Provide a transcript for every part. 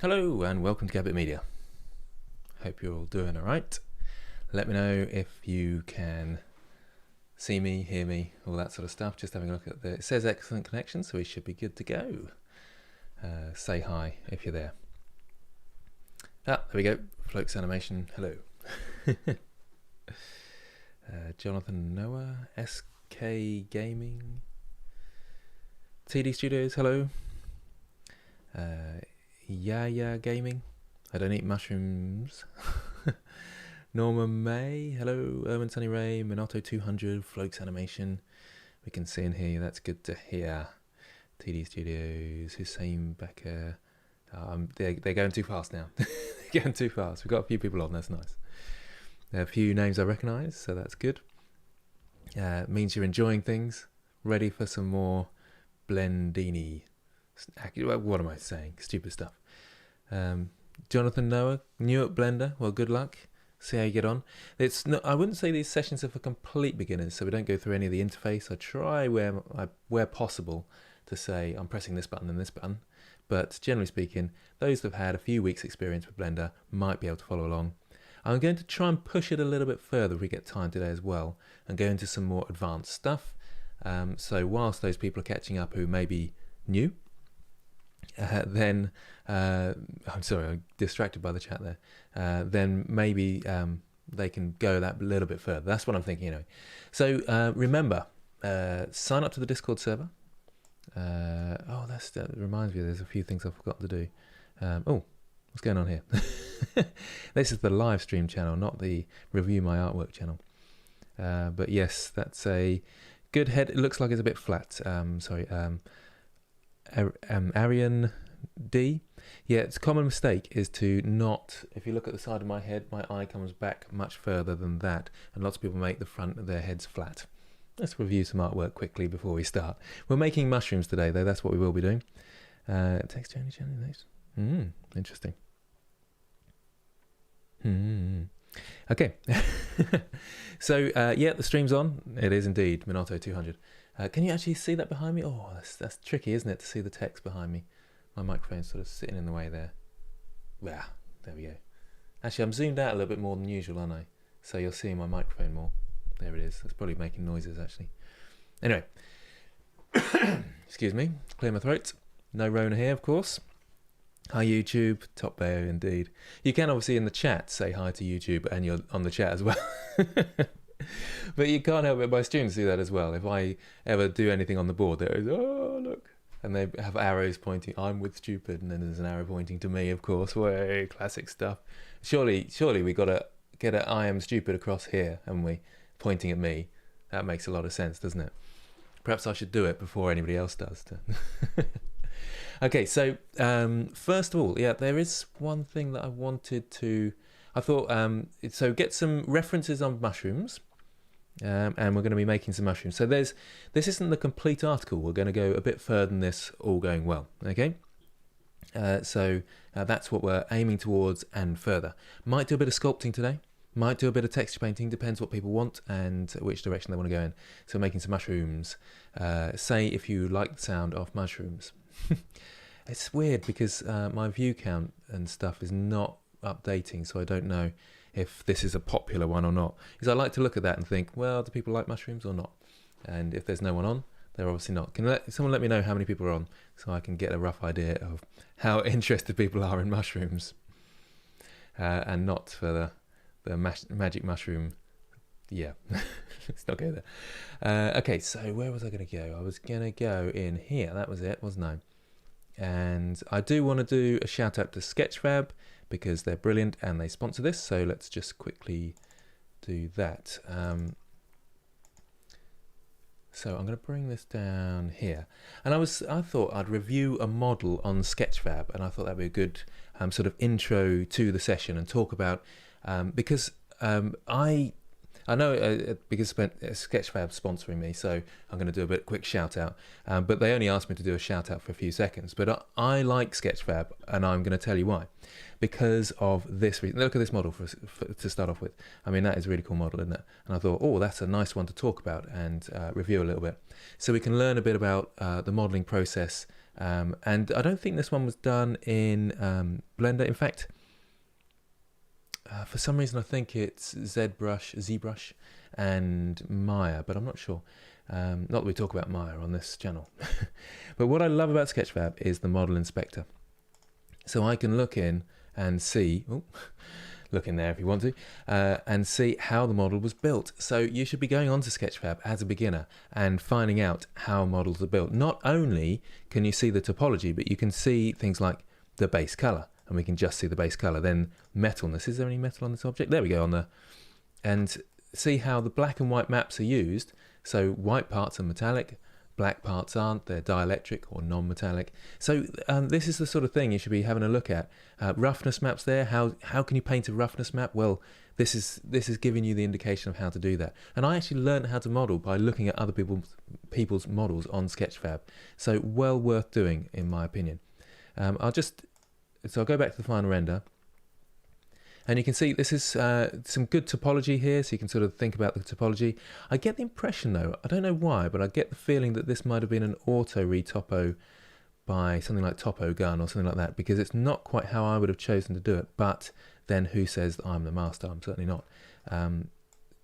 Hello and welcome to Abbitt Media. Hope you're all doing alright. Let me know if you can see me, hear me, all that sort of stuff. Just having a look at it says excellent connection, so we should be good to go. Say hi if you're there. There we go. Floats Animation, hello. Jonathan Noah, SK Gaming, TD Studios, hello. Yeah Gaming, I don't eat mushrooms. Norma May, hello. Erwin Sunny Ray, Minato 200, Floats Animation. We can see and hear, that's good to hear. TD Studios, Hussein Becker. They're going too fast now. They're going too fast. We've got a few people on, that's nice. There are a few names I recognise, so that's good. It means you're enjoying things, ready for some more Blendini. What am I saying? Stupid stuff. Jonathan Noah, new at Blender. Well, good luck. See how you get on. It's not, I wouldn't say these sessions are for complete beginners, so we don't go through any of the interface. I try where possible to say I'm pressing this button and this button, but generally speaking, those that have had a few weeks experience with Blender might be able to follow along. I'm going to try and push it a little bit further if we get time today as well, and go into some more advanced stuff. So whilst those people are catching up who may be new, then I'm sorry, I'm distracted by the chat there. Then maybe they can go that a little bit further. That's what I'm thinking anyway. So remember, sign up to the Discord server. That reminds me, there's a few things I've forgotten to do. What's going on here? This is the live stream channel, not the review my artwork channel. But yes, that's a good head. It looks like it's a bit flat. Arian D. Yeah, it's a common mistake is to not, if you look at the side of my head, my eye comes back much further than that, and lots of people make the front of their heads flat. Let's review some artwork quickly before we start. We're making mushrooms today, though. That's what we will be doing. Text journey, interesting. Okay. So yeah, the stream's on. It is indeed Minato 200. Can you actually see that behind me? Oh, that's tricky, isn't it, to see the text behind me? My microphone's sort of sitting in the way there. Yeah, there we go. Actually, I'm zoomed out a little bit more than usual, aren't I? So you'll see my microphone more. There it is. It's probably making noises, actually. Anyway. Excuse me. Clear my throat. No Rona here, of course. Hi, YouTube. Top Bayo, indeed. You can obviously in the chat say hi to YouTube, and you're on the chat as well. But you can't help it, my students do that as well. If I ever do anything on the board, there is, oh, look. And they have arrows pointing, I'm with stupid, and then there's an arrow pointing to me, of course. Way, classic stuff. Surely we got to get an I am stupid across here, haven't we? Pointing at me. That makes a lot of sense, doesn't it? Perhaps I should do it before anybody else does. Okay, so first of all, yeah, there is one thing that I wanted to... I thought, so get some references on mushrooms, and we're going to be making some mushrooms. So this isn't the complete article. We're going to go a bit further than this, all going well, okay? So that's what we're aiming towards and further. Might do a bit of sculpting today. Might do a bit of texture painting, depends what people want and which direction they want to go in. So making some mushrooms. Say if you like the sound of mushrooms. It's weird because my view count and stuff is not updating, so I don't know if this is a popular one or not. Because I like to look at that and think, well, do people like mushrooms or not? And if there's no one on, they're obviously not. Can someone let me know how many people are on so I can get a rough idea of how interested people are in mushrooms? And not for the magic mushroom yeah, let's not go there. Okay, so where was I going to go? I was going to go in here. That was it, wasn't I? And I do want to do a shout out to Sketchfab because they're brilliant and they sponsor this. So let's just quickly do that. So I'm going to bring this down here, and I thought I'd review a model on Sketchfab, and I thought that'd be a good sort of intro to the session and talk about because I know because Sketchfab's sponsoring me, so I'm going to do a quick shout out. But they only asked me to do a shout out for a few seconds. But I like Sketchfab, and I'm going to tell you why. Because of this reason. Look at this model to start off with. I mean, that is a really cool model, isn't it? And I thought, oh, that's a nice one to talk about and review a little bit. So we can learn a bit about the modeling process. And I don't think this one was done in Blender. In fact, for some reason I think it's ZBrush and Maya, but I'm not sure. Not that we talk about Maya on this channel. But what I love about Sketchfab is the model inspector. So I can look in and see, look in there if you want to, and see how the model was built. So you should be going on to Sketchfab as a beginner and finding out how models are built. Not only can you see the topology, but you can see things like the base color, and we can just see the base color. Then metalness, is there any metal on this object? There we go, on the, and see how the black and white maps are used. So white parts are metallic, black parts aren't, they're dielectric or non-metallic. So this is the sort of thing you should be having a look at. Roughness maps there, how can you paint a roughness map? Well, this is giving you the indication of how to do that. And I actually learned how to model by looking at other people's models on Sketchfab. So well worth doing, in my opinion. So I'll go back to the final render. And you can see this is some good topology here, so you can sort of think about the topology. I get the impression though, I don't know why, but I get the feeling that this might have been an auto retopo by something like Topo Gun or something like that, because it's not quite how I would have chosen to do it. But then who says that I'm the master? I'm certainly not.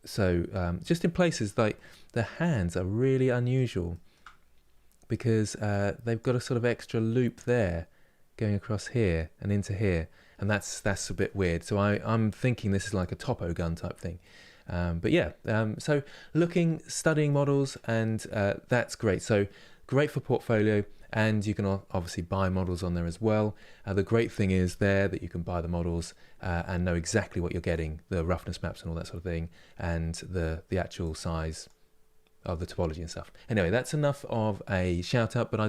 Just in places like the hands are really unusual because they've got a sort of extra loop there going across here and into here. And that's a bit weird. So I'm thinking this is like a Topo Gun type thing. But yeah, so studying models, and that's great. So great for portfolio, and you can obviously buy models on there as well. The great thing is there that you can buy the models and know exactly what you're getting, the roughness maps and all that sort of thing, and the actual size of the topology and stuff. Anyway, that's enough of a shout out, but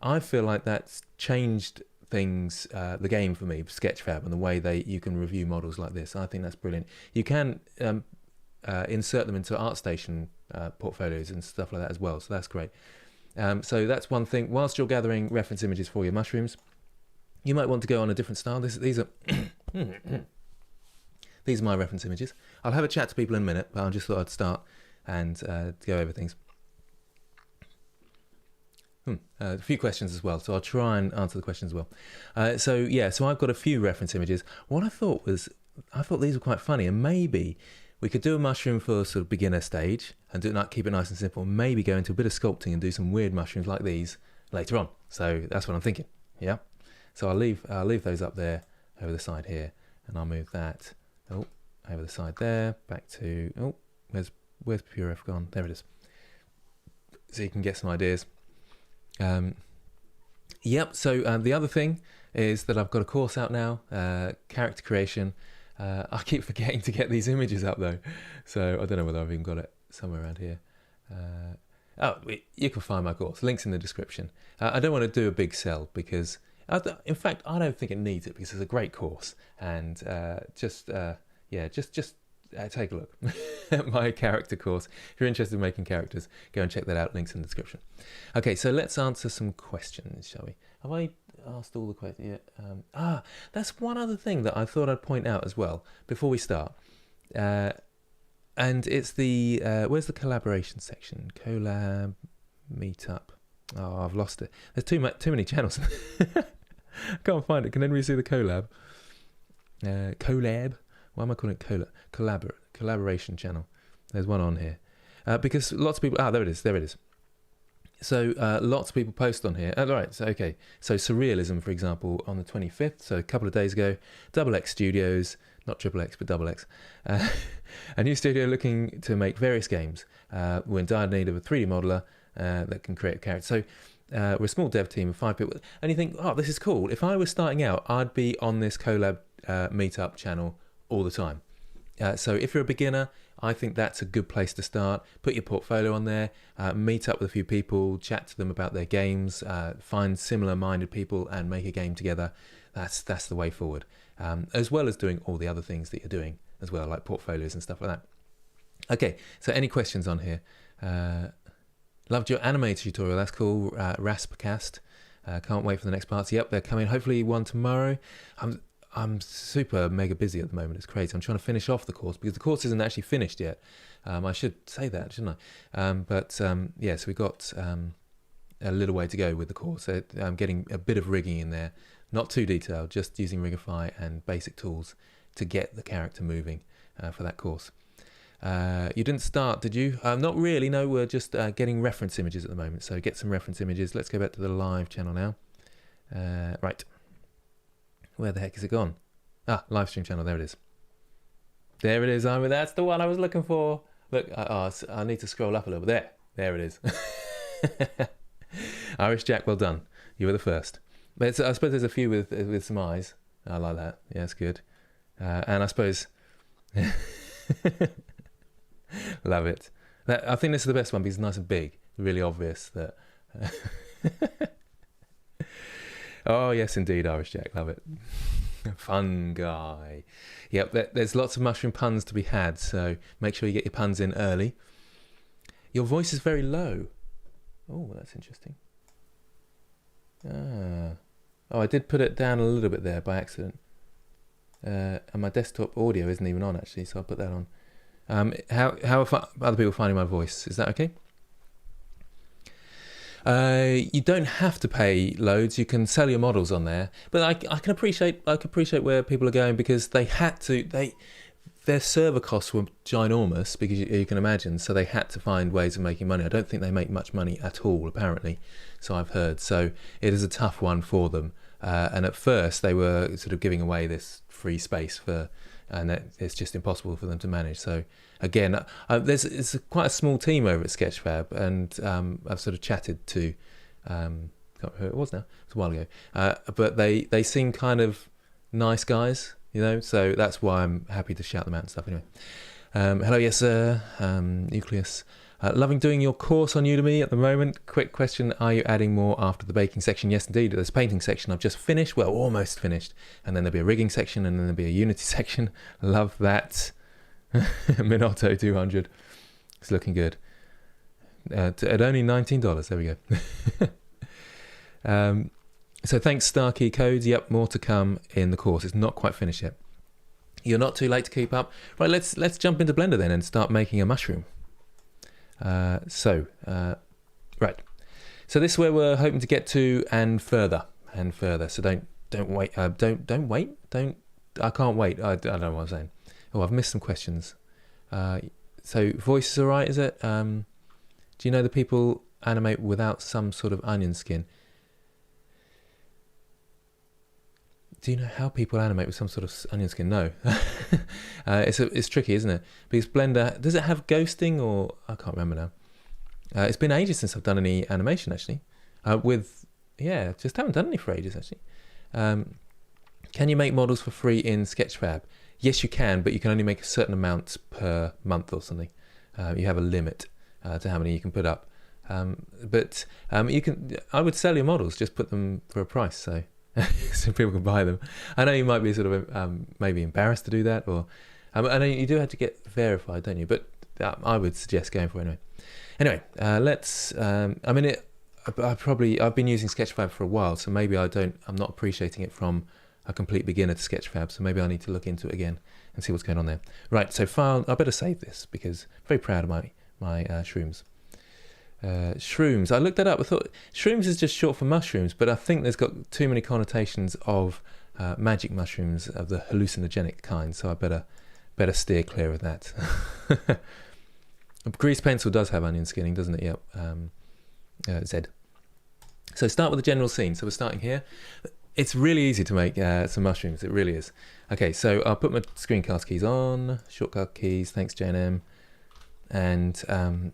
I feel like that's changed things, the game for me, Sketchfab, and the way you can review models like this. I think that's brilliant. You can insert them into ArtStation portfolios and stuff like that as well, so that's great. So that's one thing. Whilst you're gathering reference images for your mushrooms, you might want to go on a different style. These are these are my reference images. I'll have a chat to people in a minute, but I just thought I'd start and go over things. A few questions as well, so I'll try and answer the questions as well. So I've got a few reference images. What I thought these were quite funny, and maybe we could do a mushroom for a sort of beginner stage and keep it nice and simple. Maybe go into a bit of sculpting and do some weird mushrooms like these later on. So that's what I'm thinking. Yeah. So I'll leave those up there over the side here, and I'll move that over the side there back to where's Pure F gone? There it is. So you can get some ideas. So the other thing is that I've got a course out now, character creation. I keep forgetting to get these images up though, so I don't know whether I've even got it somewhere around here. You can find my course, links in the description. I don't want to do a big sell because in fact I don't think it needs it, because it's a great course, and just take a look at my character course. If you're interested in making characters, go and check that out, links in the description. Okay, so let's answer some questions, shall we? Have I asked all the questions? Yeah. That's one other thing that I thought I'd point out as well before we start. And it's the, where's the collaboration section? Collab, meetup. Oh, I've lost it. There's too many channels. I can't find it. Can anybody see the collab? Collab. Why am I calling it collaboration channel? There's one on here. Because lots of people... there it is. So lots of people post on here. Right, so okay. So Surrealism, for example, on the 25th, so a couple of days ago, XX Studios not triple X, but double X. A new studio looking to make various games. We're in dire need of a 3D modeler that can create a character. So we're a small dev team of 5 people. And you think, oh, this is cool. If I was starting out, I'd be on this collab meetup channel all the time. So if you're a beginner, I think that's a good place to start. Put your portfolio on there, meet up with a few people, chat to them about their games, find similar-minded people and make a game together. That's the way forward. As well as doing all the other things that you're doing as well, like portfolios and stuff like that. Okay, so any questions on here? Loved your animator tutorial, that's cool. Raspcast, can't wait for the next parts. Yep, they're coming, hopefully one tomorrow. I'm super mega busy at the moment, it's crazy. I'm trying to finish off the course because the course isn't actually finished yet. I should say that, shouldn't I? Yeah, so we've got a little way to go with the course. I'm getting a bit of rigging in there, not too detailed, just using Rigify and basic tools to get the character moving for that course. You didn't start, did you? Not really, no, we're just getting reference images at the moment. So get some reference images. Let's go back to the live channel now. Right. Where the heck is it gone? Ah, live stream channel, there it is. There it is, that's the one I was looking for. Look, I need to scroll up a little bit. There it is. Irish Jack, well done. You were the first. But I suppose there's a few with some eyes. I like that. Yeah, it's good. And I suppose... Love it. I think this is the best one because it's nice and big. Really obvious that... Oh, yes, indeed, Irish Jack. Love it. Fun guy. Yep, there's lots of mushroom puns to be had, so make sure you get your puns in early. Your voice is very low. Oh, that's interesting. Oh, I did put it down a little bit there by accident. And my desktop audio isn't even on, actually, so I'll put that on. How are other people finding my voice? Is that okay? You don't have to pay loads. You can sell your models on there, but I can appreciate where people are going because they had to. Their server costs were ginormous because you can imagine. So they had to find ways of making money. I don't think they make much money at all, apparently. So I've heard. So it is a tough one for them. And at first they were sort of giving away this free space and it's just impossible for them to manage. So again, it's quite a small team over at Sketchfab, and I've sort of chatted to, I can't remember who it was now, it's a while ago, but they seem kind of nice guys, you know, so that's why I'm happy to shout them out and stuff. Anyway, hello, yes sir, Nucleus. Loving doing your course on Udemy at the moment. Quick question, are you adding more after the baking section? Yes, indeed. There's a painting section I've just finished, well, almost finished. And then there'll be a rigging section, and then there'll be a Unity section. Love that. Minotto 200. It's looking good. At only $19, there we go. So thanks, Starkey Codes. Yep, more to come in the course. It's not quite finished yet. You're not too late to keep up. Right, let's jump into Blender then and start making a mushroom. Right, so this is where we're hoping to get to and further. So don't wait. Don't wait. I can't wait. I don't know what I'm saying. Oh, I've missed some questions. So voice is all right, is it? Do you know the people animate without some sort of onion skin? Do you know how people animate with some sort of onion skin? No. It's tricky, isn't it? Because Blender, does it have ghosting or... I can't remember now. It's been ages since I've done any animation, actually. Just haven't done any for ages, actually. Can you make models for free in Sketchfab? Yes, you can, but you can only make a certain amount per month or something. You have a limit to how many you can put up. You can... I would sell your models, just put them for a price, so... so people can buy them. I know you might be sort of maybe embarrassed to do that, or I know you do have to get verified, don't you? But I would suggest going for it anyway. Let's. I've been using Sketchfab for a while, so maybe I'm not appreciating it from a complete beginner to Sketchfab. So maybe I need to look into it again and see what's going on there. Right. So file. I better save this because I'm very proud of my shrooms. Shrooms, I looked that up. I thought shrooms is just short for mushrooms, but I think there's got too many connotations of magic mushrooms of the hallucinogenic kind, so I better steer clear of that. Grease pencil does have onion skinning, doesn't it? Yep. Zed. So start with the general scene. So we're starting here. It's really easy to make some mushrooms. It really is. Okay, so I'll put my screencast keys on, shortcut keys, thanks JNM. And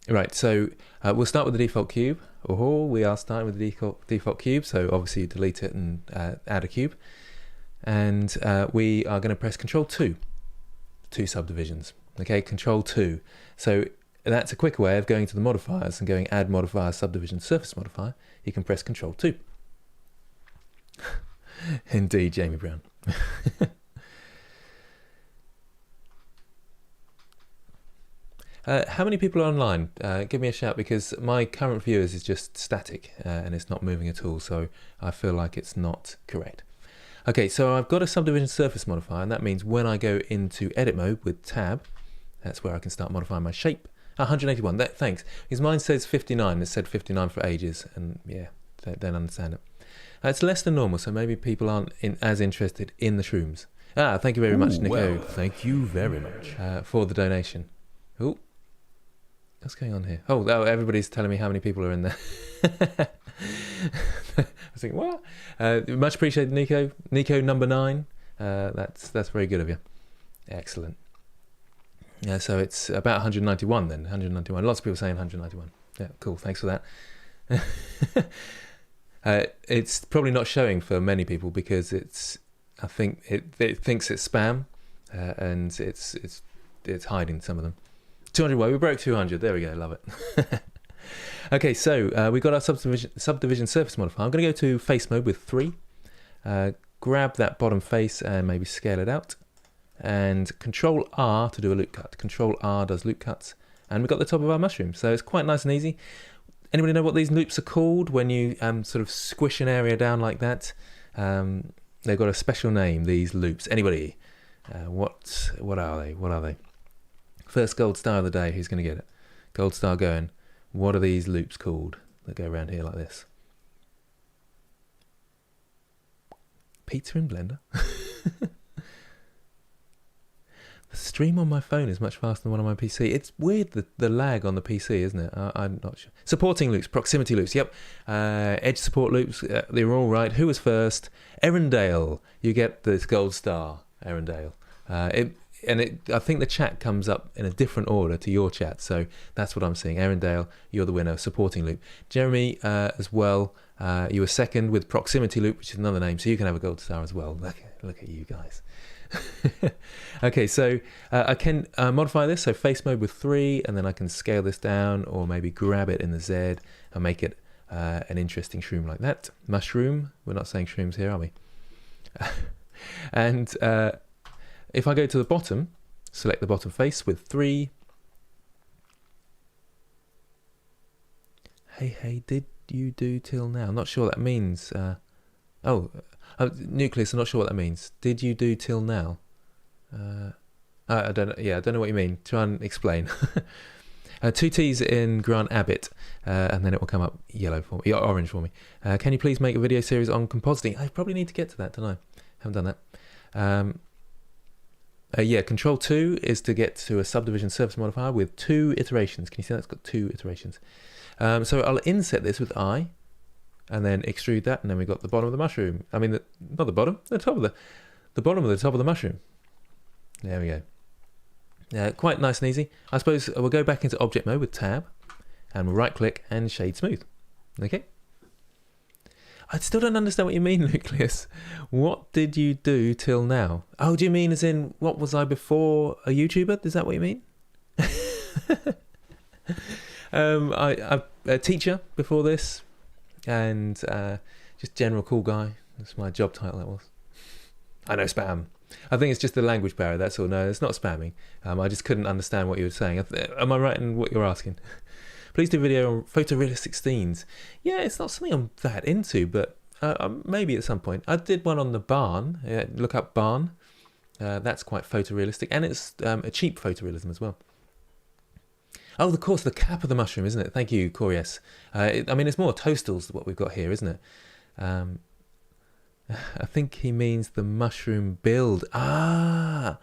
right, so we'll start with the default cube. Oh, we are starting with the default cube, so obviously you delete it and add a cube. And we are going to press Control 2, two subdivisions. Okay, Control 2. So that's a quick way of going to the modifiers and going Add Modifier, Subdivision, Surface Modifier. You can press Control 2. Indeed, Jamie Brown. How many people are online? Give me a shout, because my current viewers is just static and it's not moving at all, so I feel like it's not correct. Okay, so I've got a subdivision surface modifier, and that means when I go into edit mode with tab, that's where I can start modifying my shape. 181, thanks. Because mine says 59, it said 59 for ages, and yeah, don't understand it. It's less than normal, so maybe people aren't as interested in the shrooms. Thank you very much, Nico. Well, thank you very much. For the donation. Oh, what's going on here? Oh, everybody's telling me how many people are in there. I was thinking, what? Much appreciated, Nico. Nico number 9. That's very good of you. Excellent. Yeah, so it's about 191 then. 191. Lots of people saying 191. Yeah, cool. Thanks for that. It's probably not showing for many people because I think it thinks it's spam, and it's hiding some of them. 200. Well, we broke 200. There we go. Love it. Okay, so we got our subdivision surface modifier. I'm going to go to face mode with 3. Grab that bottom face and maybe scale it out. And Control R to do a loop cut. Control R does loop cuts. And we've got the top of our mushroom. So it's quite nice and easy. Anybody know what these loops are called when you sort of squish an area down like that? They've got a special name, these loops. Anybody? What are they? What are they? First gold star of the day. Who's going to get it? Gold star going. What are these loops called that go around here like this? Pizza in Blender. The stream on my phone is much faster than one on my PC. It's weird, the lag on the PC, isn't it? I'm not sure. Supporting loops, proximity loops, yep. Edge support loops, they were all right. Who was first? Erindale. You get this gold star, Erindale. I think the chat comes up in a different order to your chat, so that's what I'm seeing. Erindale, you're the winner, supporting loop. Jeremy, as well, you were second with proximity loop, which is another name, so you can have a gold star as well. Look at you guys. Okay, so I can modify this, so face mode with 3, and then I can scale this down, or maybe grab it in the Z and make it an interesting shroom like that. Mushroom, we're not saying shrooms here, are we? And if I go to the bottom, select the bottom face with 3. Hey, did you do till now? I'm not sure what that means. Nucleus, I'm not sure what that means. Did you do till now? I don't know what you mean. Try and explain. 2 T's in Grant Abbitt, and then it will come up orange for me. Can you please make a video series on compositing? I probably need to get to that, don't I? Haven't done that. Control 2 is to get to a subdivision surface modifier with 2 iterations. Can you see that's got 2 iterations? So I'll inset this with I, and then extrude that, and then we've got the bottom of the mushroom. I mean, not the bottom, the top of the bottom of the top of the mushroom. There we go. Quite nice and easy. I suppose we'll go back into object mode with tab, and we'll right click and shade smooth. Okay. I still don't understand what you mean, Nucleus. What did you do till now? Oh, do you mean as in what was I before a YouTuber? Is that what you mean? I'm a teacher before this, and just general cool guy. That's my job title, that was. I know spam. I think it's just the language barrier, that's all. No, it's not spamming. I just couldn't understand what you were saying. Am I right in what you're asking? Please do a video on photorealistic scenes. Yeah, it's not something I'm that into, but maybe at some point. I did one on the barn. Look up barn. That's quite photorealistic, and it's a cheap photorealism as well. Oh, of course, the cap of the mushroom, isn't it? Thank you, Corias. I mean, it's more toastals what we've got here, isn't it? I think he means the mushroom build. So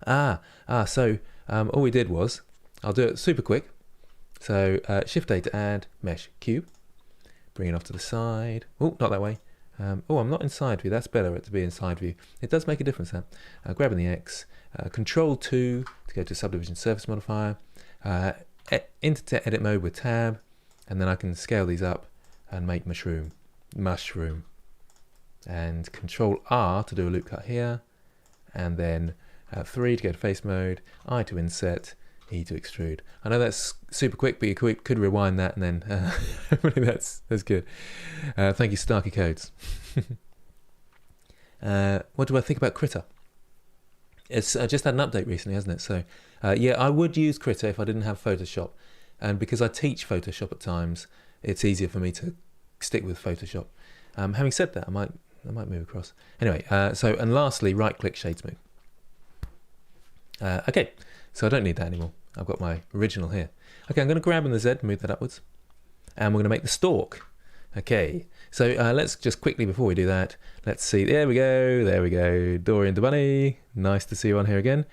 all we did was, I'll do it super quick. So Shift A to add mesh cube. Bring it off to the side. Oh, not that way. Oh, I'm not in side view. That's better to be in side view. It does make a difference, that. Grabbing the X, Control 2 to go to subdivision surface modifier, into edit mode with tab, and then I can scale these up and make mushroom, and Control R to do a loop cut here, and then 3 to go to face mode, I to inset, E to extrude. I know that's super quick, but you could rewind that, and then hopefully that's good. Thank you, Starkey Codes. What do I think about Critter? It's just had an update recently, hasn't it? So yeah, I would use Critter if I didn't have Photoshop, and because I teach Photoshop at times, it's easier for me to stick with Photoshop. Having said that, I might move across. Anyway, and lastly, right-click Shade Smooth. Okay, so I don't need that anymore. I've got my original here. Okay, I'm going to grab on the Z, move that upwards, and we're going to make the stalk. Okay, so let's just quickly, before we do that, let's see. There we go. Dorian the Bunny. Nice to see you on here again.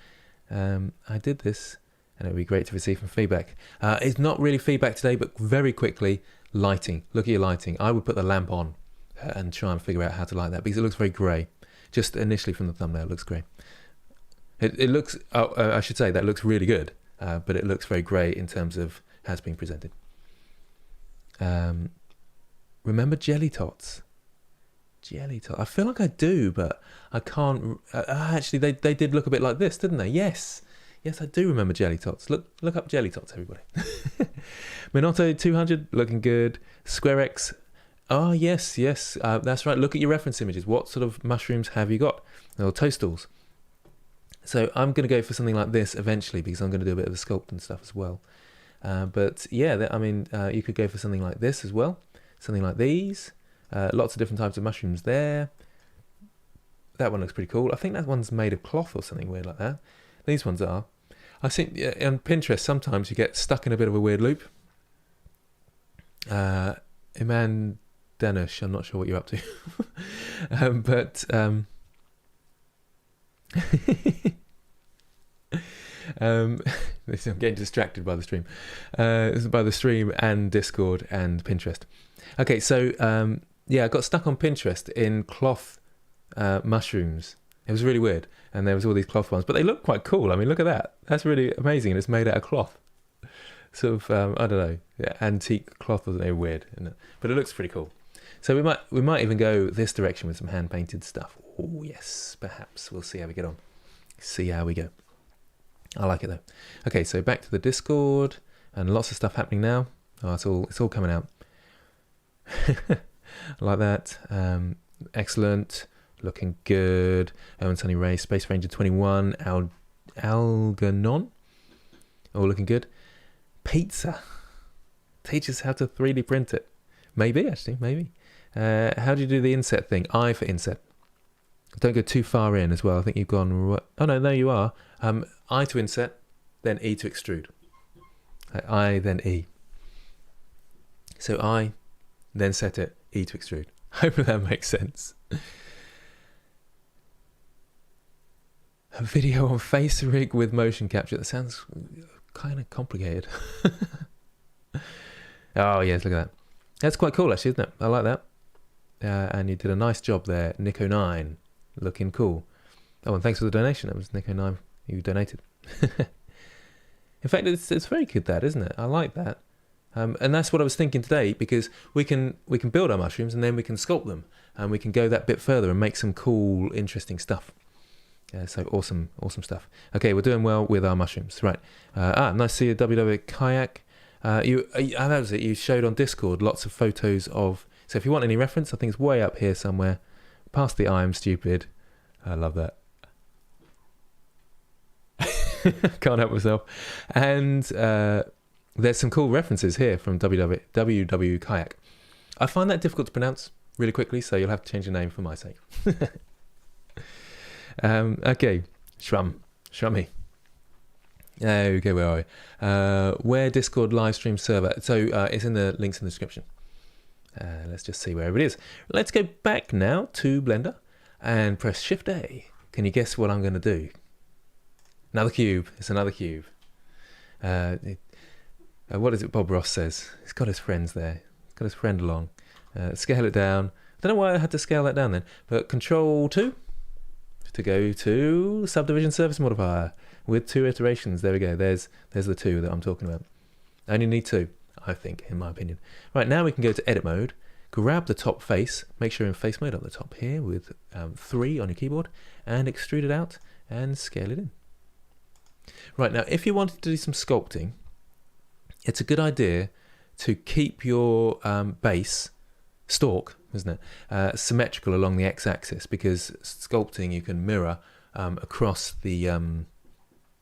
I did this, and it would be great to receive some feedback. It's not really feedback today, but very quickly, lighting. Look at your lighting. I would put the lamp on and try and figure out how to light that, because it looks very grey. Just initially from the thumbnail, it looks grey. It looks, I should say, that looks really good, but it looks very grey in terms of how it's being presented. Remember Jelly Tots? Jelly Tots. I feel like I do, but I can't. Actually, they did look a bit like this, didn't they? Yes, I do remember Jelly Tots. Look up Jelly Tots, everybody. Minotto 200, looking good. Square X. Oh, yes, that's right. Look at your reference images. What sort of mushrooms have you got? Or toadstools. So I'm going to go for something like this eventually, because I'm going to do a bit of the sculpting stuff as well. But yeah, you could go for something like this as well. Something like these. Lots of different types of mushrooms there. That one looks pretty cool. I think that one's made of cloth or something weird like that. These ones are. I think on Pinterest sometimes you get stuck in a bit of a weird loop. Iman Danish, I'm not sure what you're up to. I'm getting distracted by the stream. By the stream and Discord and Pinterest. Okay, so yeah, I got stuck on Pinterest in cloth mushrooms. It was really weird, and there was all these cloth ones, but they look quite cool. I mean, look at that. That's really amazing, and it's made out of cloth. Sort of, I don't know, antique cloth, wasn't it? Weird, isn't it? But it looks pretty cool. So we might even go this direction with some hand painted stuff. Oh yes, perhaps. We'll see how we get on. See how we go. I like it though. Okay, so back to the Discord, and lots of stuff happening now. Oh, it's all coming out. Like that. Excellent. Looking good. Owen Sunny Ray, Space Ranger 21, Algernon. All looking good. Pizza. Teach us how to 3D print it. Maybe, actually, maybe. How do you do the inset thing? I for inset. Don't go too far in as well. I think you've gone... Oh, no, there you are. I to inset, then E to extrude. I, then E. So I, then set it, E to extrude. Hopefully that makes sense. A video on face rig with motion capture. That sounds kind of complicated. Oh, yes, look at that. That's quite cool, actually, isn't it? I like that. And you did a nice job there. Nico9, looking cool. Oh, and thanks for the donation. That was Nico9 who donated. In fact, it's very good, that, isn't it? I like that. And that's what I was thinking today, because we can build our mushrooms and then we can sculpt them, and we can go that bit further and make some cool, interesting stuff. So awesome stuff. Okay, we're doing well with our mushrooms, right? Nice to see you, WW Kayak. That was it. You showed on Discord lots of photos of. So if you want any reference, I think it's way up here somewhere. Past the I am stupid. I love that. Can't help myself. And there's some cool references here from WW Kayak. I find that difficult to pronounce really quickly, so you'll have to change your name for my sake. Okay, Shrummy. Okay, where are we? Where Discord live stream server? So it's in the links in the description. Let's just see where it is. Let's go back now to Blender and press Shift A. Can you guess what I'm going to do? Another cube. It's another cube. What is it Bob Ross says? He's got his friends there. He's got his friend along. Scale it down. don't know why I had to scale that down then, but Control 2 to go to Subdivision Surface Modifier with 2 iterations. There we go. There's the 2 that I'm talking about. I only need 2, I think, in my opinion. Right, now we can go to Edit Mode, grab the top face, make sure you're in face mode up the top here with 3 on your keyboard, and extrude it out and scale it in. Right, now if you wanted to do some sculpting, it's a good idea to keep your base, stalk, isn't it, symmetrical along the x-axis, because sculpting you can mirror across the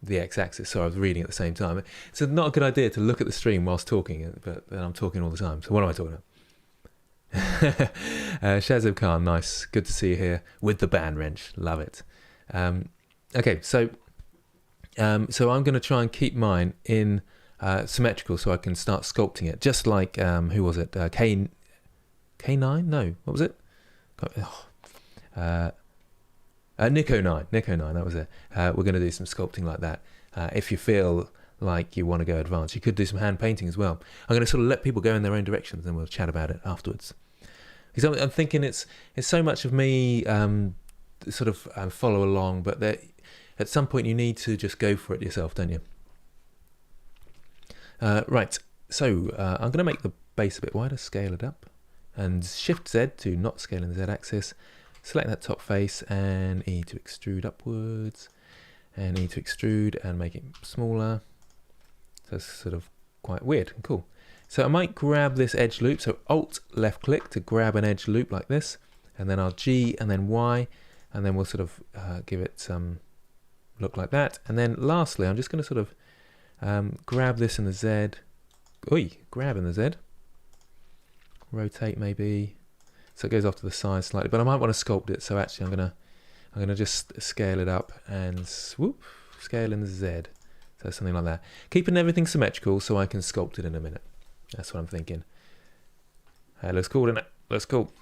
x-axis. So I was reading at the same time. It's not a good idea to look at the stream whilst talking, but I'm talking all the time. So what am I talking about? Shazib Khan, nice. Good to see you here with the band wrench. Love it. Okay, so I'm going to try and keep mine in symmetrical so I can start sculpting it. Just like, who was it? K9? No, what was it? Nico 9, that was it. We're going to do some sculpting like that. If you feel like you want to go advanced, you could do some hand painting as well. I'm going to sort of let people go in their own directions, and we'll chat about it afterwards. Because I'm thinking it's so much of me sort of follow along, but at some point you need to just go for it yourself, don't you? Right, so I'm going to make the base a bit wider, scale it up, and Shift Z to not scale in the Z axis. Select that top face and E to extrude upwards, and E to extrude and make it smaller. So it's sort of quite weird and cool. So I might grab this edge loop, so Alt left click to grab an edge loop like this, and then I'll G and then Y, and then we'll sort of give it some look like that. And then lastly, I'm just going to sort of grab this in the Z, grab in the Z, rotate maybe, so it goes off to the side slightly, but I might want to sculpt it, so actually I'm gonna just scale it up and swoop, scale in the Z, so something like that. Keeping everything symmetrical so I can sculpt it in a minute. That's what I'm thinking. Looks cool, doesn't it? Looks cool.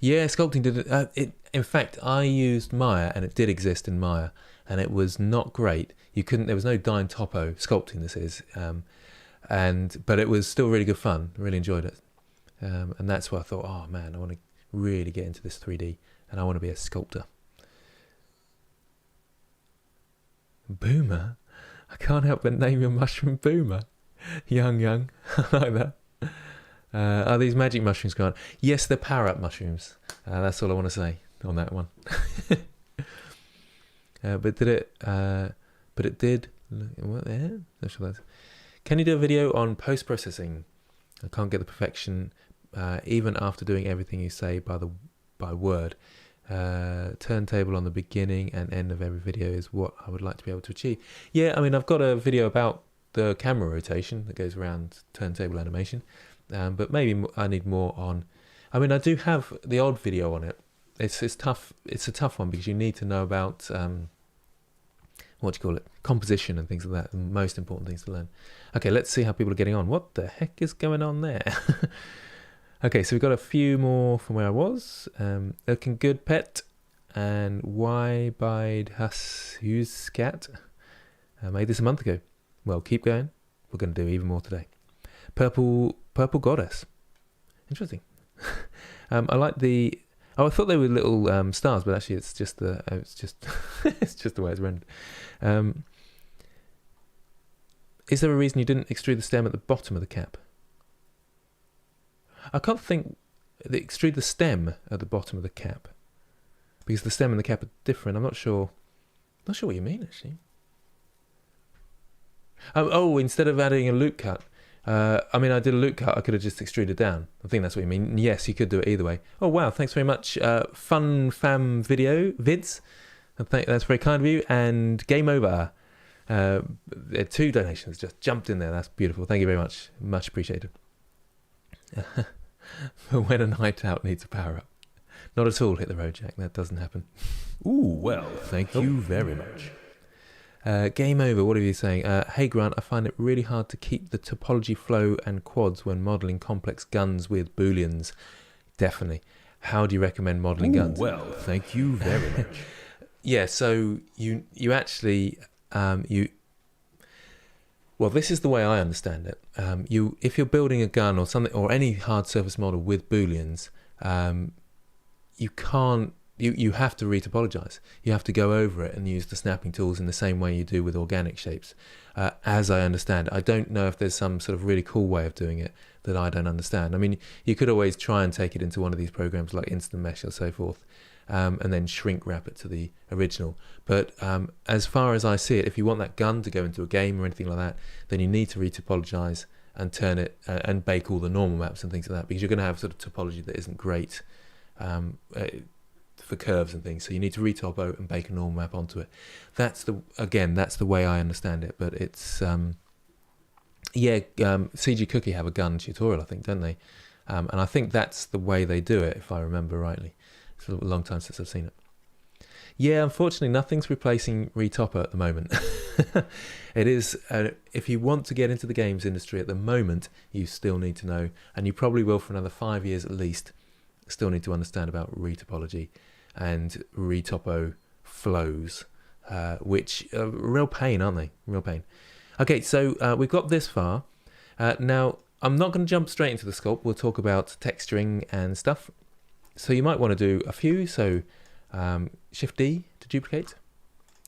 Yeah, sculpting did it. In fact, I used Maya, and it did exist in Maya, and it was not great. You couldn't. There was no Dyn Topo sculpting. This is, but it was still really good fun. Really enjoyed it, and that's why I thought, oh man, I want to really get into this 3D, and I want to be a sculptor. Boomer, I can't help but name your mushroom Boomer. Young, I like that. Are these magic mushrooms gone? Yes, they're power-up mushrooms. That's all I want to say on that one. But it did. What there? Can you do a video on post-processing? I can't get the perfection, even after doing everything you say by word. Turntable on the beginning and end of every video is what I would like to be able to achieve. Yeah, I mean, I've got a video about the camera rotation that goes around turntable animation, but maybe I need more on. I mean, I do have the odd video on it. It's tough. It's a tough one because you need to know about what do you call it, composition and things like that. The most important things to learn. Okay, let's see how people are getting on. What the heck is going on there? Okay, so we've got a few more from where I was. Looking good, pet, and why bide has who's cat? I made this a month ago. Well, keep going. We're going to do even more today. Purple goddess. Interesting. I like the. Oh, I thought they were little stars, but actually, it's just the. It's just the way it's rendered. Is there a reason you didn't extrude the stem at the bottom of the cap? I can't think. Extrude the stem at the bottom of the cap, because the stem and the cap are different. I'm not sure. Not sure what you mean actually. Oh, instead of adding a loop cut, I mean, I did a loop cut. I could have just extruded down. I think that's what you mean. Yes, you could do it either way. Oh wow, thanks very much. Fun fam vids. That's very kind of you. And game over. 2 donations just jumped in there. That's beautiful. Thank you very much. Much appreciated. When a night out needs a power up. Not at all. Hit the road, Jack. That doesn't happen. Ooh, well, thank you very much. Game over. What are you saying? Hey Grant, I find it really hard to keep the topology flow and quads when modelling complex guns with booleans. Definitely. How do you recommend modelling guns? Well, thank you very much. Yeah, so you actually Well, this is the way I understand it. If you're building a gun or something, or any hard surface model with booleans, you can't. You have to retopologize. You have to go over it and use the snapping tools in the same way you do with organic shapes. As I understand, I don't know if there's some sort of really cool way of doing it that I don't understand. I mean, you could always try and take it into one of these programs like Instant Mesh or so forth, and then shrink wrap it to the original. But as far as I see it, if you want that gun to go into a game or anything like that, then you need to retopologize and turn it and bake all the normal maps and things like that, because you're going to have sort of topology that isn't great for curves and things. So you need to retopo and bake a normal map onto it. That's the way I understand it. But it's CG Cookie have a gun tutorial, I think, don't they? And I think that's the way they do it, if I remember rightly. It's a long time since I've seen it. Yeah, unfortunately, nothing's replacing Retopper at the moment. It is, if you want to get into the games industry at the moment, you still need to know, and you probably will for another 5 years at least, still need to understand about retopology and retopo flows, which are real pain, aren't they? Real pain. Okay, so we've got this far. Now, I'm not going to jump straight into the sculpt. We'll talk about texturing and stuff. So you might want to do a few. So Shift D to duplicate.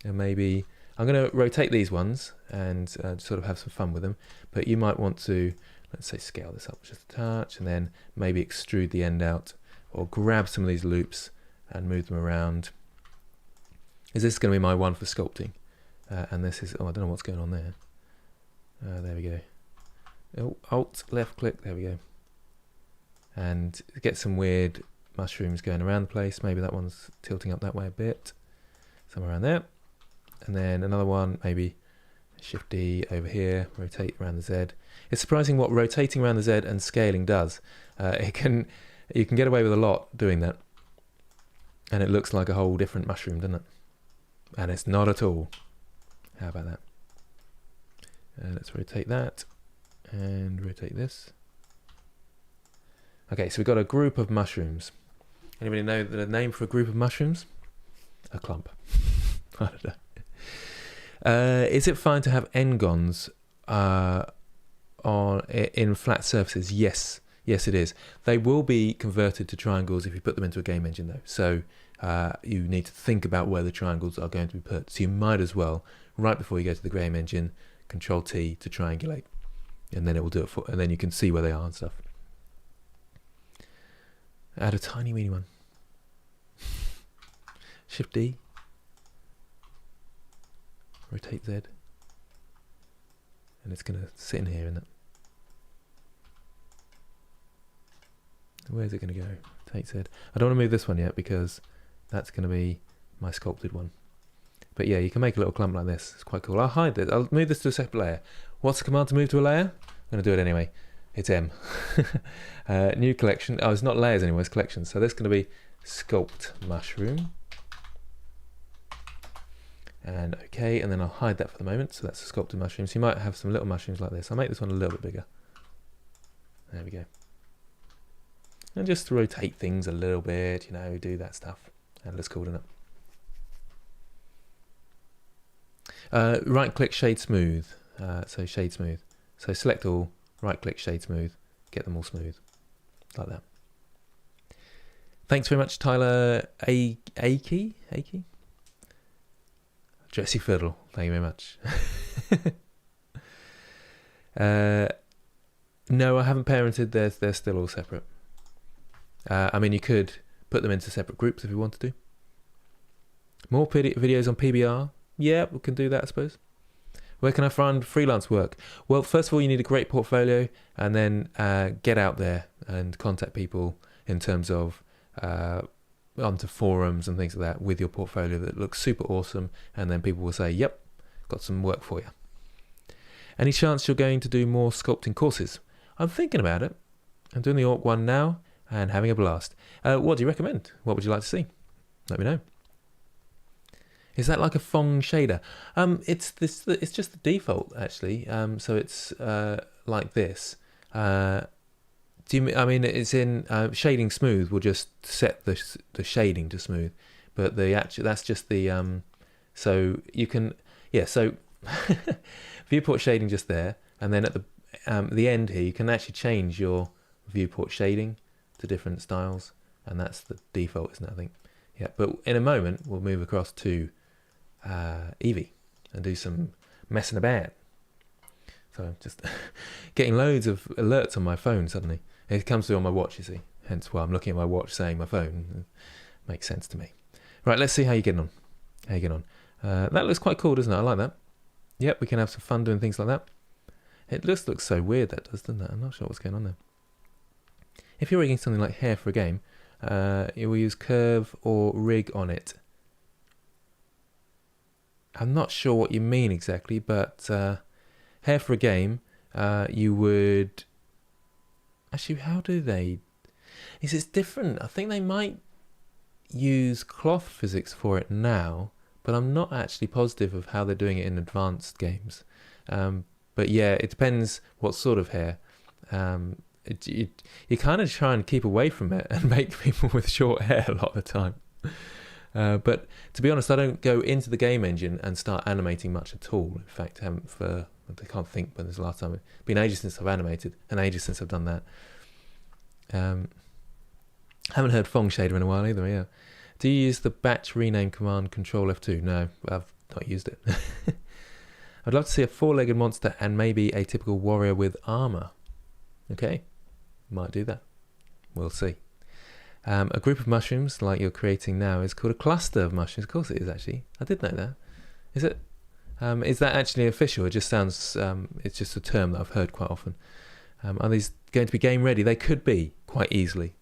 And maybe I'm going to rotate these ones and sort of have some fun with them. But you might want to, let's say, scale this up just a touch, and then maybe extrude the end out, or grab some of these loops and move them around. Is this going to be my one for sculpting? And this is, I don't know what's going on there. There we go. Oh, Alt, left click, there we go. And get some weird mushrooms going around the place. Maybe that one's tilting up that way a bit. Somewhere around there. And then another one, maybe Shift D over here, rotate around the Z. It's surprising what rotating around the Z and scaling does. You can get away with a lot doing that. And it looks like a whole different mushroom, doesn't it? And it's not at all. How about that? Let's rotate that and rotate this. Okay, so we've got a group of mushrooms. Anybody know the name for a group of mushrooms? A clump. I don't know. Is it fine to have n-gons in flat surfaces? Yes. Yes, it is. They will be converted to triangles if you put them into a game engine, though. So you need to think about where the triangles are going to be put. So you might as well, right before you go to the game engine, Control T to triangulate, and then it will do it and then you can see where they are and stuff. Add a tiny weeny one. Shift D. Rotate Z. And it's going to sit in here, isn't it? Where's it going to go? Take Z. I don't want to move this one yet because that's going to be my sculpted one. But yeah, you can make a little clump like this. It's quite cool. I'll hide this. I'll move this to a separate layer. What's the command to move to a layer? I'm going to do it anyway. It's M. New collection. Oh, it's not layers anymore, it's collections. So this is going to be Sculpt Mushroom. And okay, and then I'll hide that for the moment. So that's a sculpted mushroom. So you might have some little mushrooms like this. I'll make this one a little bit bigger. There we go. And just rotate things a little bit, do that stuff. And let's cool it up. Right click shade smooth. So shade smooth. So select all, right click shade smooth, get them all smooth. Like that. Thanks very much, Tyler Akey. Dressy Fiddle, thank you very much. No, I haven't parented, they're still all separate. I mean, you could put them into separate groups if you wanted to. More videos on PBR? Yeah, we can do that, I suppose. Where can I find freelance work? Well, first of all, you need a great portfolio, and then get out there and contact people in terms of onto forums and things like that with your portfolio that looks super awesome, and then people will say, yep, got some work for you. Any chance you're going to do more sculpting courses? I'm thinking about it. I'm doing the Orc one now and having a blast. What do you recommend? What would you like to see? Let me know. Is that like a Fong shader? It's just the default actually. So it's like this. I mean, it's in shading smooth. Will just set the shading to smooth, but that's just the. So you can, yeah. So viewport shading just there, and then at the end here, you can actually change your viewport shading to different styles, and that's the default, isn't it? I think. Yeah, but in a moment we'll move across to Eevee and do some messing about. So just getting loads of alerts on my phone suddenly. It comes through on my watch, you see. Hence why I'm looking at my watch saying my phone. Makes sense to me. Right, let's see how you're getting on. How you getting on. That looks quite cool, doesn't it? I like that. Yep, we can have some fun doing things like that. It just looks so weird, that does, doesn't it? I'm not sure what's going on there. If you're rigging something like hair for a game, you will use curve or rig on it. I'm not sure what you mean exactly, but hair for a game, you would... Actually, how do they... It's different. I think they might use cloth physics for it now, but I'm not actually positive of how they're doing it in advanced games. But yeah, it depends what sort of hair. You kind of try and keep away from it and make people with short hair a lot of the time. But to be honest, I don't go into the game engine and start animating much at all. In fact, I can't think when was the last time. It's been ages since I've animated, and ages since I've done that. Haven't heard Fong Shader in a while either, yeah. Do you use the batch rename command Control F2? No, I've not used it. I'd love to see a four-legged monster and maybe a typical warrior with armor. Okay, might do that. We'll see. A group of mushrooms like you're creating now is called a cluster of mushrooms. Of course it is, actually. I did know that. Is it? Is that actually official? It just sounds, it's just a term that I've heard quite often. Are these going to be game ready? They could be, quite easily.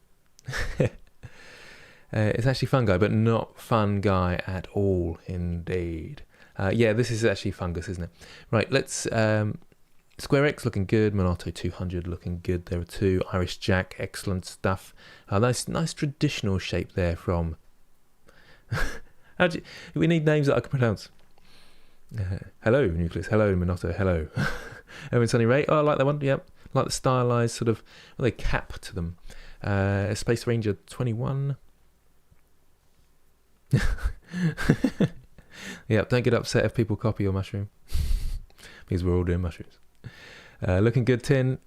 It's actually fungi, but not fun guy at all, indeed. Yeah, this is actually fungus, isn't it? Right, let's... Square X looking good, Monotto 200 looking good. There are two. Irish Jack, excellent stuff. Nice traditional shape there from... we need names that I can pronounce. Hello, Nucleus. Hello, Monotto. Hello. Owen Sunny Ray. Oh, I like that one. Yep. Like the stylized sort of... Well, they cap to them. Space Ranger 21. Yep, don't get upset if people copy your mushroom. Because we're all doing mushrooms. Looking good, Tin.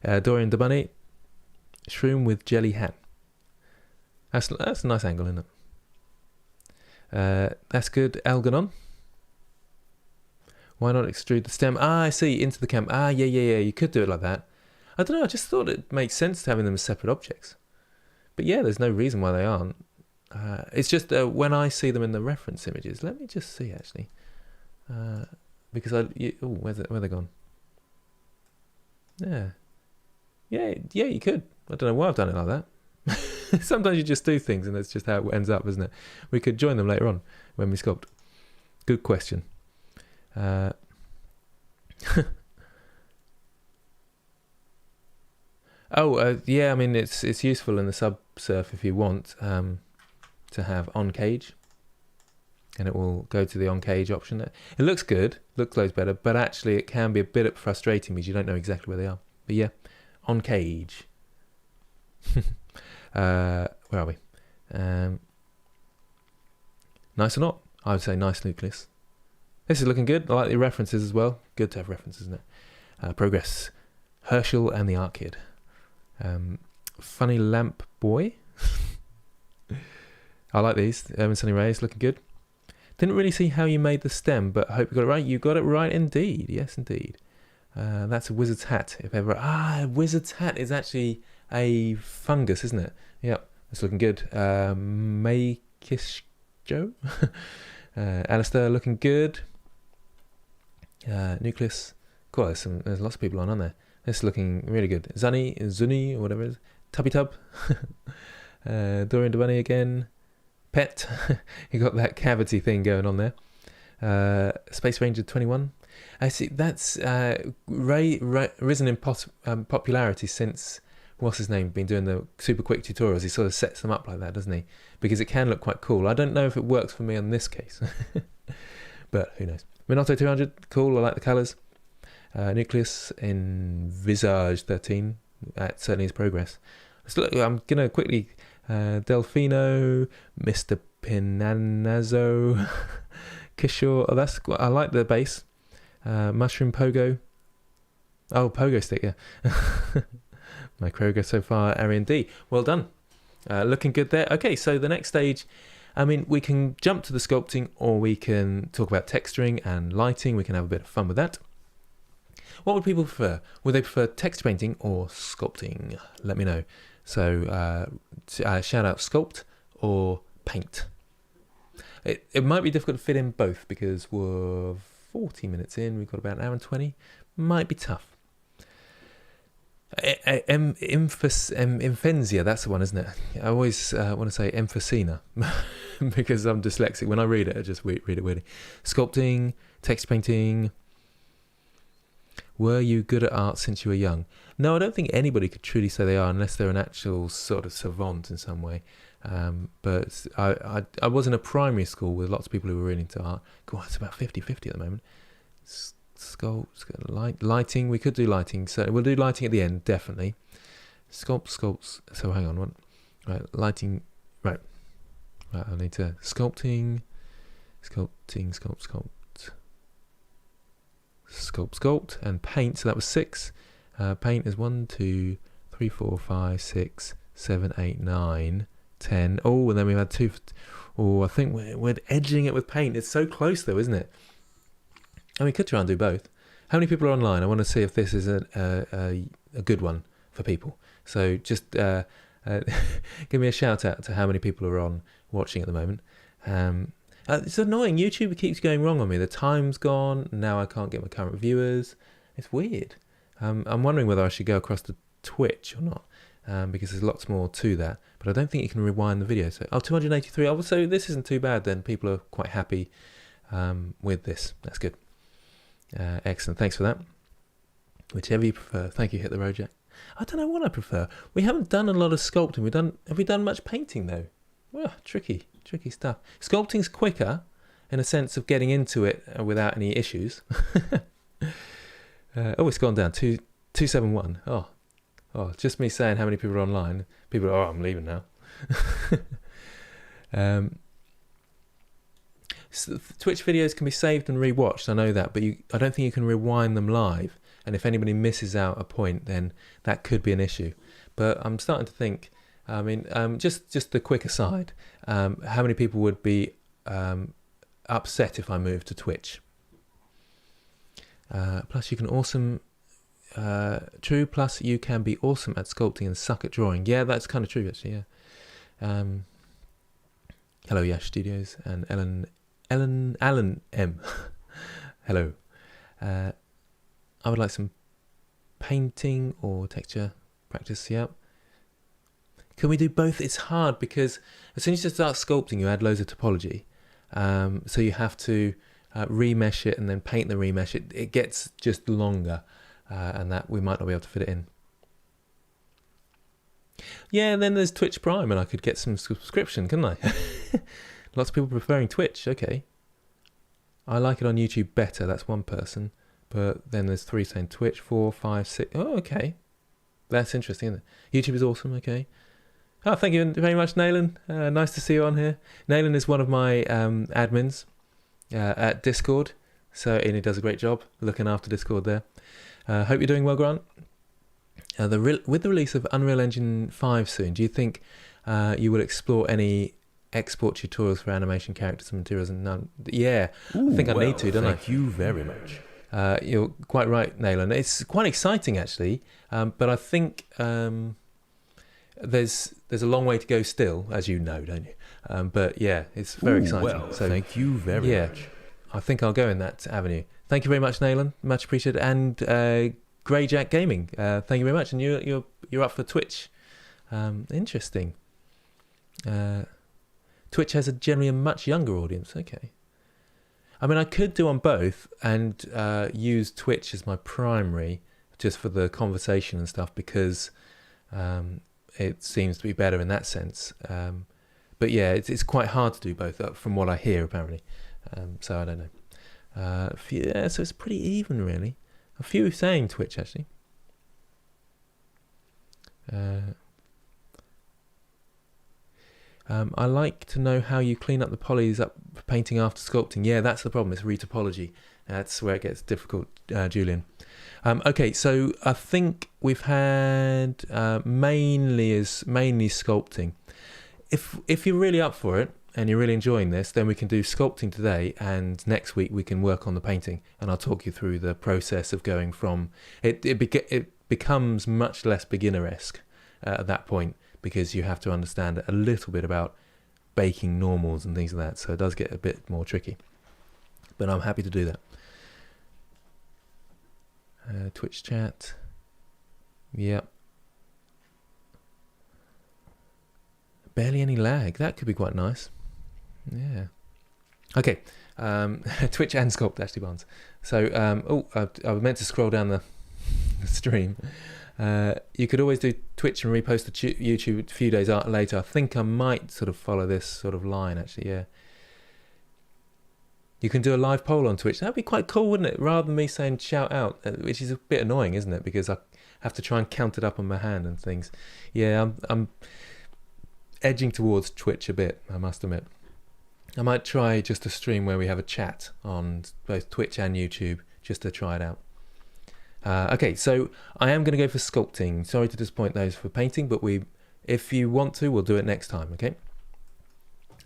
Dorian the Bunny. Shroom with jelly hat. That's a nice angle, isn't it? That's good. Algernon. Why not extrude the stem? Ah, I see. Into the camp. Ah, yeah. You could do it like that. I don't know. I just thought it makes sense to having them as separate objects. But yeah, there's no reason why they aren't. It's just when I see them in the reference images. Let me just see, actually. Because where they gone? Yeah, you could. I don't know why I've done it like that. Sometimes you just do things and that's just how it ends up, isn't it? We could join them later on when we sculpt. Good question. Yeah, I mean it's useful in the subsurf if you want to have on cage, and it will go to the on cage option. It looks good, looks loads better, but actually it can be a bit frustrating because you don't know exactly where they are. But yeah, on cage. Where are we? Nice or not? I would say nice, Nucleus. This is looking good. I like the references as well. Good to have references, isn't it? Progress. Herschel and the Art Kid. Funny Lamp Boy. I like these. Urban Sunny Rays looking good. Didn't really see how you made the stem, but I hope you got it right. You got it right indeed. Yes, indeed. That's a wizard's hat, if ever. Wizard's hat is actually a fungus, isn't it? Yep, it's looking good. Makish Joe. Alistair looking good. Nucleus. Cool, there's lots of people on there. This is looking really good. Zuni, or whatever it is. Tubby Tub. Dorian the Bunny again. Pet. You got that cavity thing going on there. Space Ranger 21. I see that's risen in popularity since what's his name been doing the super quick tutorials. He sort of sets them up like that, doesn't he? Because it can look quite cool. I don't know if it works for me on this case, but who knows. Monotto 200, cool. I like the colours. Nucleus in Visage 13. That certainly is progress. So look, I'm gonna quickly Delfino, Mr. Pinanazzo, Kishore, I like the bass. Mushroom Pogo. Oh, Pogo Stick, yeah. My Kroger so far, Arian D. Well done. Looking good there. Okay, so the next stage, I mean, we can jump to the sculpting, or we can talk about texturing and lighting. We can have a bit of fun with that. What would people prefer? Would they prefer texture painting or sculpting? Let me know. So shout out sculpt or paint. It might be difficult to fit in both because we're 40 minutes in. We've got about an hour and 20. Might be tough. Emphenzia, that's the one, isn't it? I always want to say emphysema because I'm dyslexic. When I read it, I just read it weirdly. Sculpting, text painting. Were you good at art since you were young? No, I don't think anybody could truly say they are unless they're an actual sort of savant in some way. But I was in a primary school with lots of people who were really into art. God, it's about 50-50 at the moment. Lighting, we could do lighting, so we'll do lighting at the end, definitely. Sculpts, so hang on, what? Right, lighting, right, I need to, sculpt, and paint, so that was 6. Paint is 1, 2, 3, 4, 5, 6, 7, 8, 9, 10. Oh, and then we've had 2. Oh, I think we're edging it with paint. It's so close though, isn't it? And we could try and do both. How many people are online? I want to see if this is a good one for people. So just give me a shout out to how many people are on watching at the moment. It's annoying. YouTube keeps going wrong on me. The time's gone. Now I can't get my current viewers. It's weird. I'm wondering whether I should go across to Twitch or not, because there's lots more to that. But I don't think you can rewind the video. So 283. Oh, so this isn't too bad then. People are quite happy with this. That's good. Excellent, thanks for that. Whichever you prefer. Thank you, Hit the Road Jack. I don't know what I prefer. We haven't done a lot of sculpting. Have we done much painting though? Well, tricky stuff. Sculpting's quicker in a sense of getting into it without any issues. It's gone down 271. Oh, just me saying how many people are online. People are, I'm leaving now. So Twitch videos can be saved and rewatched, I know that, but I don't think you can rewind them live, and if anybody misses out a point, then that could be an issue. But I'm starting to think, I mean, just a quick aside, how many people would be upset if I moved to Twitch? Plus you can plus you can be awesome at sculpting and suck at drawing. Yeah, that's kind of true actually, yeah. Hello Yash Studios and Alan M. Hello. I would like some painting or texture practice. Yeah. Can we do both? It's hard because as soon as you start sculpting, you add loads of topology. So you have to remesh it and then paint the remesh. It gets just longer, and that we might not be able to fit it in. Yeah, and then there's Twitch Prime, and I could get some subscription, couldn't I? Lots of people preferring Twitch. Okay. I like it on YouTube better. That's one person. But then there's 3 saying Twitch, 4, 5, 6. Oh, okay. That's interesting, isn't it? YouTube is awesome. Okay. Oh, thank you very much, Naylan. Nice to see you on here. Naylan is one of my admins at Discord. And he does a great job looking after Discord there. Hope you're doing well, Grant. With the release of Unreal Engine 5 soon, do you think you will explore any export tutorials for animation characters and materials? And none? Yeah, I think I need to, don't I? Thank you very much. You're quite right, Naylan. It's quite exciting, actually, but I think there's a long way to go still, as you know, don't you? But yeah, it's very exciting. Well, so thank you very much. I think I'll go in that avenue. Thank you very much, Naylan. Much appreciated. And Greyjack Gaming, thank you very much. And you're up for Twitch. Interesting. Twitch has generally a much younger audience. Okay. I mean, I could do on both and use Twitch as my primary, just for the conversation and stuff, because it seems to be better in that sense. But yeah, it's quite hard to do both, from what I hear, apparently. So I don't know. Yeah, so it's pretty even, really. A few saying Twitch, actually. I like to know how you clean up the polys up for painting after sculpting. Yeah, that's the problem. It's retopology. That's where it gets difficult, Julian. Okay, so I think we've had mainly sculpting. If you're really up for it and you're really enjoying this, then we can do sculpting today, and next week we can work on the painting, and I'll talk you through the process of going from it. It becomes much less beginner-esque at that point, because you have to understand a little bit about baking normals and things like that. So it does get a bit more tricky, but I'm happy to do that. Twitch chat. Yep. Barely any lag. That could be quite nice. Yeah. Okay. Twitch and Sculpt, Ashley Barnes. So, I was meant to scroll down the stream. You could always do Twitch and repost to YouTube a few days later. I think I might sort of follow this sort of line, actually, yeah. You can do a live poll on Twitch. That'd be quite cool, wouldn't it? Rather than me saying shout out, which is a bit annoying, isn't it? Because I have to try and count it up on my hand and things. Yeah, I'm edging towards Twitch a bit, I must admit. I might try just a stream where we have a chat on both Twitch and YouTube, just to try it out. Okay, so I am going to go for sculpting. Sorry to disappoint those for painting, but if you want to, we'll do it next time, okay?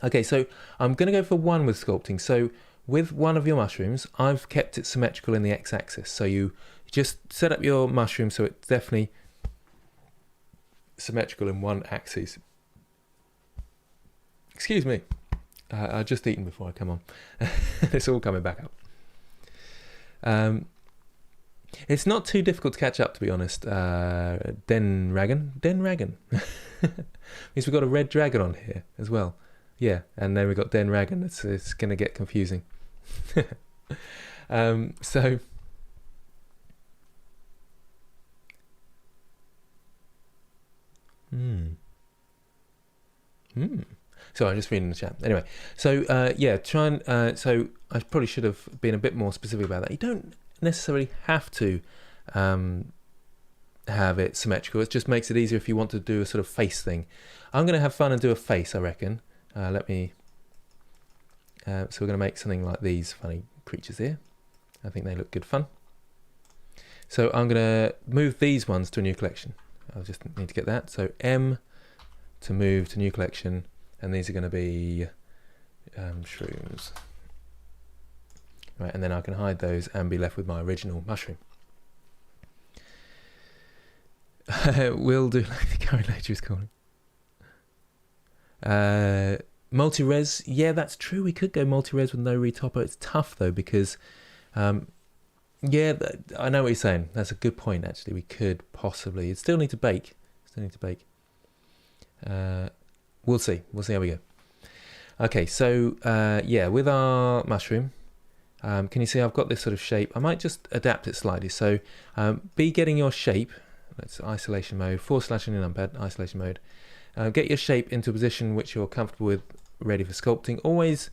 Okay, so I'm going to go for one with sculpting. So with one of your mushrooms, I've kept it symmetrical in the x-axis. So you just set up your mushroom so it's definitely symmetrical in one axis. Excuse me. I've just eaten before I come on. It's all coming back up. It's not too difficult to catch up, to be honest. Den Ragan. Means we've got a red dragon on here as well. Yeah, and then we've got Den Ragan. It's going to get confusing. So... So I'm just reading the chat. Anyway, so yeah, try and... so I probably should have been a bit more specific about that. You don't necessarily have to have it symmetrical. It just makes it easier if you want to do a sort of face thing. I'm going to have fun and do a face, I reckon. Let me... so we're going to make something like these funny creatures here. I think they look good fun. So I'm going to move these ones to a new collection. I'll just need to get that. So M to move to new collection, and these are going to be shrooms. Right, and then I can hide those and be left with my original mushroom. We'll do like the current lecture is calling. Multi-res, yeah, that's true. We could go multi-res with no retopper. It's tough though because, yeah, I know what you're saying. That's a good point. Actually, we could possibly. It still need to bake. We'll see. We'll see how we go. Okay, so yeah, with our mushroom, can you see I've got this sort of shape? I might just adapt it slightly. So be getting your shape. That's isolation mode. / in your numpad. Isolation mode. Get your shape into a position which you're comfortable with, ready for sculpting. Always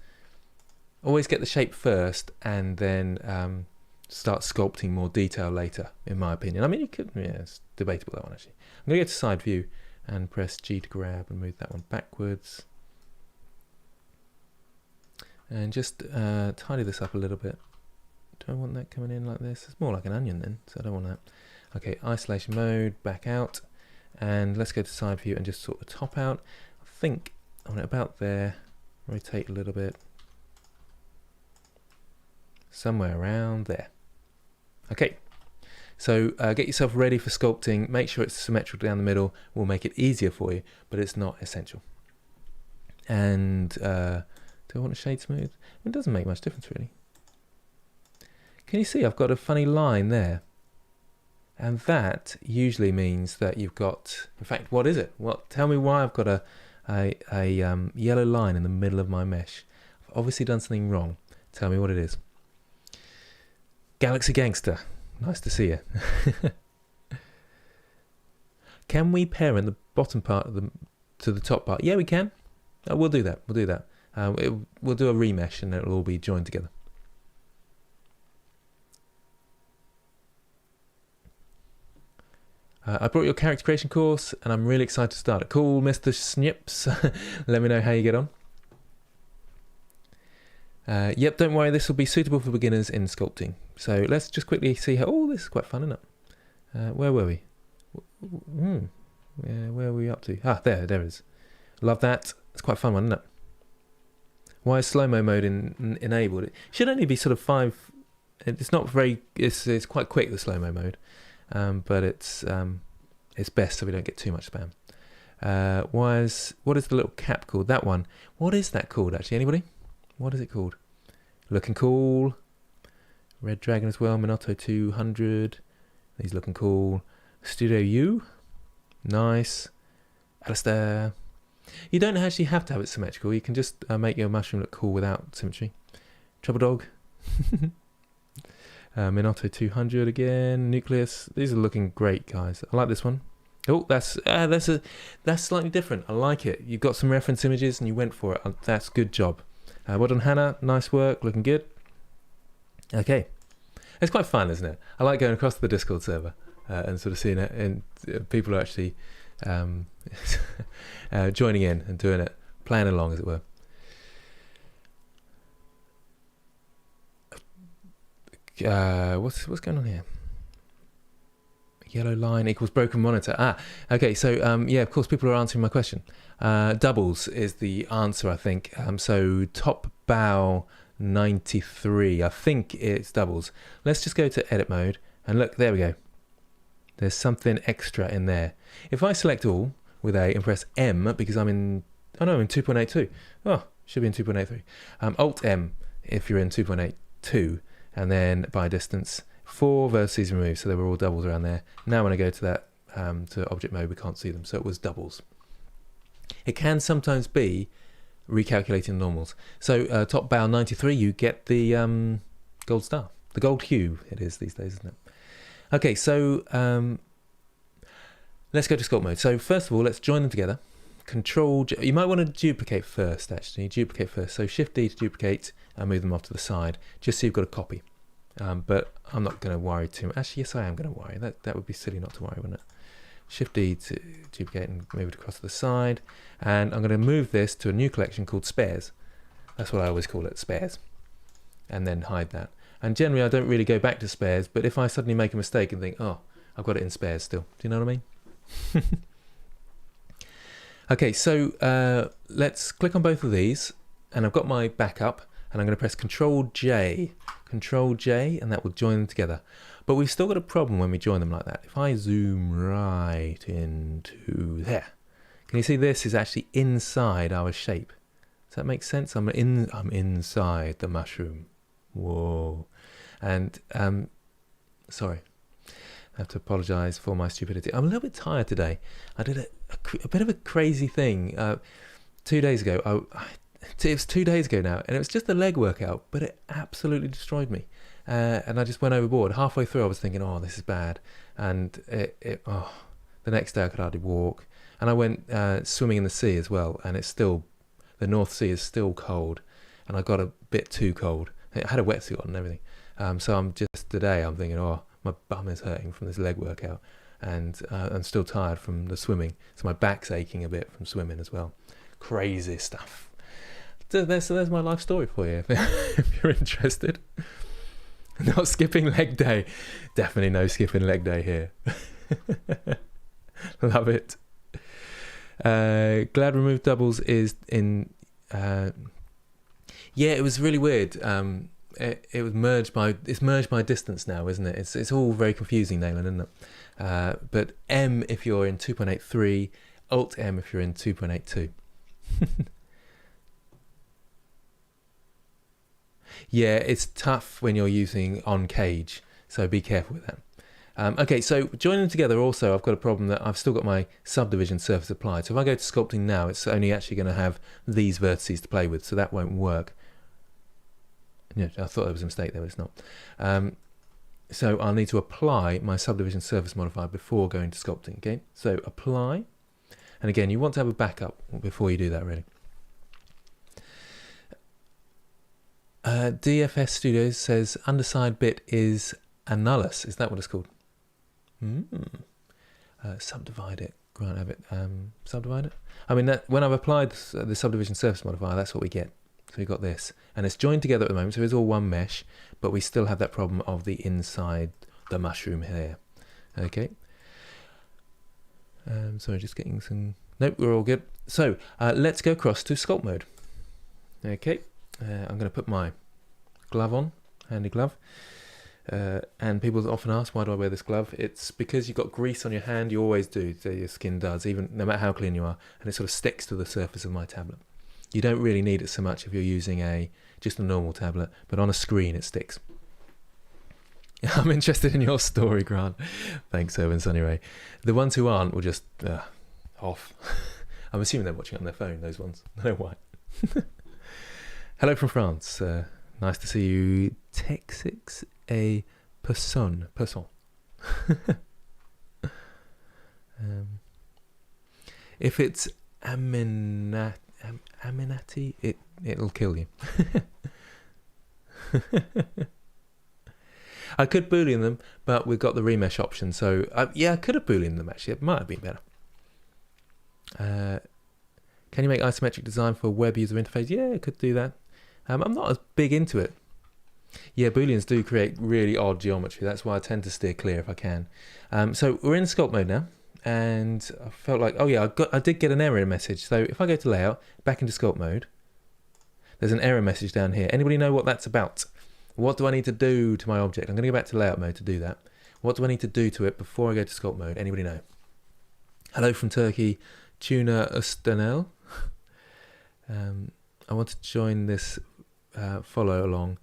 get the shape first, and then start sculpting more detail later, in my opinion. I mean, you could, yeah, it's debatable, that one actually. I'm going to go to side view and press G to grab and move that one backwards. And just tidy this up a little bit. Do I want that coming in like this? It's more like an onion then, so I don't want that. Okay, isolation mode, back out. And let's go to side view and just sort the top out. I think I want it about there. Rotate a little bit. Somewhere around there. Okay, so get yourself ready for sculpting. Make sure it's symmetrical down the middle. Will make it easier for you, but it's not essential. And do I want a shade smooth? It doesn't make much difference really. Can you see I've got a funny line there? And that usually means that you've got, in fact, what is it? Tell me why I've got a yellow line in the middle of my mesh. I've obviously done something wrong. Tell me what it is. Galaxy Gangster, nice to see you. Can we parent the bottom part of to the top part? Yeah, we can. We'll do that. We'll do a remesh and it'll all be joined together. I brought your character creation course and I'm really excited to start it. Cool, Mr. Snips. Let me know how you get on. Yep, don't worry, this will be suitable for beginners in sculpting. So let's just quickly see how... Oh, this is quite fun, isn't it? Where were we? Where are we up to? Ah, there it is. Love that. It's quite fun one, isn't it? Why is slow-mo mode enabled? It should only be sort of 5... It's not very... It's quite quick, the slow-mo mode. But it's best so we don't get too much spam. What is the little cap called? That one. What is that called, actually? Anybody? What is it called? Looking cool. Red Dragon as well. Monotto 200. He's looking cool. Studio U. Nice. Alistair. You don't actually have to have it symmetrical. You can just make your mushroom look cool without symmetry. Trouble Dog. Monotto 200 again. Nucleus. These are looking great, guys. I like this one. Oh, that's slightly different. I like it. You've got some reference images and you went for it. That's good job. Well done, Hannah. Nice work. Looking good. Okay. It's quite fun, isn't it? I like going across the Discord server and sort of seeing it, and people are actually joining in and doing it, playing along, as it were. What's going on here? Yellow line equals broken monitor. Okay, so yeah, of course people are answering my question. Doubles is the answer, I think. So top bow 93, I think it's doubles. Let's just go to edit mode and look, there we go. There's something extra in there. If I select all with A and press M, because I'm in, oh no, I'm in 2.82. Oh, should be in 2.83. Alt M if you're in 2.82, and then by distance, 4 vertices removed, so they were all doubles around there. Now when I go to that, to object mode, we can't see them, so it was doubles. It can sometimes be recalculating normals. So top bow 93, you get the gold star. The gold hue it is these days, isn't it? Okay, so let's go to sculpt mode. So first of all, let's join them together. Control J. You might want to duplicate first, actually. Duplicate first. So Shift D to duplicate and move them off to the side, just so you've got a copy. But I'm not going to worry too much. Actually, yes, I am going to worry. That would be silly not to worry, wouldn't it? Shift D to duplicate and move it across to the side. And I'm going to move this to a new collection called Spares. That's what I always call it, Spares. And then hide that. And generally, I don't really go back to Spares, but if I suddenly make a mistake and think, oh, I've got it in Spares still. Do you know what I mean? Okay, so let's click on both of these. And I've got my backup. And I'm going to press Control J, and that will join them together. But we've still got a problem when we join them like that. If I zoom right into there, can you see this is actually inside our shape? Does that make sense? I'm inside the mushroom. Whoa. And sorry, I have to apologise for my stupidity. I'm a little bit tired today. I did a bit of a crazy thing 2 days ago. It was 2 days ago now, and it was just a leg workout, but it absolutely destroyed me. And I just went overboard. Halfway through, I was thinking, "Oh, this is bad," and the next day I could hardly walk. And I went swimming in the sea as well, and the North Sea is still cold, and I got a bit too cold. I had a wetsuit on and everything. So today I'm thinking, "Oh, my bum is hurting from this leg workout, and I'm still tired from the swimming, so my back's aching a bit from swimming as well." Crazy stuff. So there's my life story for you, if you're interested. Not skipping leg day. Definitely no skipping leg day here. Love it. Glad Remove Doubles is in... yeah, it was really weird. It was merged by... It's merged by distance now, isn't it? It's all very confusing, Nayland, isn't it? But M if you're in 2.83, Alt M if you're in 2.82. Yeah, it's tough when you're using on cage, so be careful with that. Okay, so joining them together also, I've got a problem that I've still got my subdivision surface applied. So if I go to sculpting now, it's only actually going to have these vertices to play with, so that won't work. Yeah, I thought there was a mistake there, but it's not. So I'll need to apply my subdivision surface modifier before going to sculpting, okay? So apply, and again, you want to have a backup before you do that, really. DFS Studios says underside bit is annulus. Is that what it's called? subdivide it. Grant Abbitt, subdivide it. I mean, that when I've applied the subdivision surface modifier, that's what we get. So we've got this, and it's joined together at the moment, so it's all one mesh, but we still have that problem of the inside the mushroom here. Okay. Sorry, just getting some. Nope, we're all good. So let's go across to sculpt mode. Okay, I'm going to put my glove on, handy glove. And people often ask, why do I wear this glove? It's because you've got grease on your hand. You always do, so your skin does, even no matter how clean you are, and it sort of sticks to the surface of my tablet. You don't really need it so much if you're using just a normal tablet, but on a screen it sticks. I'm interested in your story, Grant. Thanks, Urban Sunny Ray. The ones who aren't will just off. I'm assuming they're watching it on their phone, those ones. I don't know why. Hello from France. Nice to see you. Texix a person. If it's Aminati, it'll kill you. I could boolean them, but we've got the remesh option, so yeah, I could have booleaned them actually. It might have been better. Can you make isometric design for a web user interface? Yeah, I could do that. I'm not as big into it. Yeah, booleans do create really odd geometry. That's why I tend to steer clear if I can. So we're in sculpt mode now, and I felt like, oh yeah, I did get an error message. So if I go to layout, back into sculpt mode, there's an error message down here. Anybody know what that's about? What do I need to do to my object? I'm going to go back to layout mode to do that. What do I need to do to it before I go to sculpt mode? Anybody know? Hello from Turkey, Tuna Ustanel. I want to join this follow along,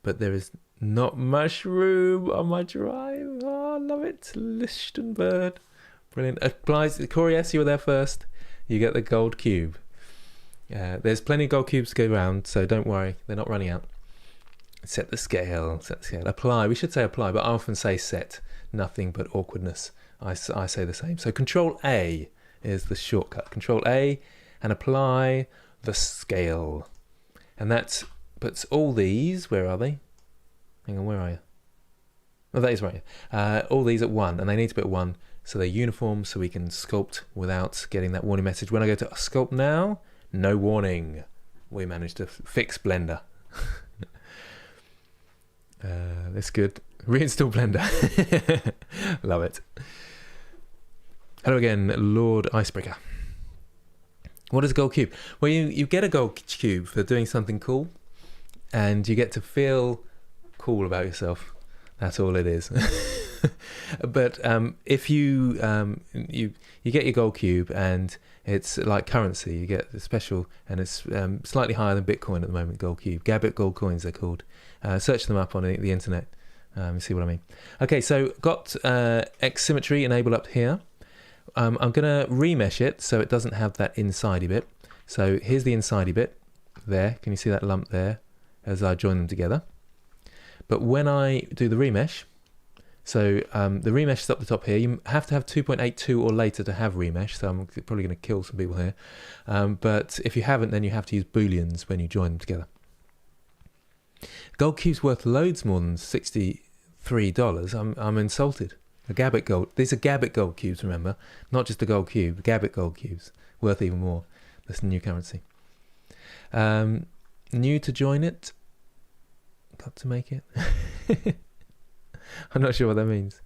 but there is not mushroom on my drive. Oh, I love it. Lichtenberg. Brilliant. Applies. Corey S, you were there first. You get the gold cube. There's plenty of gold cubes to go around, so don't worry. They're not running out. Set the scale. Set the scale. Apply. We should say apply, but I often say set. Nothing but awkwardness. I say the same. So Control A is the shortcut. Control A and apply the scale. And that puts all these, where are they? Hang on, where are you? Oh, that is right. All these at 1, and they need to be at 1, so they're uniform, so we can sculpt without getting that warning message. When I go to sculpt now, no warning. We managed to fix Blender. That's good. Reinstall Blender. Love it. Hello again, Lord Icebreaker. What is a gold cube? Well, you get a gold cube for doing something cool, and you get to feel cool about yourself. That's all it is. But if you get your gold cube, and it's like currency, you get the special, and it's slightly higher than Bitcoin at the moment. Gold cube, Abbitt gold coins they're called. Search them up on the internet. See what I mean. Okay, so got X symmetry enabled up here. I'm going to remesh it so it doesn't have that insidey bit. So here's the insidey bit there. Can you see that lump there as I join them together? But when I do the remesh, so the remesh is up the top here. You have to have 2.82 or later to have remesh, so I'm probably going to kill some people here. But if you haven't, then you have to use booleans when you join them together. Gold cube's worth loads more than $63. I'm insulted. A Abbitt gold. These are Abbitt gold cubes, remember? Not just the gold cube. Abbitt gold cubes. Worth even more. That's the new currency. New to join it. Got to make it. I'm not sure what that means.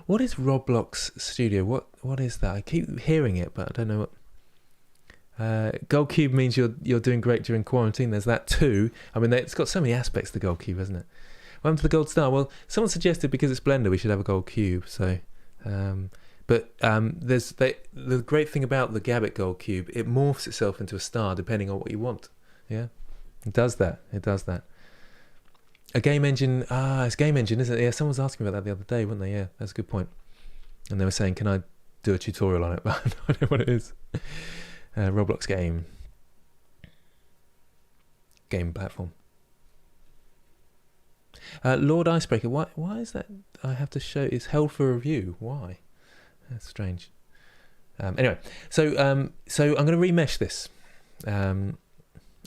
What is Roblox Studio? What is that? I keep hearing it, but I don't know what. Gold cube means you're doing great during quarantine. There's that too. I mean, it's got so many aspects to gold cube, hasn't it? Welcome to the gold star. Well, someone suggested because it's Blender we should have a gold cube. So, there's the great thing about the Abbitt gold cube. It morphs itself into a star depending on what you want. Yeah, it does that. It does that. A game engine. It's game engine, isn't it? Yeah, someone was asking about that the other day, weren't they? Yeah, that's a good point. And they were saying, can I do a tutorial on it? But I don't know what it is. Roblox game platform. Lord Icebreaker, why is that? I have to show. It's held for review. Why? That's strange. Anyway, so I'm going to remesh this.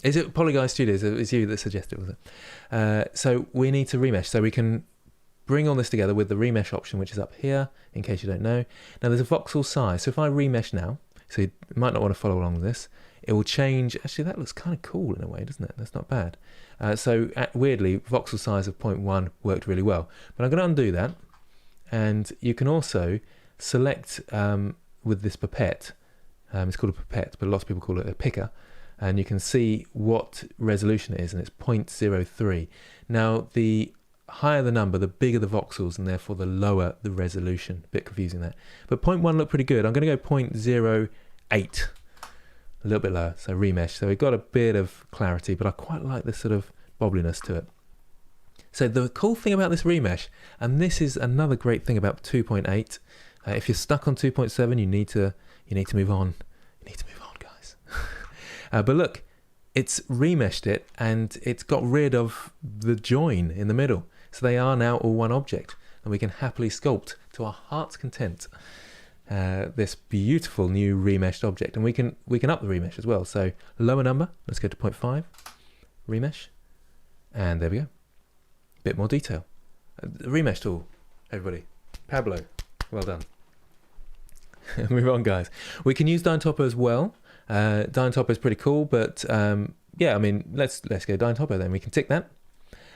Is it Polyguy Studios? It's you that suggested, was it? So we need to remesh. So we can bring all this together with the remesh option, which is up here, in case you don't know. Now there's a voxel size. So if I remesh now, so you might not want to follow along with this, it will change. Actually, that looks kind of cool in a way, doesn't it? That's not bad. Weirdly, voxel size of 0.1 worked really well. But I'm going to undo that. And you can also select with this pipette. It's called a pipette, but lots of people call it a picker. And you can see what resolution it is, and it's 0.03. Now, the higher the number, the bigger the voxels, and therefore the lower the resolution. A bit confusing that. But 0.1 looked pretty good. I'm going to go 0.08, a little bit lower, so remesh. So we've got a bit of clarity, but I quite like this sort of bobbliness to it. So the cool thing about this remesh, and this is another great thing about 2.8, if you're stuck on 2.7, you need to move on. You need to move on, guys. But look, it's remeshed it, and it's got rid of the join in the middle. So they are now all one object, and we can happily sculpt to our heart's content this beautiful new remeshed object. And we can up the remesh as well. So lower number, let's go to 0.5, remesh, and there we go. Bit more detail. The remesh tool, everybody. Pablo, well done. Move on, guys. We can use Dine Topo as well. Dine Topo is pretty cool, but yeah, I mean, let's go Dine Topo then. We can tick that,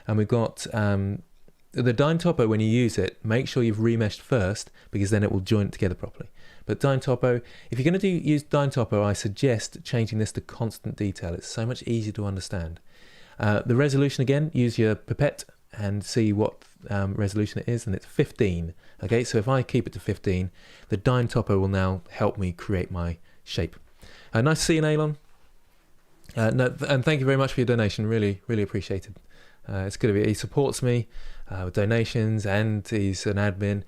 and we've got the Dine Topo. When you use it, make sure you've remeshed first, because then it will join it together properly. But Dine Topo, if you're going to use Dine Topo, I suggest changing this to constant detail. It's so much easier to understand. The resolution, again, use your pipette and see what resolution it is, and it's 15. Okay, so if I keep it to 15, the Dine Topo will now help me create my shape. Nice to see you, Nalon. And thank you very much for your donation. Really, really appreciated. It's good of you. He supports me with donations, and he's an admin.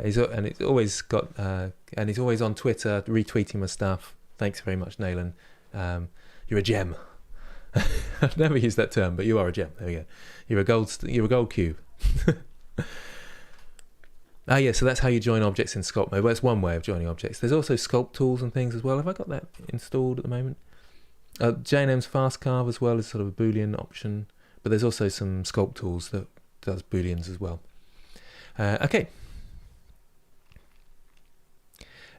He's always got, and he's always on Twitter retweeting my stuff. Thanks very much, Naylan. You're a gem. I've never used that term, but you are a gem. There we go. You're a gold cube. Yeah, so that's how you join objects in sculpt mode. Well, that's one way of joining objects. There's also sculpt tools and things as well. Have I got that installed at the moment? J&M's fast carve as well is sort of a Boolean option, but there's also some sculpt tools that does Booleans as well. Okay.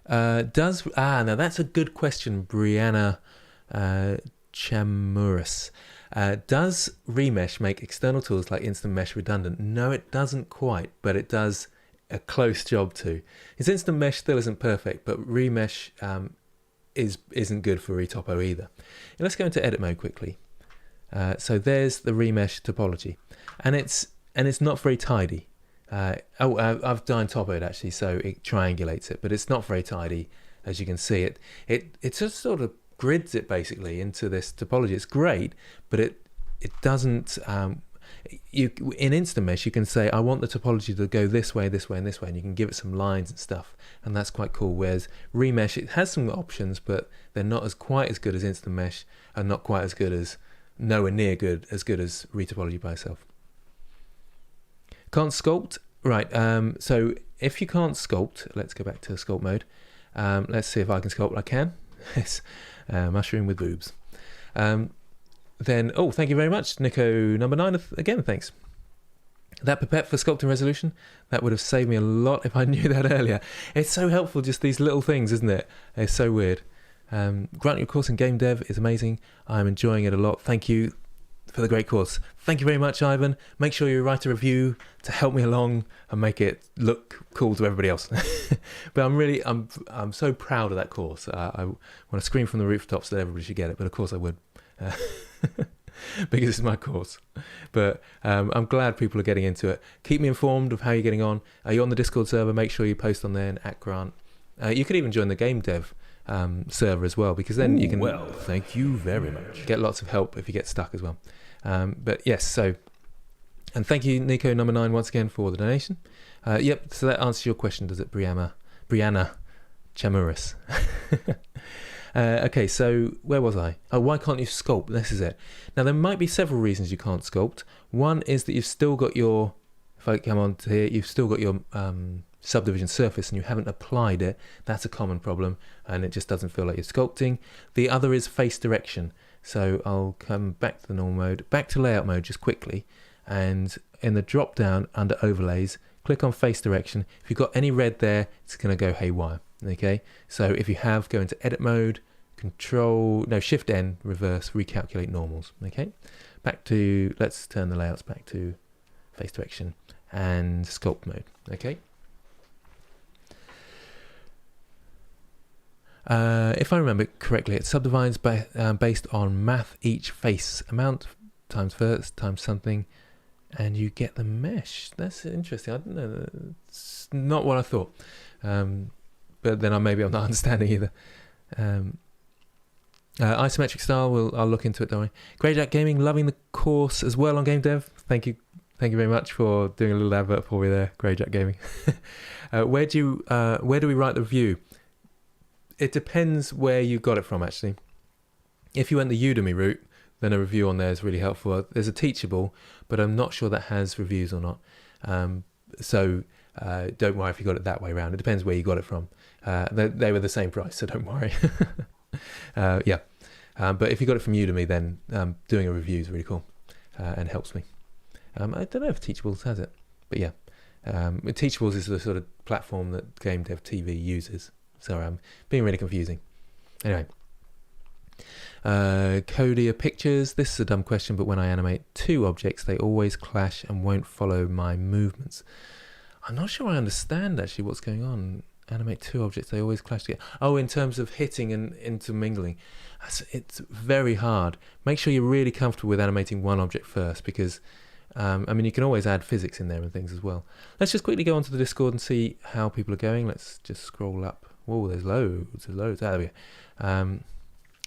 Now that's a good question, Brianna Chamuris. Does Remesh make external tools like Instant Mesh redundant? No, it doesn't quite, but it does a close job too. His Instant Mesh still isn't perfect, but Remesh isn't good for Retopo either. And let's go into edit mode quickly. So there's the Remesh topology, and it's not very tidy. I've Dine Topo'd actually, so it triangulates it, but it's not very tidy, as you can see. It just sort of grids it basically into this topology. It's great, but it doesn't. In Instant Mesh, you can say, I want the topology to go this way, this way, and this way, and you can give it some lines and stuff, and that's quite cool. Whereas Remesh, it has some options, but they're not quite as good as Instant Mesh, and not quite as good as, nowhere near as good as retopology by itself. Can't sculpt, right? So if you can't sculpt, let's go back to sculpt mode. Let's see if I can sculpt. I can. It's mushroom with boobs. Then, thank you very much, Nico number 9. Again, thanks. That pipette for sculpting resolution, that would have saved me a lot if I knew that earlier. It's so helpful, just these little things, isn't it? It's so weird. Grant, your course in game dev is amazing. I'm enjoying it a lot. Thank you for the great course. Thank you very much, Ivan. Make sure you write a review to help me along and make it look cool to everybody else. But I'm so proud of that course. I want to scream from the rooftops that everybody should get it, but of course I would. Because it's my course. But I'm glad people are getting into it. Keep me informed of how you're getting on. Are you on the Discord server? Make sure you post on there and @Grant. You could even join the game dev server as well, because then you can, well, thank you very much, get lots of help if you get stuck as well. But yes, so, and thank you, Nico number 9, once again for the donation. Yep, so that answers your question, does it, Brianna Chamuris? Okay, so where was I? Why can't you sculpt? This is it. Now, there might be several reasons you can't sculpt. One is that you've still got your, if I come on to here, you've still got your subdivision surface and you haven't applied it. That's a common problem, and it just doesn't feel like you're sculpting. The other is face direction. So I'll come back to the normal mode, back to layout mode just quickly, and in the drop down under overlays, click on face direction. If you've got any red there, it's going to go haywire. Okay, so if you have, go into edit mode, Shift N, reverse, recalculate normals. Okay, back to, let's turn the layouts back to face direction and sculpt mode. Okay. If I remember correctly, it subdivides based on math each face amount times first times something, and you get the mesh. That's interesting. I don't know. It's not what I thought. But then maybe I'm not understanding either. Isometric style, I'll look into it, don't worry. Greyjack Gaming, loving the course as well on game dev. Thank you very much for doing a little advert for me there, Greyjack Gaming. Where do we write the review? It depends where you got it from, actually. If you went the Udemy route, then a review on there is really helpful. There's a Teachable, but I'm not sure that has reviews or not. So don't worry if you got it that way around. It depends where you got it from. They were the same price, so don't worry. But if you got it from Udemy, then doing a review is really cool and helps me. I don't know if Teachables has it, but yeah. Teachables is the sort of platform that Game Dev TV uses. Sorry, I'm being really confusing. Anyway. Codia pictures. This is a dumb question, but when I animate two objects, they always clash and won't follow my movements. I'm not sure I understand actually what's going on. Animate two objects, they always clash together. Oh, in terms of hitting and intermingling. It's very hard. Make sure you're really comfortable with animating one object first, because you can always add physics in there and things as well. Let's just quickly go onto the Discord and see how people are going. Let's just scroll up. Whoa, there's loads. There we go.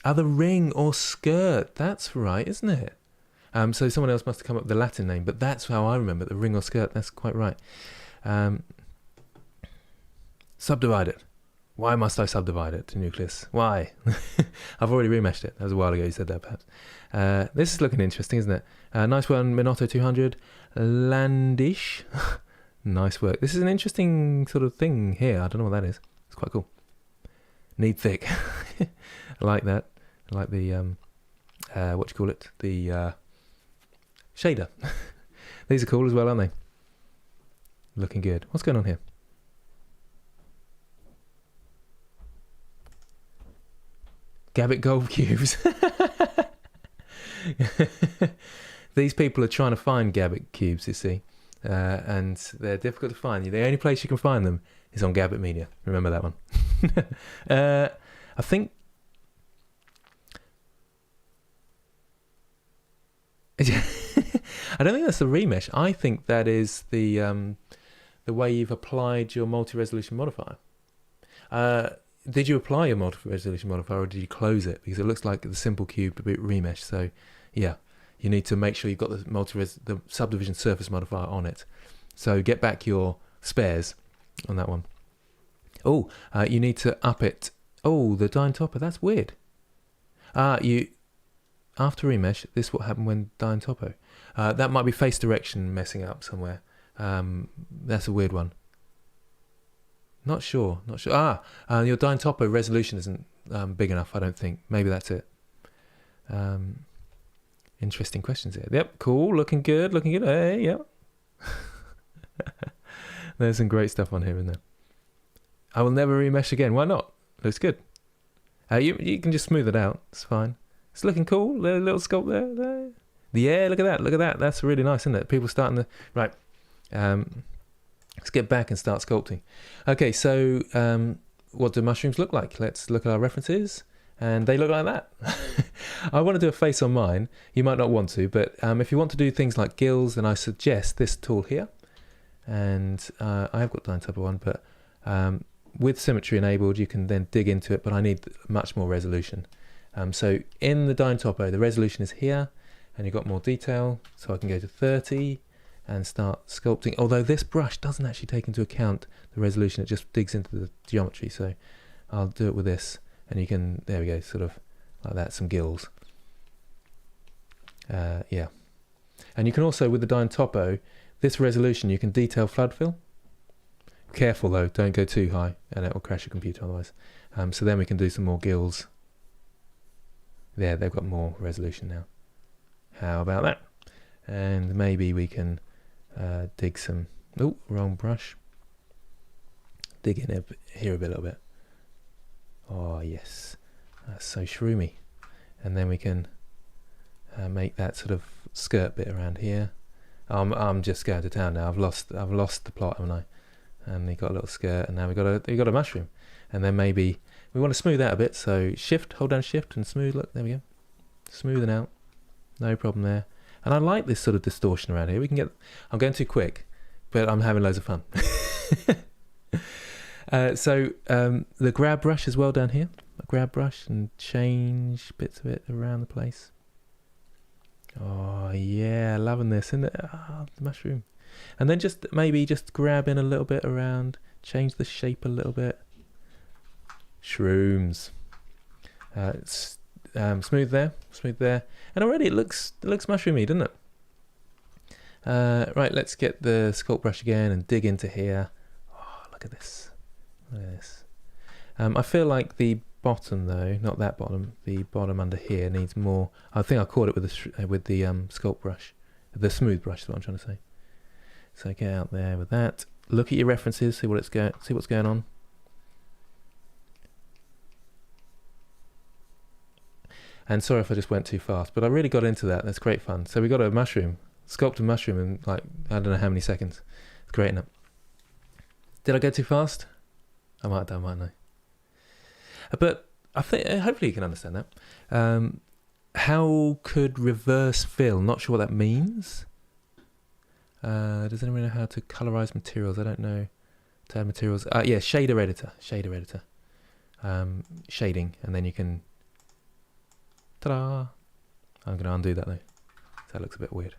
Other ring or skirt. That's right, isn't it? So someone else must have come up with the Latin name, but that's how I remember it, the ring or skirt. That's quite right. Subdivide it. Why must I subdivide it to nucleus? Why? I've already remeshed it. That was a while ago you said that, perhaps. This is looking interesting, isn't it? Nice one, Minotto 200. Landish. Nice work. This is an interesting sort of thing here. I don't know what that is. It's quite cool. Need thick. I like that. I like the what do you call it? The shader. These are cool as well, aren't they? Looking good. What's going on here? Abbitt gold cubes. These people are trying to find Abbitt cubes, you see, and they're difficult to find. The only place you can find them is on Abbitt Media. Remember that one. I think I don't think that's the remesh. I think that is the way you've applied your multi-resolution modifier. Did you apply your multi-resolution modifier, or did you close it? Because it looks like the simple cube to be remesh. So yeah, you need to make sure you've got the subdivision surface modifier on it. So get back your spares on that one. Oh, you need to up it. Oh, the dyne topper. That's weird. After remesh, this is what happened when dyne topo. That might be face direction messing up somewhere. That's a weird one. Not sure. Your dyne topo resolution isn't big enough, I don't think. Maybe that's it. Interesting questions here. Yep, cool. Looking good. Hey, yep. There's some great stuff on here, isn't there? I will never remesh again. Why not? Looks good. You can just smooth it out. It's fine. It's looking cool. Little sculpt there. Yeah, look at that. That's really nice, isn't it? People starting to... Right. Let's get back and start sculpting. Okay, so what do mushrooms look like? Let's look at our references. And they look like that. I want to do a face on mine. You might not want to, but if you want to do things like gills, then I suggest this tool here. And I have got dyne topo one, but with symmetry enabled, you can then dig into it, but I need much more resolution. So in the dyne topo, the resolution is here, and you've got more detail. So I can go to 30 and start sculpting. Although this brush doesn't actually take into account the resolution, it just digs into the geometry. So I'll do it with this. And you can, there we go, sort of like that, some gills. Yeah. And you can also, with the dyne topo, this resolution, you can detail flood fill. Careful though, don't go too high and it will crash your computer otherwise. So then we can do some more gills. There, they've got more resolution now. How about that? And maybe we can dig some... Oh, wrong brush. Dig in here a little bit. Oh, yes. That's so shroomy. And then we can make that sort of skirt bit around here. I'm just going to town now. I've lost the plot, haven't I? And we got a little skirt, and now we got a mushroom. And then maybe we want to smooth out a bit. So hold down shift and smooth. Look, there we go. Smoothing out. No problem there. And I like this sort of distortion around here. We can get... I'm going too quick, but I'm having loads of fun. So the grab brush as well down here. A grab brush and change bits of it around the place. Oh yeah, loving this, isn't it? Ah, the mushroom. And then maybe grab in a little bit around, change the shape a little bit. Shrooms. Smooth there, and already it looks mushroomy, doesn't it? Right, let's get the sculpt brush again and dig into here. Oh, look at this. I feel like the bottom though, not that bottom, the bottom under here needs more. I think I caught it with the sculpt brush, the smooth brush is what I'm trying to say. So get out there with that. Look at your references, see what's going on. And sorry if I just went too fast, but I really got into that. That's great fun. So we got a mushroom, sculpt a mushroom in like, I don't know how many seconds. It's great, isn't it? Did I go too fast? I might have done, mightn't I? But I think hopefully you can understand that. How could reverse fill? Not sure what that means. Does anyone know how to colorize materials? I don't know. To add materials. Yeah, shader editor. Shading, and then you can... Ta-da! I'm going to undo that though. That looks a bit weird.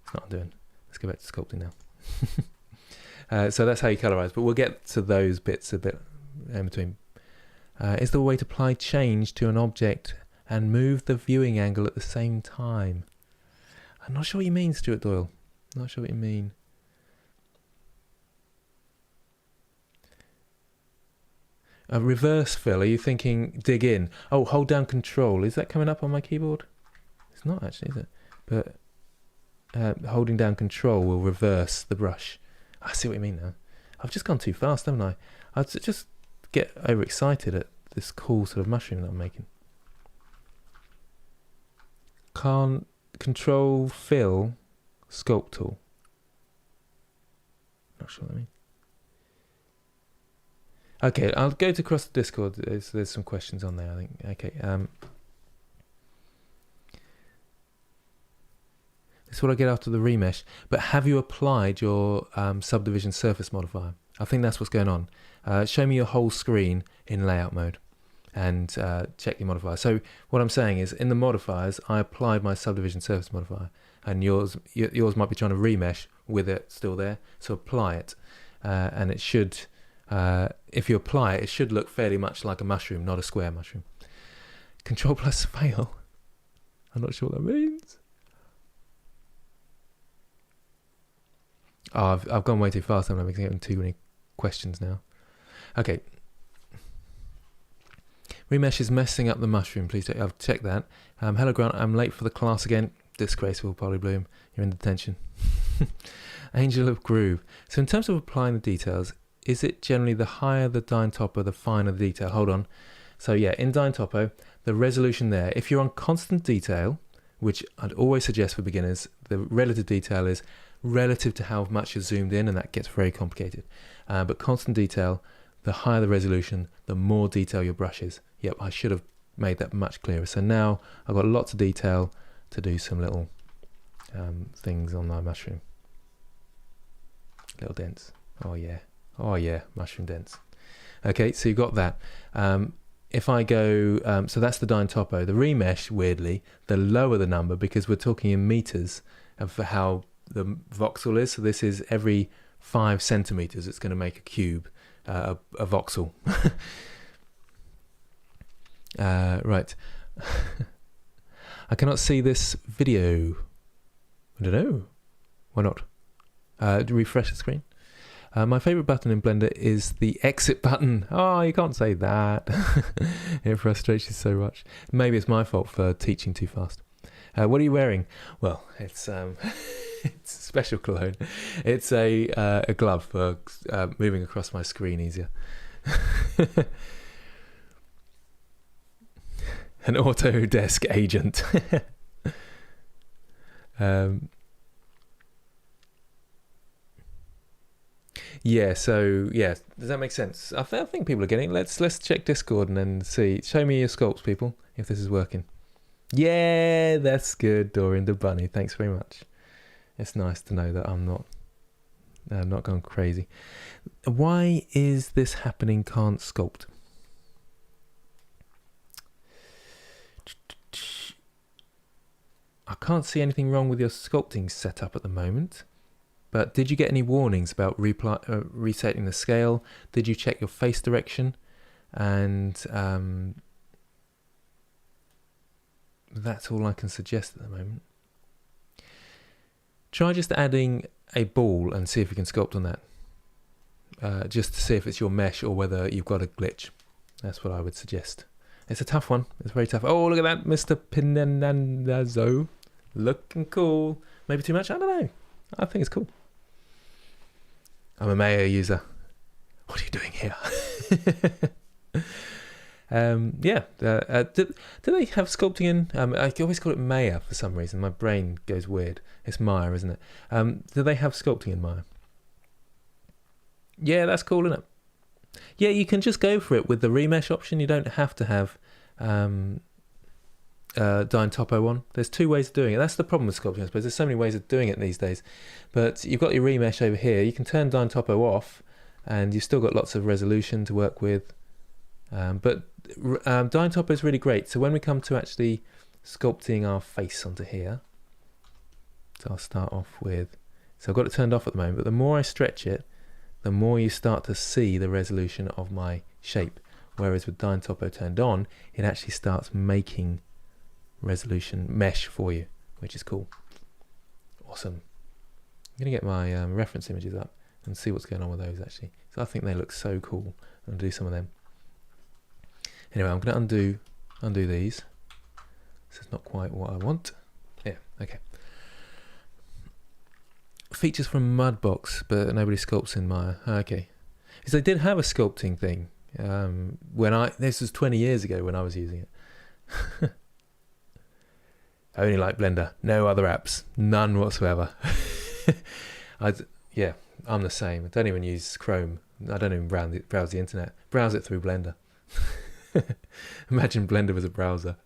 It's not undoing. Let's go back to sculpting now. So that's how you colorize, but we'll get to those bits a bit in between. Is there a way to apply change to an object and move the viewing angle at the same time? I'm not sure what you mean, Stuart Doyle. Not sure what you mean. Reverse fill, are you thinking dig in? Oh, hold down control. Is that coming up on my keyboard? It's not actually, is it? But holding down control will reverse the brush. I see what you mean now. I've just gone too fast, haven't I? I just get overexcited at this cool sort of mushroom that I'm making. Can't control fill sculpt tool. Not sure what I mean. Okay, I'll go to across the Discord. There's some questions on there, I think. Okay. This is what I get after the remesh. But have you applied your subdivision surface modifier? I think that's what's going on. Show me your whole screen in layout mode and check your modifier. So what I'm saying is, in the modifiers, I applied my subdivision surface modifier, and yours might be trying to remesh with it still there. So apply it, and it should. If you apply it, it should look fairly much like a mushroom, not a square mushroom. Control plus fail. I'm not sure what that means. Oh, I've gone way too fast. I'm getting too many questions now. Okay. Remesh is messing up the mushroom. Please check. I've checked that. Hello, Grant. I'm late for the class again. Disgraceful, Polybloom. You're in detention. Angel of Groove. So in terms of applying the details, is it generally the higher the Dyn Topo, the finer the detail? Hold on. So yeah, in Dyn Topo, the resolution there, if you're on constant detail, which I'd always suggest for beginners, the relative detail is relative to how much you're zoomed in, and that gets very complicated. But constant detail, the higher the resolution, the more detail your brush is. Yep, I should have made that much clearer. So now I've got lots of detail to do some little things on my mushroom. Little dents. Oh yeah, mushroom dents. Okay, so you've got that. If I go, so that's the Dyn Topo. The remesh, weirdly, the lower the number, because we're talking in meters of how the voxel is. So this is every 5 centimeters, it's going to make a cube, a voxel. Right. I cannot see this video. I don't know. Why not? Refresh the screen. My favourite button in Blender is the exit button. Oh, you can't say that. It frustrates you so much. Maybe it's my fault for teaching too fast. What are you wearing? Well, it's it's special cologne. It's a glove for moving across my screen easier. An Autodesk agent. Yeah, so yeah, does that make sense? I think people are getting it. Let's check Discord and then see. Show me your sculpts, people, if this is working. Yeah, that's good, Dorian the Bunny. Thanks very much. It's nice to know that I'm not going crazy. Why is this happening? Can't sculpt. I can't see anything wrong with your sculpting setup at the moment. But did you get any warnings about resetting the scale? Did you check your face direction? And that's all I can suggest at the moment. Try just adding a ball and see if you can sculpt on that. Just to see if it's your mesh or whether you've got a glitch. That's what I would suggest. It's a tough one. It's very tough. Oh, look at that, Mr. Pinandazo. Looking cool. Maybe too much? I don't know. I think it's cool. I'm a Maya user. What are you doing here? Do they have sculpting in? I always call it Maya for some reason. My brain goes weird. It's Maya, isn't it? Do they have sculpting in Maya? Yeah, that's cool, isn't it? Yeah, you can just go for it with the remesh option. You don't have to have Dyne Topo one. There's two ways of doing it. That's the problem with sculpting, I suppose. There's so many ways of doing it these days. But you've got your remesh over here. You can turn Dyne Topo off, and you've still got lots of resolution to work with. But Dyne Topo is really great. So when we come to actually sculpting our face onto here, so I'll start off with. So I've got it turned off at the moment. But the more I stretch it, the more you start to see the resolution of my shape. Whereas with Dyne Topo turned on, it actually starts making resolution mesh for you, which is cool. Awesome. I'm going to get my reference images up and see what's going on with those actually. So I think they look so cool. I'm going to do some of them. Anyway, I'm going to undo these. This is not quite what I want. Yeah, okay. Features from Mudbox, but nobody sculpts in Maya. Okay. Because they did have a sculpting thing. This was 20 years ago when I was using it. I only like Blender. No other apps. None whatsoever. I'm the same. I don't even use Chrome. I don't even browse the internet. Browse it through Blender. Imagine Blender was a browser.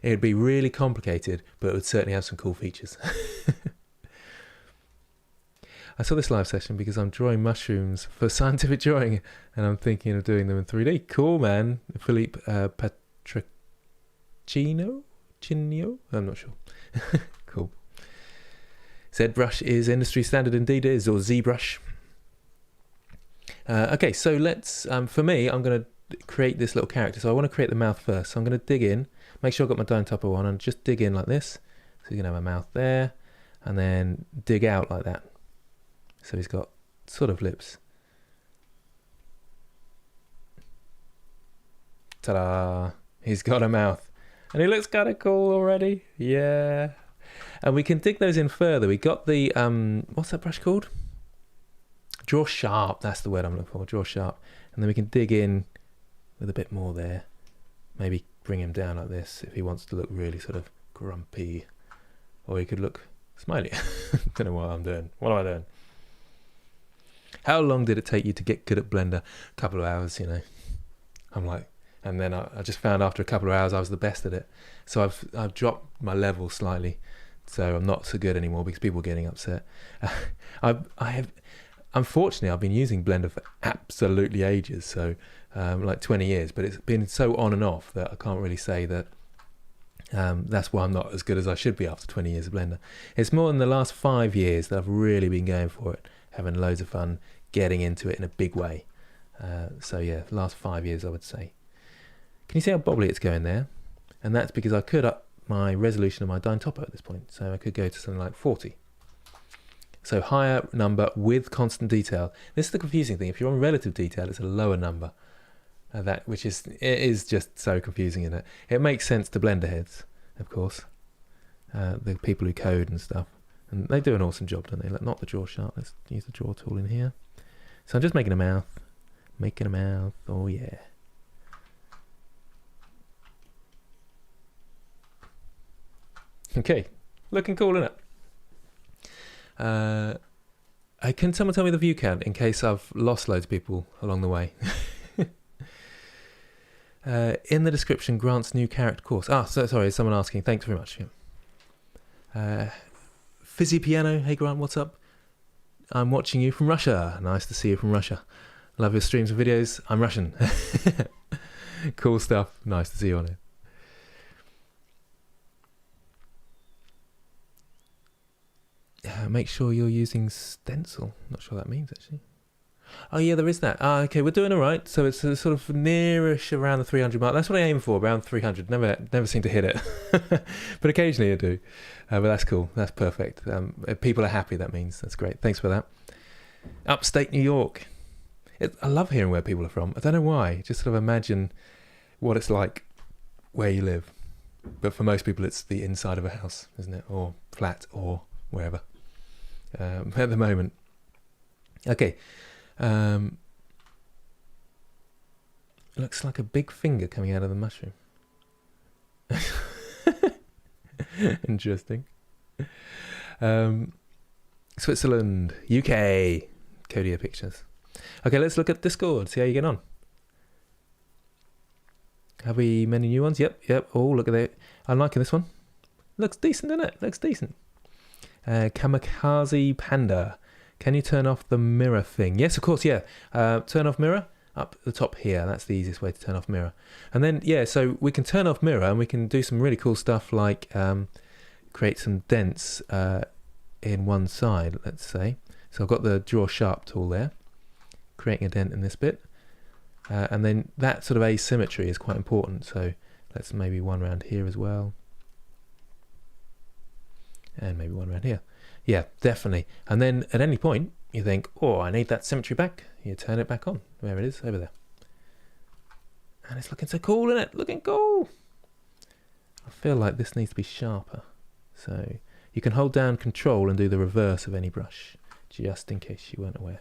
It would be really complicated, but it would certainly have some cool features. I saw this live session because I'm drawing mushrooms for scientific drawing, and I'm thinking of doing them in 3D. Cool, man. Philippe Patricino? I'm not sure. Cool. ZBrush is industry standard, indeed it is, or ZBrush. Okay, so let's, for me, I'm going to create this little character. So I want to create the mouth first. So I'm going to dig in, make sure I've got my Dyne Topo on, and just dig in like this. So you're going to have a mouth there, and then dig out like that. So he's got sort of lips. Ta-da! He's got a mouth. And he looks kind of cool already. Yeah. And we can dig those in further. We got the, what's that brush called? Draw Sharp. That's the word I'm looking for. Draw Sharp. And then we can dig in with a bit more there. Maybe bring him down like this if he wants to look really sort of grumpy. Or he could look smiley. Don't know what I'm doing. What am I doing? How long did it take you to get good at Blender? A couple of hours, you know. I'm like, and then I just found after a couple of hours I was the best at it. So I've dropped my level slightly, so I'm not so good anymore because people are getting upset. Unfortunately I've been using Blender for absolutely ages, so like 20 years, but it's been so on and off that I can't really say that that's why I'm not as good as I should be after 20 years of Blender. It's more in the last 5 years that I've really been going for it, having loads of fun, getting into it in a big way. So yeah, last 5 years I would say. Can you see how bobbly it's going there? And that's because I could up my resolution of my Dyne Topo at this point. So I could go to something like 40. So higher number with constant detail. This is the confusing thing. If you're on relative detail, it's a lower number. It is just so confusing, isn't it? It makes sense to Blender heads, of course. The people who code and stuff. And they do an awesome job, don't they? Like, not the draw sharp. Let's use the draw tool in here. So I'm just making a mouth. Making a mouth. Oh, yeah. Okay. Looking cool, isn't it? Can someone tell me the view count in case I've lost loads of people along the way? In the description, Grant's new character course. Sorry, someone asking. Thanks very much. Yeah. Fizzy Piano. Hey, Grant, what's up? I'm watching you from Russia. Nice to see you from Russia. Love your streams and videos. I'm Russian. Cool stuff. Nice to see you on it. Make sure you're using stencil. Not sure what that means, actually. Oh, yeah, there is that. Okay, we're doing all right. So it's sort of nearish around the 300 mark. That's what I aim for, around 300. Never seem to hit it. But occasionally I do. But that's cool. That's perfect. If people are happy, that means. That's great. Thanks for that. Upstate New York. I love hearing where people are from. I don't know why. Just sort of imagine what it's like where you live. But for most people, it's the inside of a house, isn't it? Or flat or wherever. At the moment. Okay. Looks like a big finger coming out of the mushroom. Interesting. Switzerland, UK, Kodia Pictures. Okay, let's look at Discord, see how you get on. Have we many new ones? Yep. Oh, look at that. I'm liking this one. Looks decent, doesn't it? Looks decent. Kamikaze Panda. Can you turn off the mirror thing? Yes, of course, yeah. Turn off mirror up the top here. That's the easiest way to turn off mirror. And then, yeah, so we can turn off mirror and we can do some really cool stuff like create some dents in one side, let's say. So I've got the draw sharp tool there, creating a dent in this bit. And then that sort of asymmetry is quite important. So let's maybe one around here as well. And maybe one around here. Yeah, definitely. And then at any point, you think, oh, I need that symmetry back. You turn it back on. There it is, over there. And it's looking so cool, isn't it? Looking cool. I feel like this needs to be sharper. So you can hold down Control and do the reverse of any brush, just in case you weren't aware.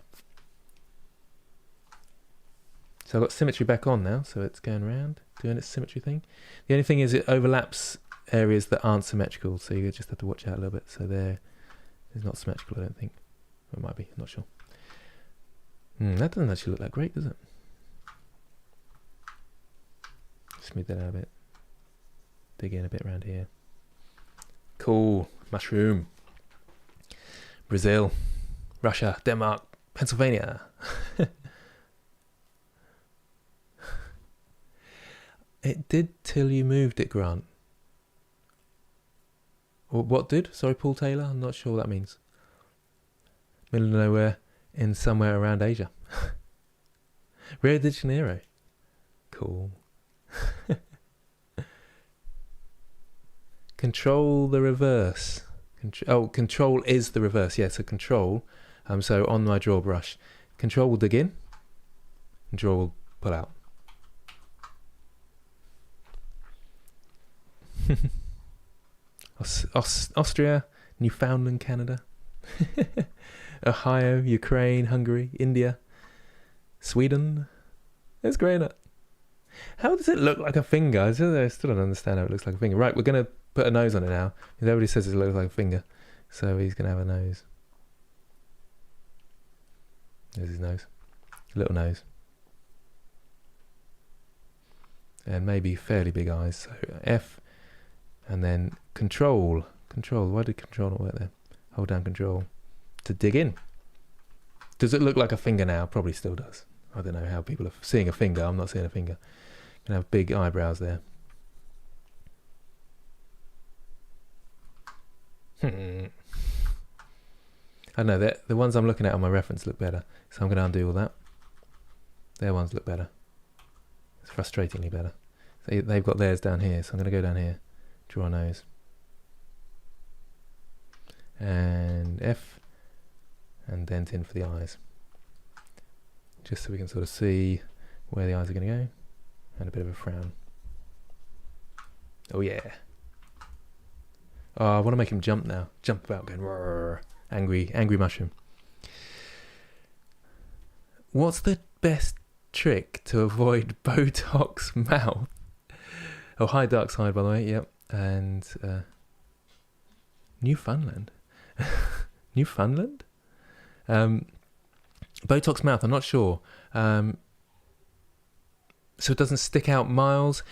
So I've got symmetry back on now, so it's going around, doing its symmetry thing. The only thing is it overlaps areas that aren't symmetrical, so you just have to watch out a little bit. So there is not symmetrical, I don't think. Or it might be, I'm not sure. That doesn't actually look that great, does it? Smooth that out a bit. Dig in a bit around here. Cool. Mushroom. Brazil. Russia. Denmark. Pennsylvania. It did till you moved it, Grant. Or what did? Sorry, Paul Taylor? I'm not sure what that means. Middle of nowhere in somewhere around Asia. Rio de Janeiro. Cool. Control the reverse. Control is the reverse. Yeah, so control. So on my draw brush, control will dig in, and draw will pull out. Austria, Newfoundland, Canada, Ohio, Ukraine, Hungary, India, Sweden. It's great, isn't it? How does it look like a finger? I still don't understand how it looks like a finger. Right, we're going to put a nose on it now. Everybody says it looks like a finger, so he's going to have a nose. There's his nose. Little nose. And maybe fairly big eyes. So F, and then Control. Control. Why did Control not work there? Hold down Control to dig in. Does it look like a finger now? Probably still does. I don't know how people are seeing a finger. I'm not seeing a finger. You can have big eyebrows there. I don't know. The ones I'm looking at on my reference look better. So I'm going to undo all that. Their ones look better. It's frustratingly better. So they've got theirs down here. So I'm going to go down here. Draw a nose. And F. and dent in for the eyes. Just so we can sort of see where the eyes are going to go. And a bit of a frown. Oh yeah. Oh, I want to make him jump now. Jump about going roar. Angry mushroom. What's the best trick to avoid Botox mouth? Oh, hi Dark Side, by the way. Yep. And Newfoundland. Newfoundland? Botox mouth, I'm not sure. So it doesn't stick out miles.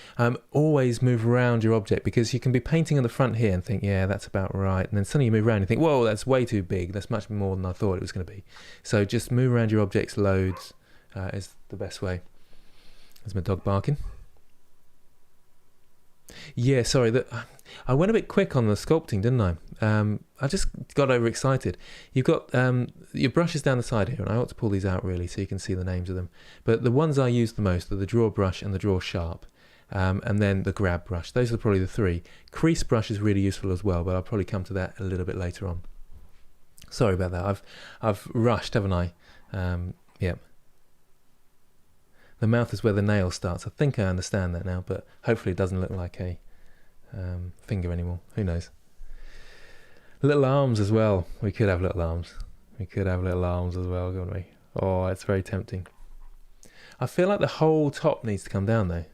Always move around your object, because you can be painting on the front here and think, yeah, that's about right. And then suddenly you move around and think, whoa, that's way too big. That's much more than I thought it was going to be. So just move around your objects loads is the best way. There's my dog barking. Yeah, sorry, I went a bit quick on the sculpting, didn't I? I just got overexcited. You've got your brushes down the side here, and I ought to pull these out really so you can see the names of them. But the ones I use the most are the draw brush and the draw sharp, and then the grab brush. Those are probably the three. Crease brush is really useful as well, but I'll probably come to that a little bit later on. Sorry about that. I've rushed, haven't I? Yep. The mouth is where the nail starts. I think I understand that now, but hopefully it doesn't look like a finger anymore. Who knows? Little arms as well. We could have little arms. We could have little arms as well, couldn't we? Oh, it's very tempting. I feel like the whole top needs to come down though.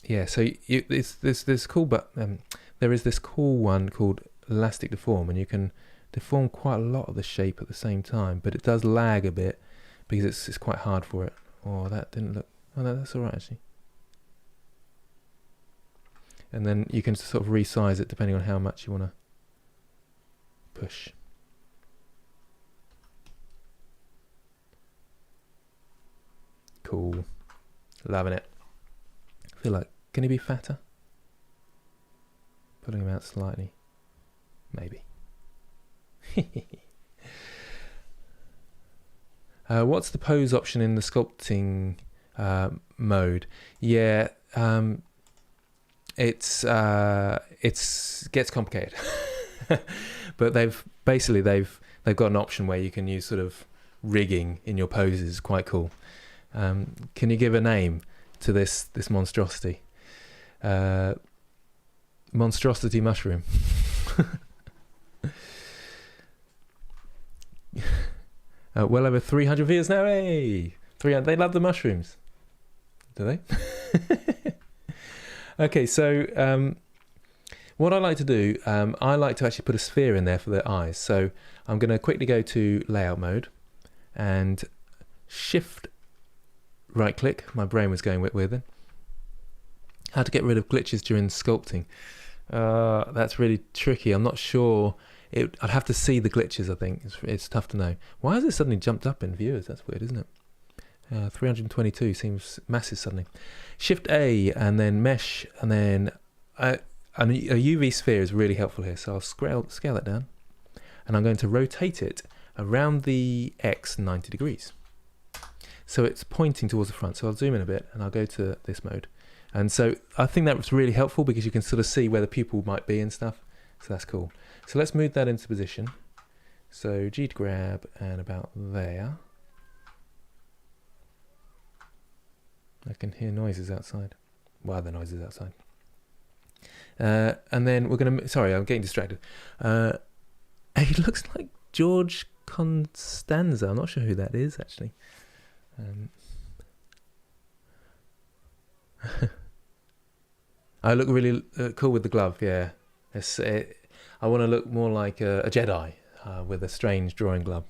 Yeah, so it's this cool, but there is this cool one called elastic deform, and you can deform quite a lot of the shape at the same time, but it does lag a bit because it's quite hard for it. Oh, that didn't look. Oh, no, that's all right actually. And then you can sort of resize it depending on how much you want to push. Cool, loving it. I feel like, can he be fatter? Pulling him out slightly, maybe. What's the pose option in the sculpting mode? Yeah, it's gets complicated. But they've got an option where you can use sort of rigging in your poses. Quite cool. Can you give a name to this monstrosity? Monstrosity mushroom. Well over 300 viewers now. Hey, 300. They love the mushrooms, do they? Okay, so what I like to do, I like to actually put a sphere in there for the eyes. So I'm going to quickly go to layout mode and shift right click. My brain was going with it. How to get rid of glitches during sculpting. That's really tricky. I'm not sure. I'd have to see the glitches, I think. It's tough to know. Why has it suddenly jumped up in viewers? That's weird, isn't it? 322 seems massive suddenly. Shift A and then mesh, and then a UV sphere is really helpful here. So I'll scale that down, and I'm going to rotate it around the X 90 degrees. So it's pointing towards the front. So I'll zoom in a bit, and I'll go to this mode. And so I think that was really helpful because you can sort of see where the pupil might be and stuff. So that's cool. So let's move that into position. So G to grab and about there. I can hear noises outside. Well, the noises outside. And then we're going to... Sorry, I'm getting distracted. He looks like George Constanza. I'm not sure who that is, actually. I look really cool with the glove, yeah. I want to look more like a Jedi with a strange drawing glove.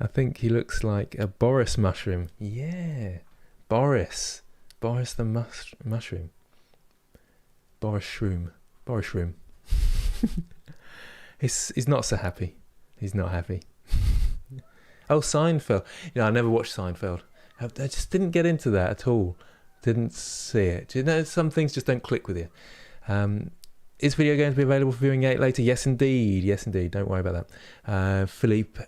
I think he looks like a Boris mushroom. Yeah, Boris the mushroom. Boris Shroom. He's not so happy. He's not happy. Oh, Seinfeld. You know, I never watched Seinfeld. I just didn't get into that at all. Didn't see it. You know, some things just don't click with you. Is video going to be available for viewing later? Yes, indeed. Yes, indeed. Don't worry about that. Philippe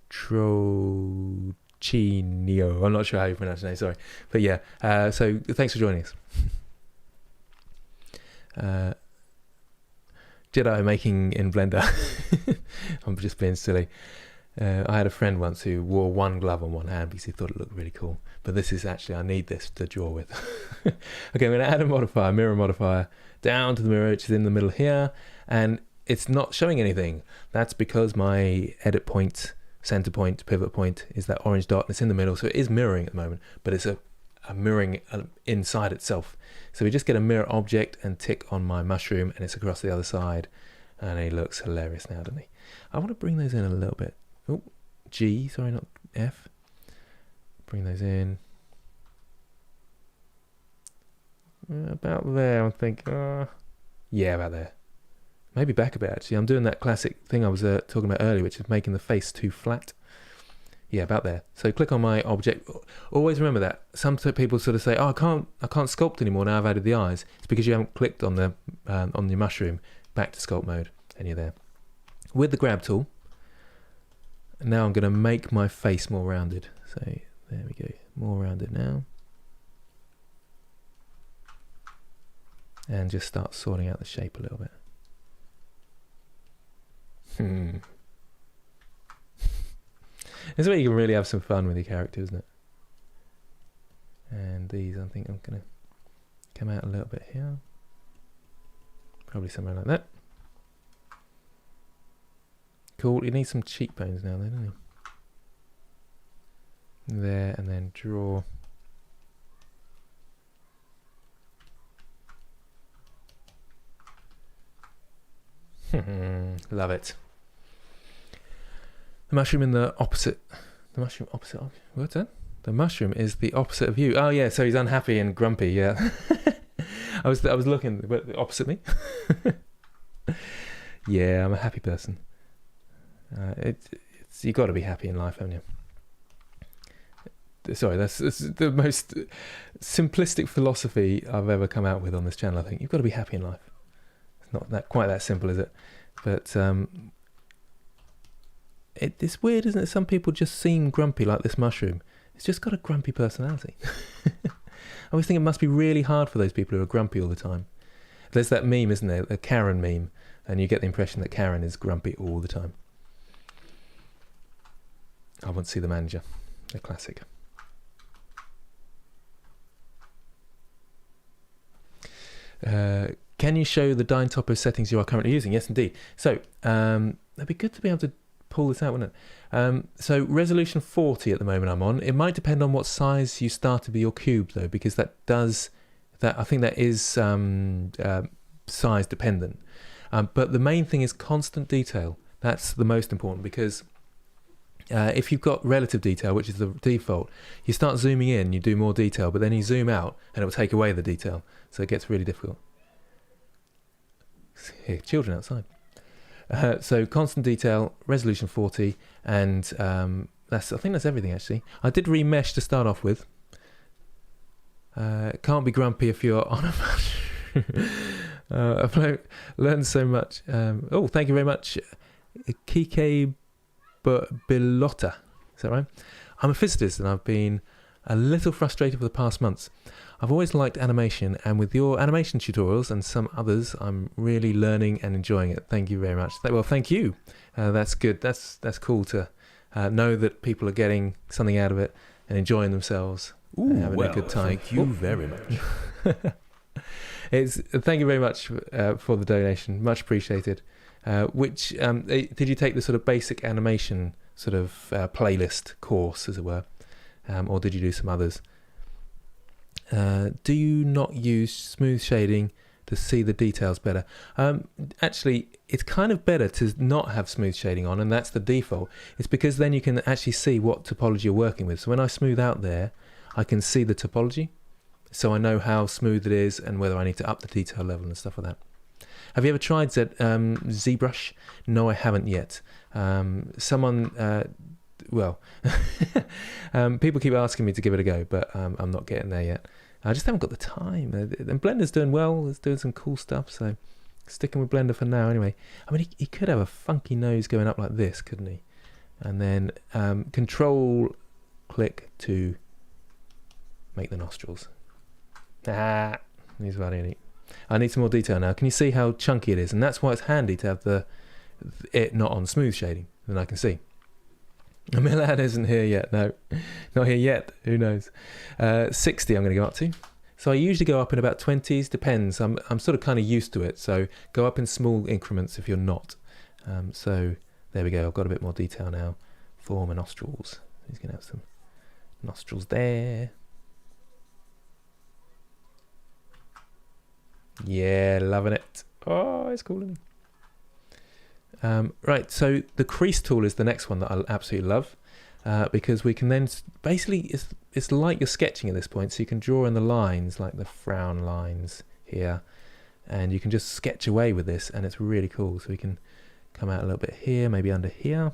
Patrocinio. I'm not sure how you pronounce his name. Sorry, but yeah. So thanks for joining us. Jedi making in Blender. I'm just being silly. I had a friend once who wore one glove on one hand because he thought it looked really cool. But this is actually, I need this to draw with. Okay, I'm going to add a modifier, mirror modifier, down to the mirror, which is in the middle here. And it's not showing anything. That's because my edit point, center point, pivot point is that orange dot. And it's in the middle, so it is mirroring at the moment. But it's a mirroring inside itself. So we just get a mirror object and tick on my mushroom, and it's across the other side. And he looks hilarious now, doesn't he? I want to bring those in a little bit. Oh, G, sorry, not F. Bring those in. About there, I think. Yeah, about there. Maybe back a bit, actually. I'm doing that classic thing I was talking about earlier, which is making the face too flat. Yeah, about there. So click on my object. Always remember that. Some people sort of say, "Oh, I can't sculpt anymore now I've added the eyes." It's because you haven't clicked on the mushroom. Back to sculpt mode, and you're there. With the grab tool. Now I'm going to make my face more rounded. So there we go, more rounded now. And just start sorting out the shape a little bit. This is where you can really have some fun with your character, isn't it? And these, I think I'm going to come out a little bit here. Probably somewhere like that. Cool, you need some cheekbones now then, don't you? There, and then draw. Love it. The mushroom in the opposite. The mushroom opposite. What's that? The mushroom is the opposite of you. Oh yeah, so he's unhappy and grumpy. Yeah. I was looking, but opposite me. Yeah, I'm a happy person. You got to be happy in life, haven't you? Sorry, that's the most simplistic philosophy I've ever come out with on this channel. I think you've got to be happy in life. It's not quite that simple, is it? But it's weird, isn't it? Some people just seem grumpy, like this mushroom. It's just got a grumpy personality. I always think it must be really hard for those people who are grumpy all the time. There's that meme, isn't there? A Karen meme, and you get the impression that Karen is grumpy all the time. I want to see the manager, a classic. Can you show the Dyn Topo settings you are currently using? Yes, indeed. So that'd be good to be able to pull this out, wouldn't it? So resolution 40 at the moment I'm on. It might depend on what size you started with your cube though, because I think that is size dependent. But the main thing is constant detail. That's the most important, because if you've got relative detail, which is the default, you start zooming in, you do more detail, but then you zoom out and it will take away the detail. So it gets really difficult. Here, children outside. So constant detail, resolution 40, and I think that's everything actually. I did remesh to start off with. Can't be grumpy if you're on a mushroom. I've learned so much. Oh, thank you very much, Kike Bilotta. Is that right? I'm a physicist and I've been a little frustrated for the past months. I've always liked animation, and with your animation tutorials and some others, I'm really learning and enjoying it. Thank you very much. Well, thank you. That's good. That's cool to know that people are getting something out of it and enjoying themselves. Ooh, and having a good time. Thank you very much. Thank you very much for the donation. Much appreciated. Did you take the sort of basic animation sort of playlist course, as it were, or did you do some others? Do you not use smooth shading to see the details better? Actually, it's kind of better to not have smooth shading on, and that's the default. It's because then you can actually see what topology you're working with. So when I smooth out there, I can see the topology, so I know how smooth it is and whether I need to up the detail level and stuff like that. Have you ever tried ZBrush? No, I haven't yet. People keep asking me to give it a go, but I'm not getting there yet. I just haven't got the time. And Blender's doing well. It's doing some cool stuff, so sticking with Blender for now anyway. I mean, he could have a funky nose going up like this, couldn't he? And then control click to make the nostrils. He's very neat. I need some more detail now. Can you see how chunky it is? And that's why it's handy to have it not on smooth shading. Then I can see. Milad isn't here yet. No, not here yet. Who knows? 60 I'm going to go up to. So I usually go up in about 20s. Depends. I'm sort of kind of used to it. So go up in small increments if you're not. So there we go. I've got a bit more detail now for my nostrils. He's going to have some nostrils there. Yeah, loving it. Oh, it's cool, isn't it? Right, so the crease tool is the next one that I absolutely love, because we can then basically it's like you're sketching at this point, so you can draw in the lines like the frown lines here, and you can just sketch away with this, and it's really cool. So we can come out a little bit here, maybe under here,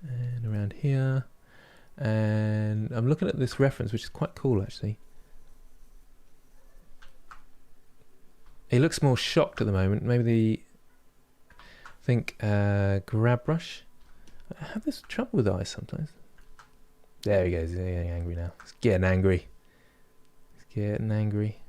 and around here. And I'm looking at this reference, which is quite cool actually. He looks more shocked at the moment. Maybe grab brush. I have this trouble with eyes sometimes. There he goes. He's getting angry now. He's getting angry. He's getting angry.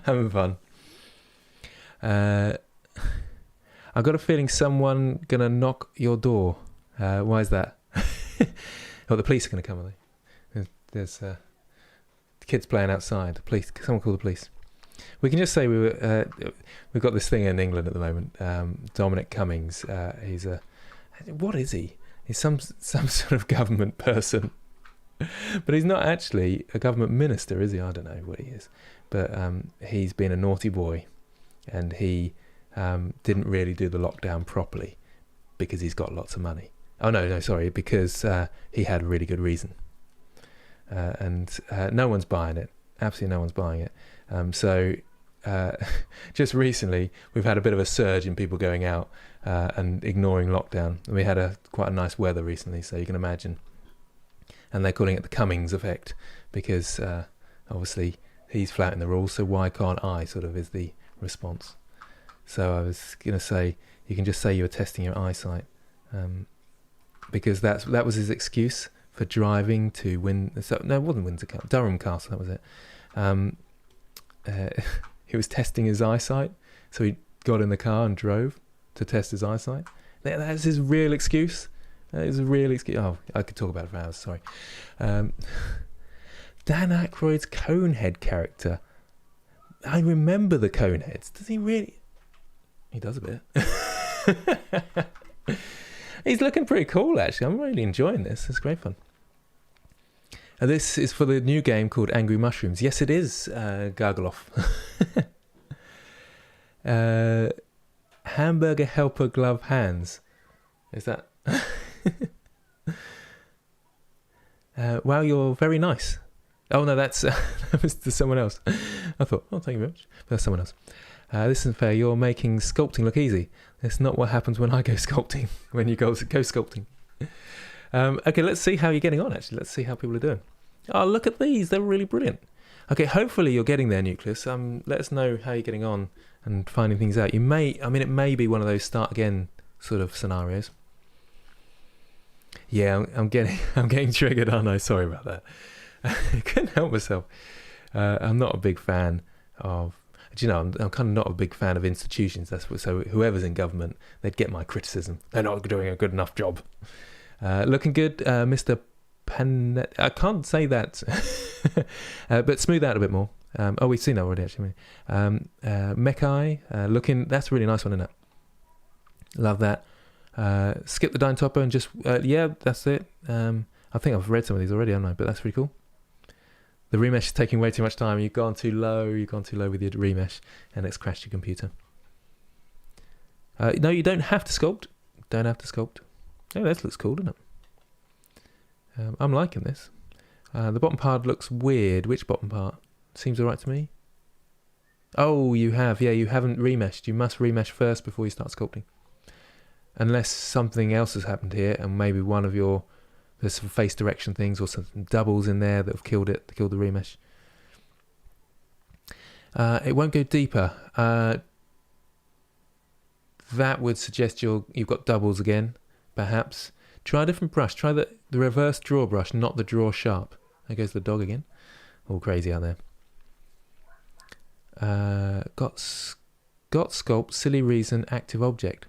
Having fun. I've got a feeling someone gonna knock your door. Why is that? Oh, the police are gonna come, are they? There's kids playing outside. The police. Someone call the police. We can just say we've got this thing in England at the moment. Dominic Cummings. He's what is he? He's some sort of government person, but he's not actually a government minister, is he? I don't know what he is, but he's been a naughty boy, and he didn't really do the lockdown properly because he's got lots of money. Oh no, sorry, because he had a really good reason, and no one's buying it. Absolutely no one's buying it. So just recently we've had a bit of a surge in people going out and ignoring lockdown, and we had quite a nice weather recently, so you can imagine. And they're calling it the Cummings effect because obviously he's flouting the rules, so why can't I, sort of is the response. So I was going to say, you can just say you were testing your eyesight, because that was his excuse for driving to no, it wasn't Windsor Castle, Durham Castle, that was it. He was testing his eyesight, so he got in the car and drove to test his eyesight. That's his real excuse. That is a real excuse. Oh, I could talk about it for hours, sorry. Dan Aykroyd's Conehead character. I remember the Coneheads. Does he really? He does a bit. He's looking pretty cool, actually. I'm really enjoying this. It's great fun. And this is for the new game called Animating Mushrooms. Yes, it is, Gargaloff. Hamburger helper glove hands. Is that? Wow, you're very nice. Oh no, that was to someone else. I thought, oh, thank you very much. But that's someone else. This isn't fair. You're making sculpting look easy. That's not what happens when I go sculpting. When you go sculpting. Okay, let's see how you're getting on. Actually, let's see how people are doing. Oh, look at these. They're really brilliant. Okay, hopefully you're getting there, Nucleus. Let us know how you're getting on and finding things out. It may be one of those start again sort of scenarios. Yeah, I'm getting triggered, aren't I? Sorry about that. I couldn't help myself. I'm not a big fan of. Do you know? I'm kind of not a big fan of institutions. So whoever's in government, they'd get my criticism. They're not doing a good enough job. Looking good, Mr. Pan. I can't say that, but smooth out a bit more. We've seen that already, actually. Mekai, looking. That's a really nice one, isn't it? Love that. Skip the dime topper and just yeah, that's it. I think I've read some of these already, haven't I? But that's pretty cool. The remesh is taking way too much time. You've gone too low with your remesh, and it's crashed your computer. No, you don't have to sculpt. Oh, this looks cool, doesn't it? I'm liking this. The bottom part looks weird. Which bottom part? Seems alright to me. Oh, you have. Yeah, you haven't remeshed. You must remesh first before you start sculpting. Unless something else has happened here, and maybe there's some face direction things or some doubles in there that have killed the remesh. It won't go deeper. that would suggest you've got doubles again, perhaps. Try a different brush. Try the reverse draw brush, not the draw sharp. There goes the dog again. All crazy out there. Got sculpt, silly reason, active object.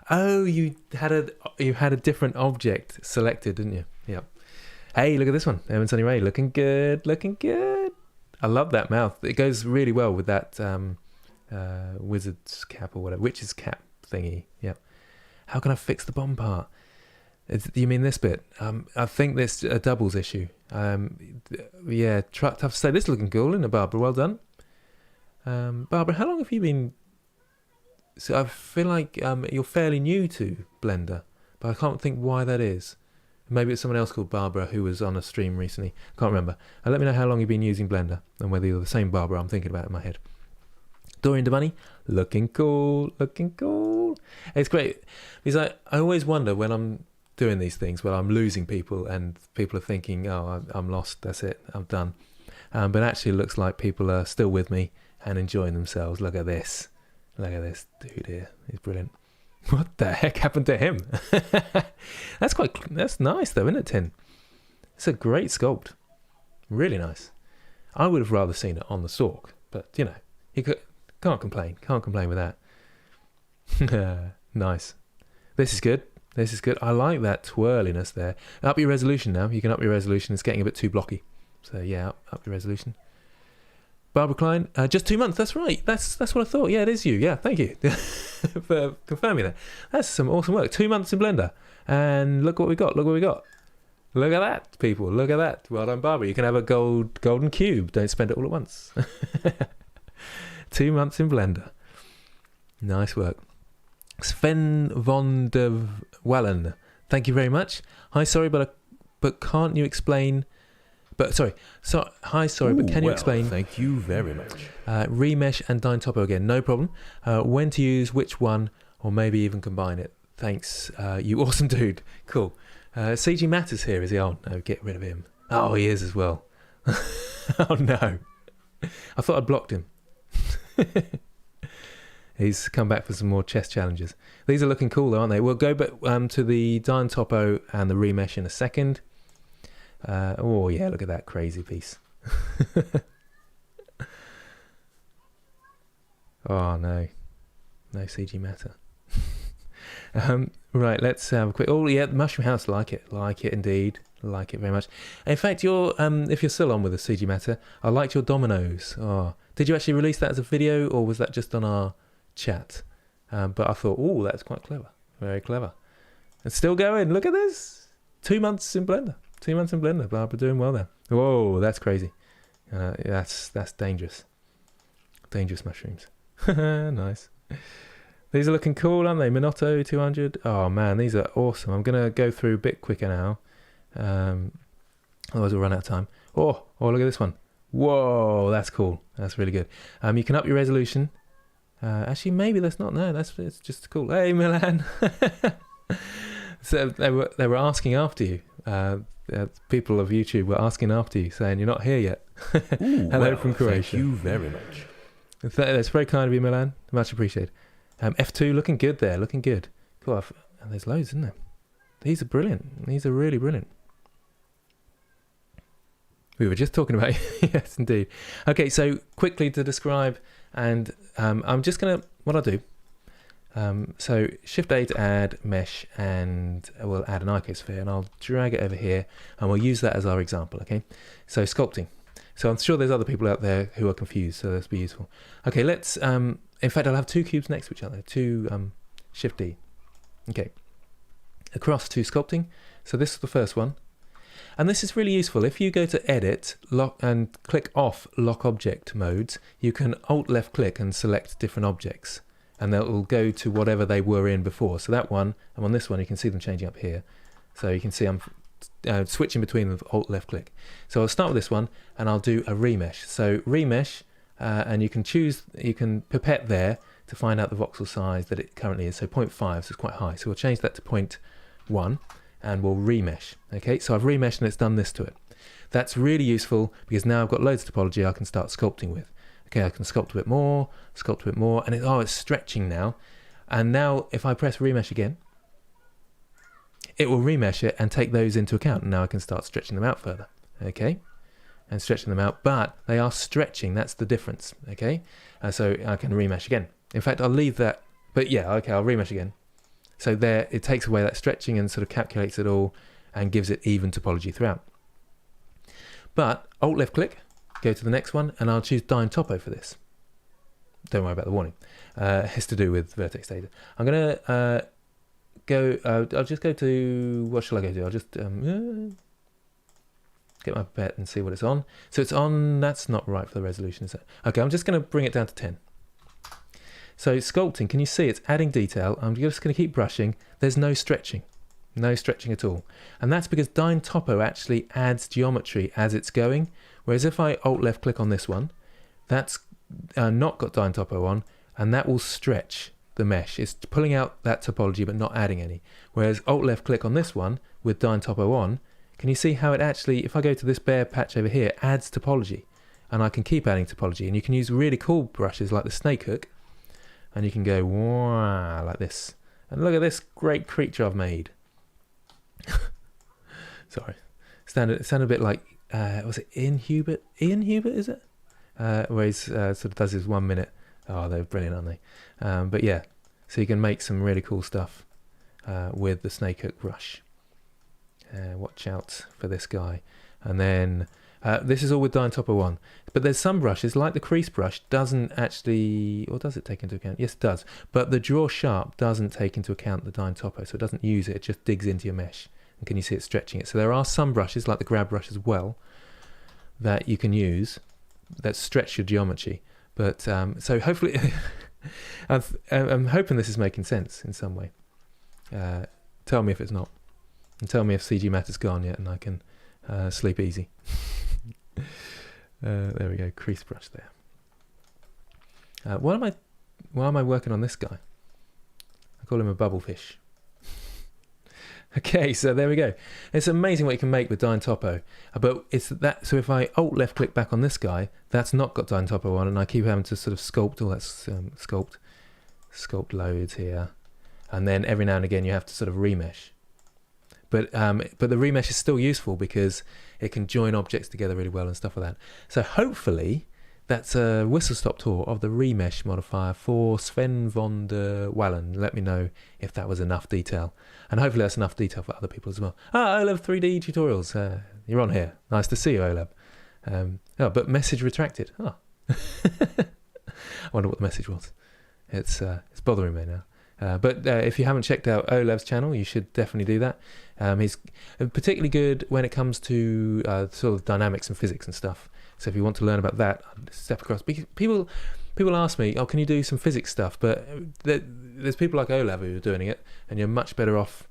Oh, you had a different object selected, didn't you? Yep. Hey, look at this one. Evan Sunny Ray, looking good, looking good. I love that mouth. It goes really well with that wizard's cap or whatever, witch's cap thingy. Yep. How can I fix the bottom part? You mean this bit? I think this a doubles issue. Yeah, tough to say. This is looking cool, isn't it, Barbara? Well done. Barbara, how long have you been... So I feel like you're fairly new to Blender, but I can't think why that is. Maybe it's someone else called Barbara who was on a stream recently. Can't remember. Let me know how long you've been using Blender and whether you're the same Barbara I'm thinking about in my head. Dorian DeBunny, looking cool, looking cool. It's great because I always wonder when I'm doing these things, when I'm losing people and people are thinking, oh, I'm lost, that's it, I'm done. But actually it looks like people are still with me and enjoying themselves. Look at this. Look at this dude here. He's brilliant. What the heck happened to him? That's nice though, isn't it, Tin? It's a great sculpt. Really nice. I would have rather seen it on the Sork, but you know, can't complain. Can't complain with that. Nice. This is good. This is good. I like that twirliness there. Up your resolution now. You can up your resolution. It's getting a bit too blocky. So yeah, up your resolution. Barbara Klein, just 2 months. That's right. That's what I thought. Yeah, it is you. Yeah, thank you for confirming that. That's some awesome work. 2 months in Blender, and look what we got. Look what we got. Look at that, people. Look at that. Well done, Barbara. You can have a golden cube. Don't spend it all at once. 2 months in Blender. Nice work. Sven von der Wallen. Thank you very much. Hi, sorry, but can't you explain? But sorry, hi, sorry, but can you explain? Thank you very much. Remesh and Dyn Topo again, no problem. When to use which one, or maybe even combine it. Thanks, you awesome dude. Cool. CG Matters here, is he on? No, get rid of him. Oh, he is as well. Oh no, I thought I'd blocked him. He's come back for some more chess challenges. These are looking cool though, aren't they? We'll go back to the Dyn Topo and the Remesh in a second. Oh yeah, look at that crazy piece. Oh no CG matter. Right, let's have a quick. Oh yeah, the Mushroom House, like it indeed, like it very much. In fact, if you're still on with the CG matter, I liked your dominoes. Oh, did you actually release that as a video, or was that just on our chat? But I thought, oh, that's quite clever, very clever. It's still going. Look at this. 2 months in Blender. 2 months in Blender. Barbara doing well there. Whoa, that's crazy. That's dangerous. Dangerous mushrooms. Nice. These are looking cool, aren't they? Minotto 200. Oh man, these are awesome. I'm gonna go through a bit quicker now. Otherwise we'll run out of time. Oh, look at this one. Whoa, that's cool. That's really good. You can up your resolution. Actually, maybe that's not. No, it's just cool. Hey, Milan. So they were asking after you. People of YouTube were asking after you, saying you're not here yet. Ooh, Hello from Croatia. Thank you very much. That's very kind of you, Milan. Much appreciated. F2 looking good there, looking good. Cool. And there's loads, isn't there? These are brilliant. These are really brilliant. We were just talking about yes, indeed. Okay, so quickly to describe, and I'm just gonna what I'll do. So Shift A to add mesh, and we'll add an icosphere, and I'll drag it over here, and we'll use that as our example. Okay, so sculpting. So I'm sure there's other people out there who are confused, so this will be useful. Okay, let's. In fact, I'll have two cubes next to each other. Two Shift D. Okay. Across to sculpting. So this is the first one, and this is really useful. If you go to Edit, lock, and click off Lock Object modes, you can Alt Left click and select different objects, and they'll go to whatever they were in before. So that one, and on this one, you can see them changing up here. So you can see I'm switching between them with Alt Left click. So I'll start with this one, and I'll do a remesh. So remesh, and you can pipette there to find out the voxel size that it currently is. So 0.5, so it's quite high. So we'll change that to 0.1, and we'll remesh. Okay, so I've remeshed and it's done this to it. That's really useful because now I've got loads of topology I can start sculpting with. Okay, I can sculpt a bit more, and it's stretching now. And now if I press remesh again, it will remesh it and take those into account. And now I can start stretching them out further. Okay. And stretching them out, but they are stretching. That's the difference. Okay. So I can remesh again. In fact, I'll leave that. But yeah, okay, I'll remesh again. So there, it takes away that stretching and sort of calculates it all and gives it even topology throughout. But Alt left click, go to the next one, and I'll choose Dyn Topo for this. Don't worry about the warning. It's to do with vertex data. I'm going to go, I'll just go to, what shall I go to? I'll just get my pet and see what it's on. So it's on, that's not right for the resolution, is it? Okay, I'm just going to bring it down to 10. So sculpting, can you see it's adding detail? I'm just going to keep brushing. There's no stretching. No stretching at all. And that's because Dyn Topo actually adds geometry as it's going. Whereas if I Alt left click on this one, that's not got Dyn Topo on, and that will stretch the mesh. It's pulling out that topology but not adding any. Whereas Alt left click on this one with Dyn Topo on, can you see how it actually, if I go to this bare patch over here, adds topology. And I can keep adding topology. And you can use really cool brushes like the snake hook. And you can go, wow, like this. And look at this great creature I've made. Sorry. Sounded a bit like, was it Ian Hubert? Ian Hubert, is it? Where he sort of does his 1 minute. Oh, they're brilliant, aren't they? But yeah, so you can make some really cool stuff with the snake hook brush. Watch out for this guy. And then this is all with Dyn Topo on. But there's some brushes, like the crease brush, doesn't actually, or does it take into account? Yes, it does. But the draw sharp doesn't take into account the Dyn Topo, so it doesn't use it. It just digs into your mesh. And can you see it stretching it? So there are some brushes, like the grab brush as well, that you can use that stretch your geometry. But so hopefully, I'm hoping this is making sense in some way. Tell me if it's not. And tell me if CG Matter's gone yet and I can sleep easy. There we go, crease brush there. Why am I working on this guy? I call him a bubble fish. Okay, so there we go. It's amazing what you can make with Dyn Topo. But it's that. So if I Alt left click back on this guy, that's not got Dyn Topo on, and I keep having to sort of sculpt. All that's sculpt loads here, and then every now and again you have to sort of remesh. But the remesh is still useful because it can join objects together really well and stuff like that. So hopefully that's a whistle-stop tour of the remesh modifier for Sven von der Wallen. Let me know if that was enough detail. And hopefully that's enough detail for other people as well. Olab 3D Tutorials. You're on here. Nice to see you, Olab. But message retracted. I wonder what the message was. It's bothering me now. But if you haven't checked out Olab's channel, you should definitely do that. He's particularly good when it comes to sort of dynamics and physics and stuff. So if you want to learn about that, step across. People ask me, can you do some physics stuff? But there's people like Olab who are doing it, and you're much better off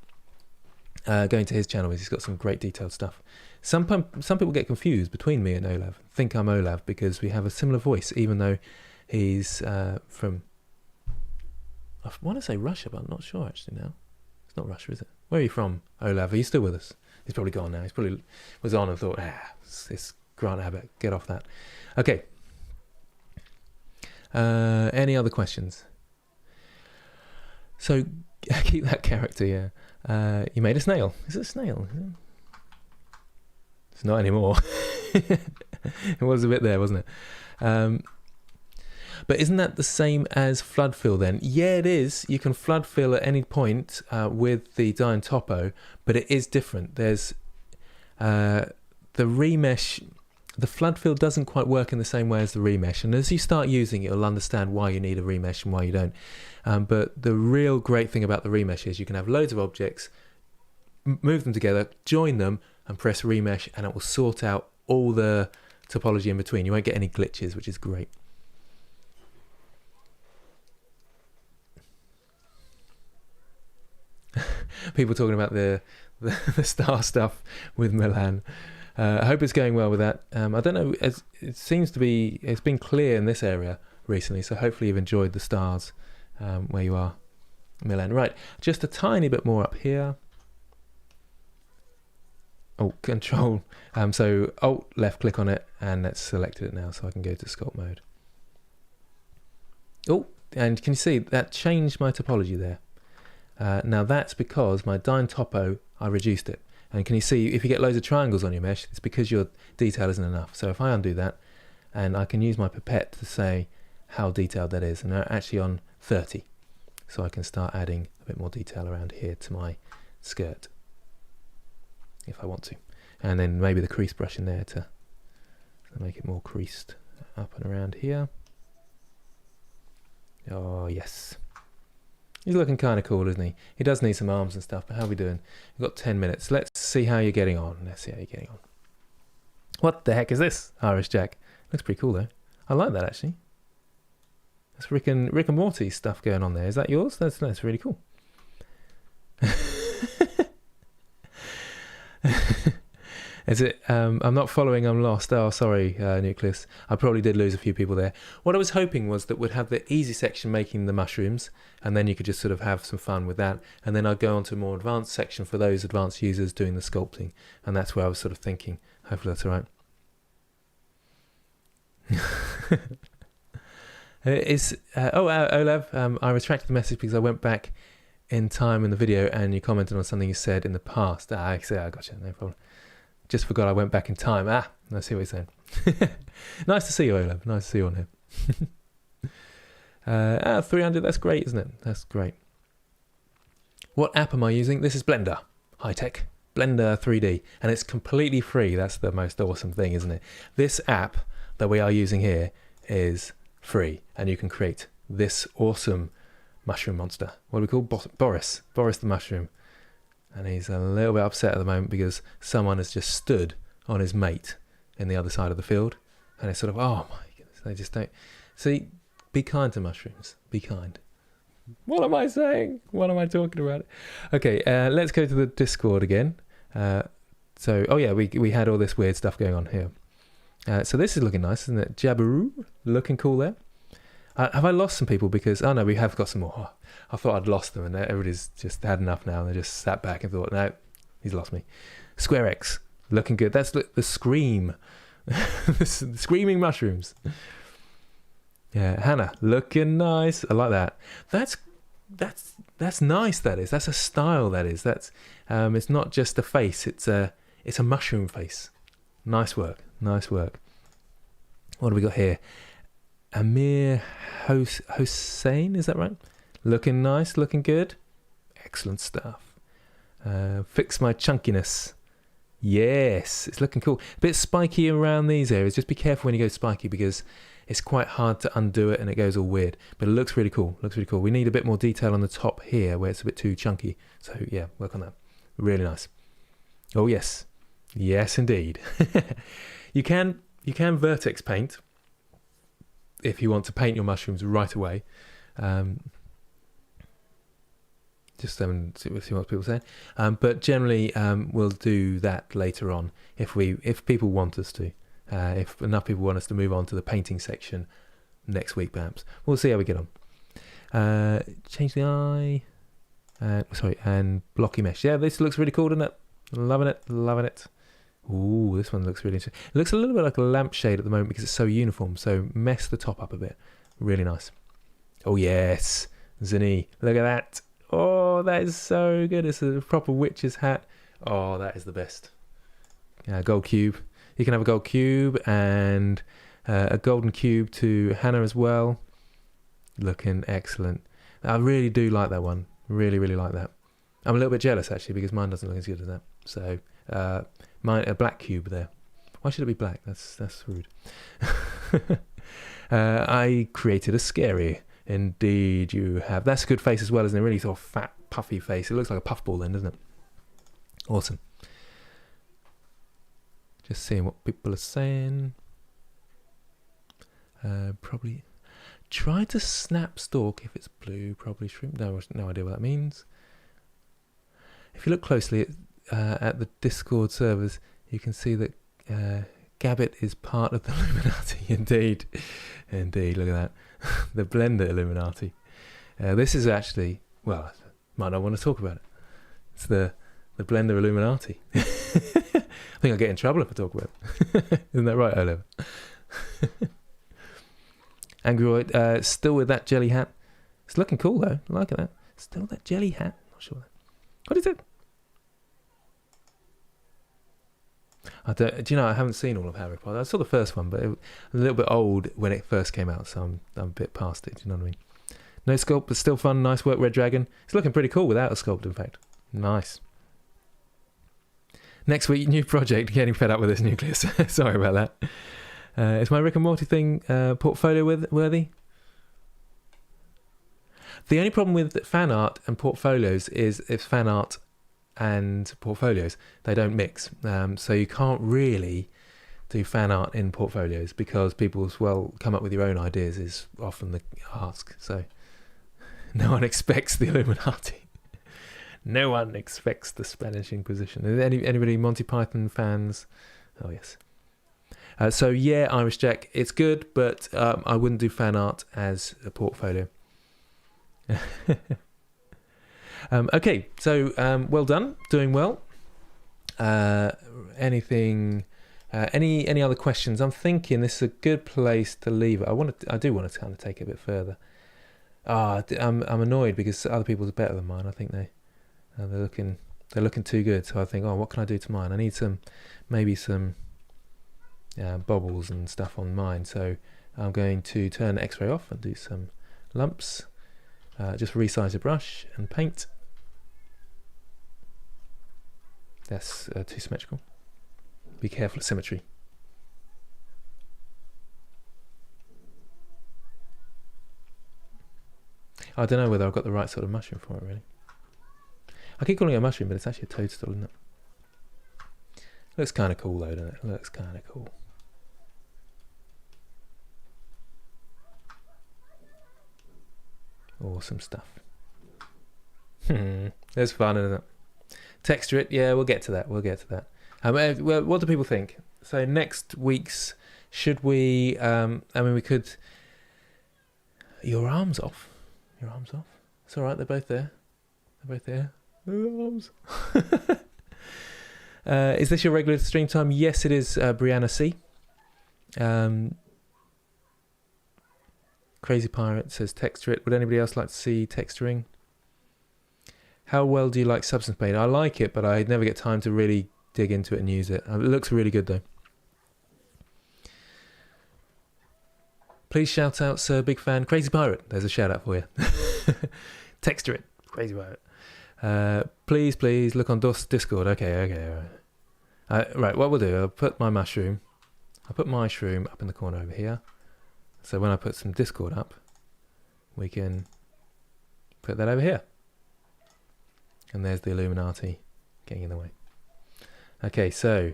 going to his channel because he's got some great detailed stuff. Some people get confused between me and Olab, think I'm Olab because we have a similar voice, even though he's from... I want to say Russia, but I'm not sure actually now. It's not Russia, is it? Where are you from, Olab? Are you still with us? He's probably gone now. He's probably was on and thought, it's Grant Abbitt. Get off that. Okay. Any other questions? So keep that character, yeah. You made a snail. Is it a snail? It's not anymore. It was a bit there, wasn't it? But isn't that the same as flood fill then? Yeah, it is. You can flood fill at any point with the Dyn Topo, but it is different. There's the remesh. The flood fill doesn't quite work in the same way as the remesh, and as you start using it, you'll understand why you need a remesh and why you don't. But the real great thing about the remesh is you can have loads of objects, move them together, join them, and press remesh, and it will sort out all the topology in between. You won't get any glitches, which is great. People talking about the star stuff with Milan. I hope it's going well with that. I don't know, it seems to be, it's been clear in this area recently, so hopefully you've enjoyed the stars where you are, Milan. Right, just a tiny bit more up here. Oh, control. So Alt left click on it and that's selected it now, so I can go to sculpt mode. Oh, And can you see that changed my topology there? Now that's because my dyne topo, I reduced it. And can you see, if you get loads of triangles on your mesh, it's because your detail isn't enough. So if I undo that, and I can use my pipette to say how detailed that is, and they're actually on 30. So I can start adding a bit more detail around here to my skirt, if I want to. And then maybe the crease brush in there to make it more creased up and around here. Oh, yes. He's looking kind of cool, isn't he? He does need some arms and stuff, but how are we doing? We've got 10 minutes. Let's see how you're getting on. Let's see how you're getting on. What the heck is this, Irish Jack? Looks pretty cool, though. I like that, actually. That's Rick and Morty stuff going on there. Is that yours? That's really cool. Is it? I'm not following. I'm lost. Oh, sorry, Nucleus. I probably did lose a few people there. What I was hoping was that we'd have the easy section making the mushrooms, and then you could just sort of have some fun with that. And then I'd go on to a more advanced section for those advanced users doing the sculpting. And that's where I was sort of thinking. Hopefully that's all right. Olav, I retracted the message because I went back in time in the video and you commented on something you said in the past. I got you, no problem. Just forgot I went back in time. I see what you're saying. Nice to see you, Olav. Nice to see you on here. 300, that's great, isn't it? That's great. What app am I using? This is Blender. High-tech. Blender 3D. And it's completely free. That's the most awesome thing, isn't it? This app that we are using here is free. And you can create this awesome mushroom monster. What do we call Boris? Boris the mushroom. And he's a little bit upset at the moment because someone has just stood on his mate in the other side of the field. And it's sort of, oh my goodness, they just don't. See, be kind to mushrooms. Be kind. What am I saying? What am I talking about? Okay, let's go to the Discord again. Oh yeah, we had all this weird stuff going on here. So this is looking nice, isn't it? Jabaroo, looking cool there. Have I lost some people? Because, oh no, we have got some more. Oh, I thought I'd lost them and everybody's just had enough now. And they just sat back and thought, no, he's lost me. Square X, looking good. That's the scream. The screaming mushrooms. Yeah, Hannah, looking nice. I like that. That's nice, that is. That's a style, that is. That's it's not just a face, it's a mushroom face. Nice work, nice work. What do we got here? Amir Hossein, is that right? Looking nice, looking good. Excellent stuff. Fix my chunkiness. Yes, it's looking cool. A bit spiky around these areas. Just be careful when you go spiky because it's quite hard to undo it and it goes all weird. But it looks really cool. Looks really cool. We need a bit more detail on the top here where it's a bit too chunky. So yeah, work on that. Really nice. Oh yes. Yes indeed. You can vertex paint if you want to paint your mushrooms right away. Just see what people say. But generally we'll do that later on if people want us to. If enough people want us to move on to the painting section next week, perhaps. We'll see how we get on. Change the eye. And blocky mesh. Yeah, this looks really cool, doesn't it? Loving it, loving it. Ooh, this one looks really interesting. It looks a little bit like a lampshade at the moment because it's so uniform. So mess the top up a bit. Really nice. Oh yes, Zinni. Look at that. Oh, that is so good. It's a proper witch's hat. Oh, that is the best. Gold cube. You can have a gold cube and a golden cube to Hannah as well. Looking excellent. I really do like that one. Really, really like that. I'm a little bit jealous actually because mine doesn't look as good as that. So mine a black cube there. Why should it be black? That's rude. I created a scary. Indeed you have. That's a good face as well, isn't it? Really sort of fat, puffy face. It looks like a puffball then, doesn't it? Awesome. Just seeing what people are saying. Probably try to snap stalk if it's blue. Probably shrimp. No idea what that means. If you look closely at the Discord servers, you can see that Abbitt is part of the Illuminati. Indeed, indeed. Look at that. The Blender Illuminati. This is actually, well, might not want to talk about it. It's the Blender Illuminati. I think I'll get in trouble if I talk about it. Isn't that right, Oliver? Angry Roy, still with that jelly hat. It's looking cool though. I like that. Still that jelly hat. Not sure. What is it? Do you know, I haven't seen all of Harry Potter. I saw the first one, but it was a little bit old when it first came out, so I'm a bit past it. Do you know what I mean? No sculpt, but still fun. Nice work, Red Dragon. It's looking pretty cool without a sculpt, in fact. Nice. Next week, new project. Getting fed up with this, Nucleus. Sorry about that. Is my Rick and Morty thing portfolio worthy? The only problem with fan art and portfolios is if fan art and portfolios, they don't mix. So you can't really do fan art in portfolios because people's, well, come up with your own ideas is often the ask. So no one expects the Illuminati. No one expects the Spanish Inquisition. Is anybody Monty Python fans? Oh, yes. So, yeah, Irish Jack, it's good, but I wouldn't do fan art as a portfolio. Okay, so well done, doing well. Any other questions? I'm thinking this is a good place to leave it. I do want to kind of take it a bit further. I'm annoyed because other people's are better than mine. I think they're looking too good. So I think, what can I do to mine? I need maybe some bobbles and stuff on mine. So I'm going to turn X-ray off and do some lumps. Just resize the brush and paint. That's too symmetrical. Be careful of symmetry. I don't know whether I've got the right sort of mushroom for it, really. I keep calling it a mushroom, but it's actually a toadstool, isn't it? Looks kind of cool, though, doesn't it? Looks kind of cool. Awesome stuff. That's fun, isn't it? Texture it, yeah, we'll get to that. Well, what do people think? So next week's, should we? We could. Your arms off. It's all right. They're both there. Arms. Is this your regular stream time? Yes, it is. Brianna C. Crazy Pirate says texture it. Would anybody else like to see texturing? How well do you like Substance Paint? I like it, but I never get time to really dig into it and use it. It looks really good, though. Please shout out, sir, big fan. Crazy Pirate. There's a shout out for you. Texture it. Crazy Pirate. Please look on Discord. Okay, all right. Right, what we'll do, I'll put my shroom up in the corner over here. So when I put some Discord up, we can put that over here. And there's the Illuminati getting in the way. Okay, so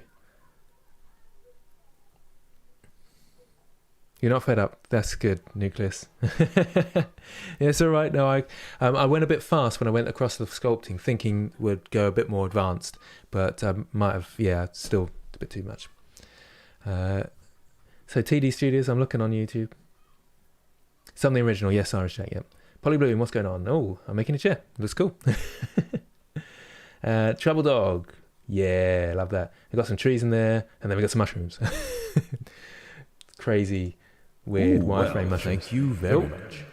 you're not fed up. That's good, Nucleus. Yeah, it's all right. No, I went a bit fast when I went across the sculpting, thinking would go a bit more advanced, but might have, still a bit too much. So TD Studios, I'm looking on YouTube. Something original, yes, Irish Jack, yep. Polybloom, what's going on? Oh, I'm making a chair. Looks cool. Trouble Dog, yeah, love that. We've got some trees in there, and then we got some mushrooms. Crazy, weird wireframe mushrooms. Thank you very much.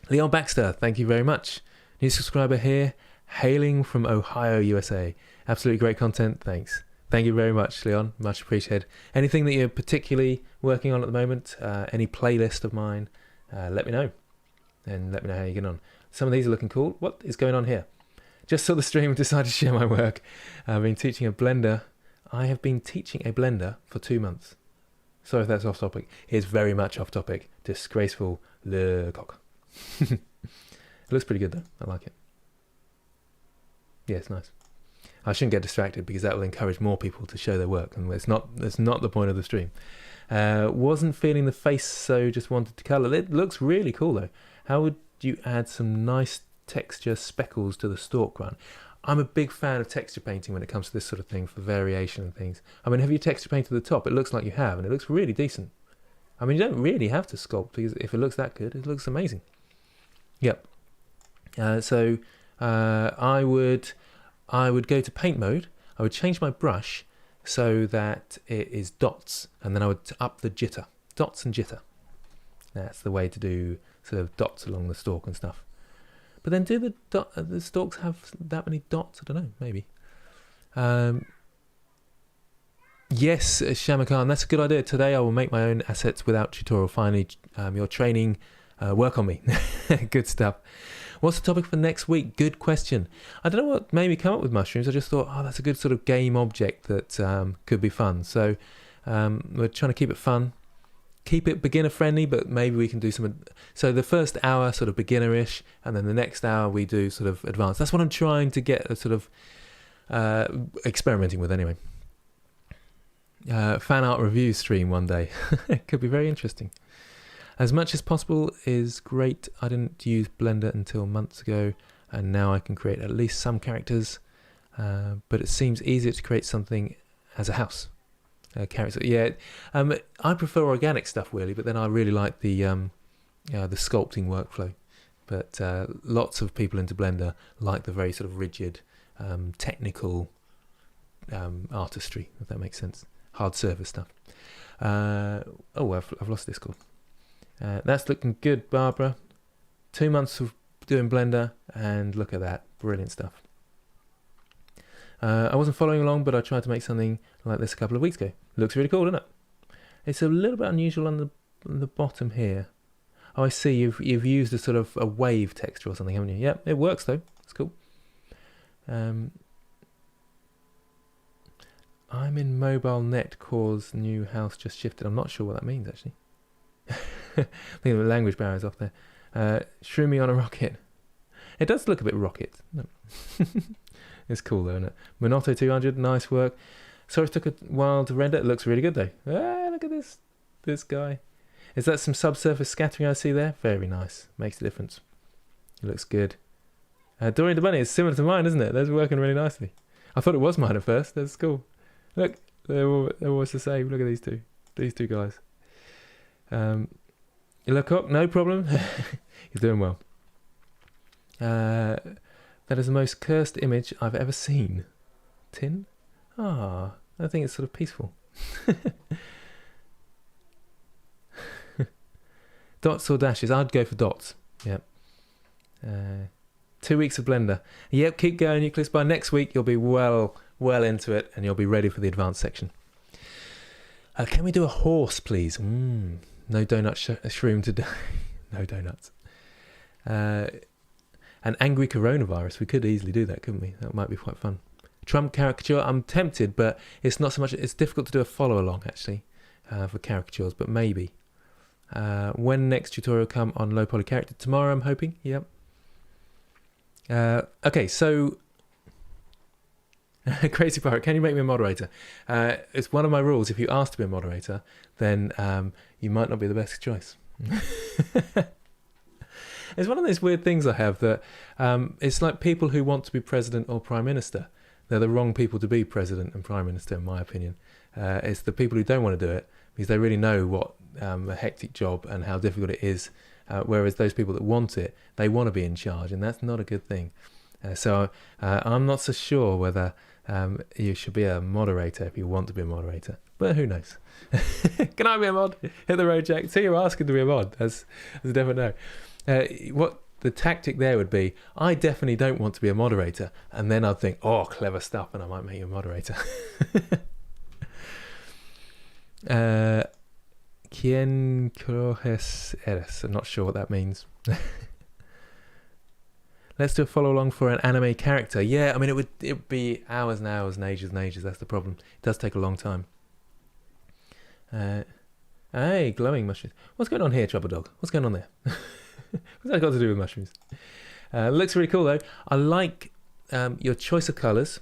Leon Baxter, thank you very much. New subscriber here, hailing from Ohio, USA. Absolutely great content, thanks. Thank you very much, Leon, much appreciated. Anything that you're particularly working on at the moment, any playlist of mine, let me know. And let me know how you get on. Some of these are looking cool. What is going on here? Just saw the stream and decided to share my work. I've been teaching a blender. I have been teaching a blender for 2 months. Sorry if that's off topic. It's very much off topic. Disgraceful le coq. It looks pretty good though. I like it. Yeah, it's nice. I shouldn't get distracted because that will encourage more people to show their work, and that's not the point of the stream. Wasn't feeling the face, so just wanted to colour. It looks really cool though. How would you add some nice texture speckles to the stalk run? I'm a big fan of texture painting when it comes to this sort of thing for variation and things. I mean, have you texture painted the top? It looks like you have, and it looks really decent. I mean, you don't really have to sculpt because if it looks that good, it looks amazing. Yep. So I would go to paint mode. I would change my brush so that it is dots, and then I would up the jitter. Dots and jitter. That's the way to do sort of dots along the stalk and stuff. But then do the stalks have that many dots? I don't know, maybe. Yes, Shamakan, that's a good idea. Today I will make my own assets without tutorial. Finally, your training, work on me. Good stuff. What's the topic for next week? Good question. I don't know what made me come up with mushrooms. I just thought, that's a good sort of game object that could be fun. So we're trying to keep it fun. Keep it beginner friendly, but maybe we can do some. So the first hour sort of beginner-ish, and then the next hour we do sort of advanced. That's what I'm trying to get a sort of experimenting with anyway. Fan art review stream one day. It could be very interesting. As much as possible is great. I didn't use Blender until months ago, and now I can create at least some characters, but it seems easier to create something as a house. Character, yeah. I prefer organic stuff really, but then I really like the sculpting workflow. But lots of people into Blender like the very sort of rigid, technical artistry, if that makes sense. Hard surface stuff. I've lost Discord. That's looking good, Barbara. 2 months of doing Blender, and look at that, brilliant stuff. I wasn't following along, but I tried to make something like this a couple of weeks ago. Looks really cool, doesn't it? It's a little bit unusual on the bottom here. Oh, I see. You've used a sort of a wave texture or something, haven't you? Yep, it works though. It's cool. I'm in mobile net cause new house just shifted. I'm not sure what that means actually. I think the language barrier is off there. Shrew me on a rocket. It does look a bit rocket. No. It's cool though, isn't it? Monotto 200, nice work. Sorry it took a while to render. It looks really good though. Look at this guy. Is that some subsurface scattering I see there? Very nice. Makes a difference. It looks good. Dorian the Bunny is similar to mine, isn't it? That's working really nicely. I thought it was mine at first. That's cool. Look, they're almost the same. Look at these two. These two guys. Ilakok, no problem. You're doing well. That is the most cursed image I've ever seen. Tin? I think it's sort of peaceful. Dots or dashes? I'd go for dots. Yep. 2 weeks of Blender. Yep, keep going, Euclid. By next week, you'll be well into it, and you'll be ready for the advanced section. Can we do a horse, please? No donut shroom today. No donuts. An angry coronavirus. We could easily do that, couldn't we? That might be quite fun. Trump caricature. I'm tempted, but it's not so much. It's difficult to do a follow along actually for caricatures, but maybe. When next tutorial come on low poly character? Tomorrow, I'm hoping. Yep. Okay, so Crazy Pirate, can you make me a moderator? It's one of my rules. If you ask to be a moderator, then you might not be the best choice. It's one of those weird things I have that it's like people who want to be president or prime minister. They're the wrong people to be president and prime minister, in my opinion. It's the people who don't want to do it because they really know what a hectic job and how difficult it is. Whereas those people that want it, they want to be in charge, and that's not a good thing. So I'm not so sure whether you should be a moderator if you want to be a moderator. But who knows? Can I be a mod? Hit the road, Jack. See, you're asking to be a mod. That's a definite no. What the tactic there would be, I definitely don't want to be a moderator, and then I'd think, oh, clever stuff, and I might make you a moderator. Quien coges eres? I'm not sure what that means. Let's do a follow along for an anime character. Yeah, I mean it would be hours and hours and ages and ages. That's the problem. It does take a long time. Hey, glowing mushrooms. What's going on here, Trouble Dog? What's going on there? What's that got to do with mushrooms? Looks really cool though. I like your choice of colours.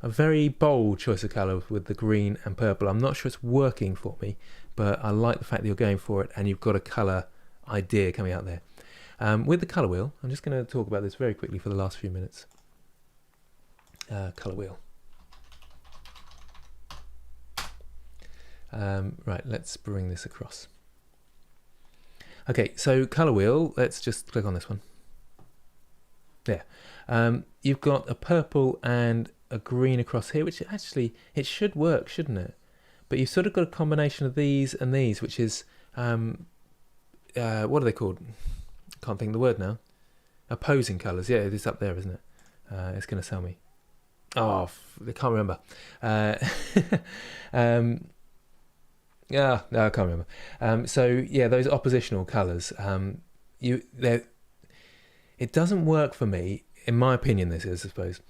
A very bold choice of colour with the green and purple. I'm not sure it's working for me, but I like the fact that you're going for it and you've got a colour idea coming out there. With the colour wheel, I'm just going to talk about this very quickly for the last few minutes. Colour wheel. Right, let's bring this across. Okay, so colour wheel, let's just click on this one. There. You've got a purple and a green across here, which actually, it should work, shouldn't it? But you've sort of got a combination of these and these, which is, what are they called? Can't think of the word now. Opposing colours. Yeah, it is up there, isn't it? It's going to tell me. Oh, I can't remember. Yeah, no, I can't remember. So yeah, those oppositional colours. It doesn't work for me, in my opinion. This is, I suppose,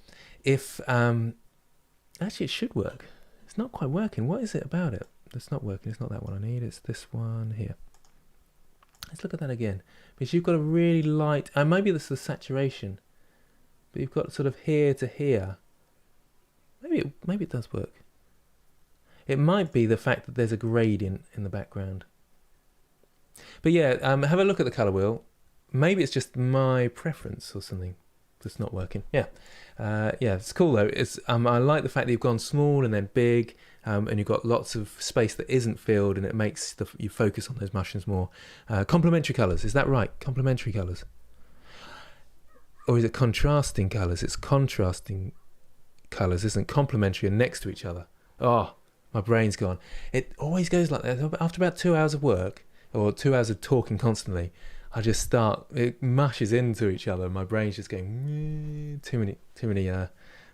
if actually it should work. It's not quite working. What is it about it that's not working? It's not that one I need. It's this one here. Let's look at that again. Because you've got a really light, maybe this is the saturation, but you've got sort of here to here. Maybe it does work. It might be the fact that there's a gradient in the background. But yeah, have a look at the colour wheel. Maybe it's just my preference or something that's not working. Yeah, it's cool though. It's I like the fact that you've gone small and then big, and you've got lots of space that isn't filled, and it makes you focus on those mushrooms more. Complementary colours, is that right? Complementary colours, or is it contrasting colours? It's contrasting colours, isn't complementary and next to each other. Oh, my brain's gone. It always goes like that. After about 2 hours of work or 2 hours of talking constantly, I just start, it mushes into each other. My brain's just going, too many of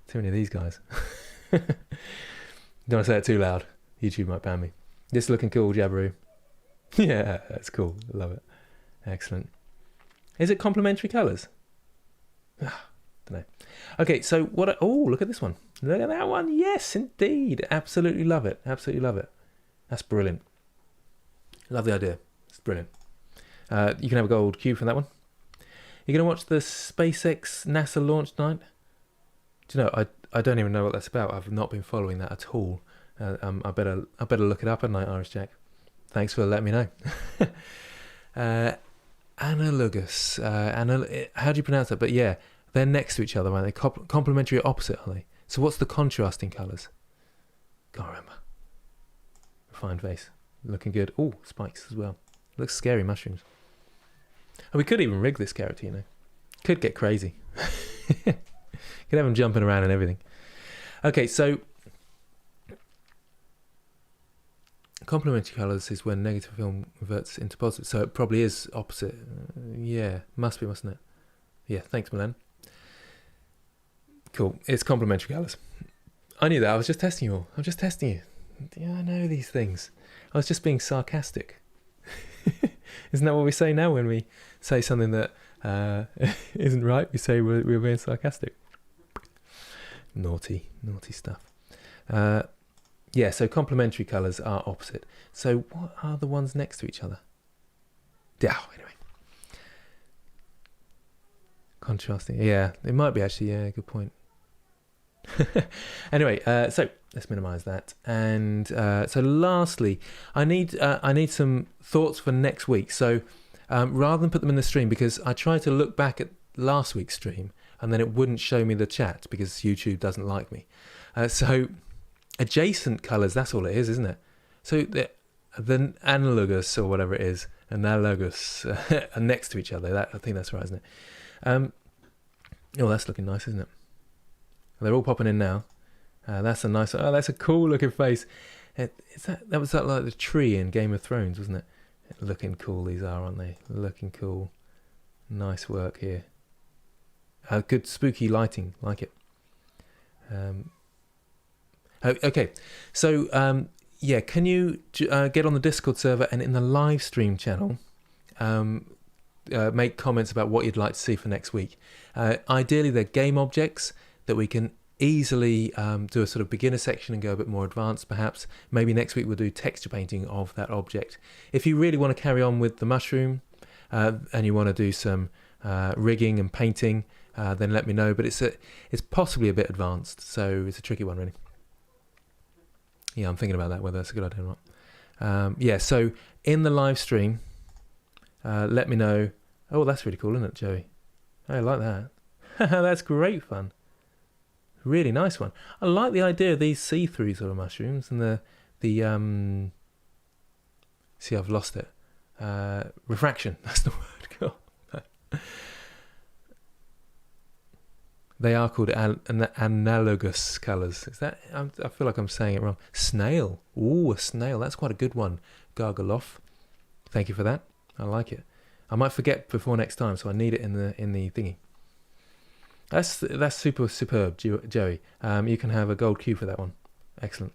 these guys. Don't want to say it too loud. YouTube might ban me. This is looking cool, Jabberoo. Yeah, that's cool. Love it. Excellent. Is it complementary colours? Don't know. Okay, so what? Oh, look at this one. Look at that one. Yes, indeed. Absolutely love it. Absolutely love it. That's brilliant. Love the idea. It's brilliant. You can have a gold cube from that one. You're going to watch the SpaceX NASA launch night? Do you know, I don't even know what that's about. I've not been following that at all. I better look it up at night, Irish Jack. Thanks for letting me know. Analogous. How do you pronounce that? But yeah, they're next to each other, aren't they? Complementary or opposite, are they? So what's the contrasting colours? Can't remember. Refined face. Looking good. Oh, spikes as well. Looks scary, mushrooms. And we could even rig this character, you know. Could get crazy. Could have him jumping around and everything. Okay, so complementary colours is when negative film reverts into positive. So it probably is opposite. Yeah, must be, mustn't it? Yeah, thanks, Milan. Cool. It's complementary colours. I knew that. I was just testing you all. I'm just testing you. Yeah, I know these things. I was just being sarcastic. Isn't that what we say now when we say something that isn't right? We say we're being sarcastic. Naughty stuff. Yeah, so complementary colours are opposite. So what are the ones next to each other? Yeah, anyway. Contrasting. Yeah, it might be actually. Yeah, good point. Anyway, so let's minimise that. And so lastly, I need some thoughts for next week. So rather than put them in the stream, because I tried to look back at last week's stream and then it wouldn't show me the chat because YouTube doesn't like me. So adjacent colours, that's all it is, isn't it? So the analogous or whatever it is, analogous are next to each other. I think that's right, isn't it? Oh, that's looking nice, isn't it? They're all popping in now. That's a nice. Oh, that's a cool looking face. That was like the tree in Game of Thrones, wasn't it? Looking cool. These are, aren't they? Looking cool. Nice work here. Good spooky lighting, like it. Okay, so yeah, can you get on the Discord server and in the live stream channel, make comments about what you'd like to see for next week. Ideally, they're game objects that we can easily do a sort of beginner section and go a bit more advanced perhaps. Maybe next week we'll do texture painting of that object. If you really want to carry on with the mushroom and you want to do some rigging and painting, then let me know. But it's possibly a bit advanced, so it's a tricky one really. Yeah, I'm thinking about that, whether that's a good idea or not. Yeah, so in the live stream, let me know. Oh, that's really cool, isn't it, Joey? I like that. That's great fun. Really nice one. I like the idea of these see-through sort of mushrooms and the see, I've lost it. Refraction. That's the word. God. They are called analogous colours. Is that? I feel like I'm saying it wrong. Snail. Ooh, a snail. That's quite a good one. Gargaloff. Thank you for that. I like it. I might forget before next time, so I need it in the thingy. That's superb, Joey. You can have a gold cube for that one. Excellent.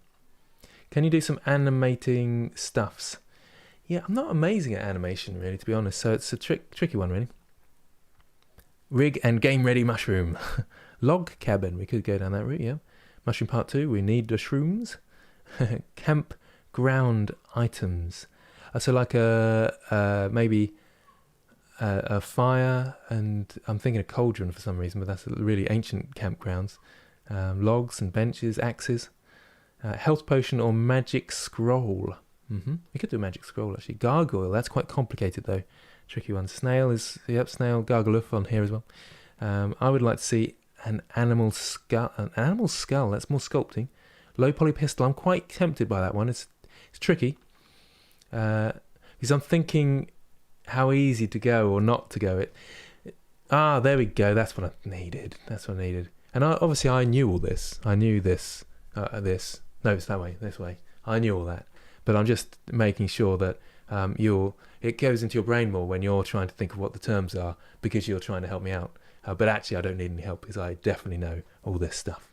Can you do some animating stuffs? Yeah, I'm not amazing at animation, really, to be honest. So it's a tricky one, really. Rig and game ready mushroom. Log cabin. We could go down that route, yeah. Mushroom part 2. We need the shrooms. Campground items. So like maybe a fire, and I'm thinking a cauldron for some reason, but that's really ancient campgrounds. Logs and benches, axes. Health potion or magic scroll. We could do a magic scroll, actually. Gargoyle, that's quite complicated, though. Tricky one. Snail is, yep, snail, gargoyle on here as well. I would like to see an animal skull. That's more sculpting. Low poly pistol, I'm quite tempted by that one. It's tricky. Because I'm thinking how easy to go or not to go. There we go. That's what I needed. And obviously I knew all this. I knew this. No, it's that way. This way. I knew all that. But I'm just making sure that it goes into your brain more when you're trying to think of what the terms are, because you're trying to help me out. But actually, I don't need any help, because I definitely know all this stuff.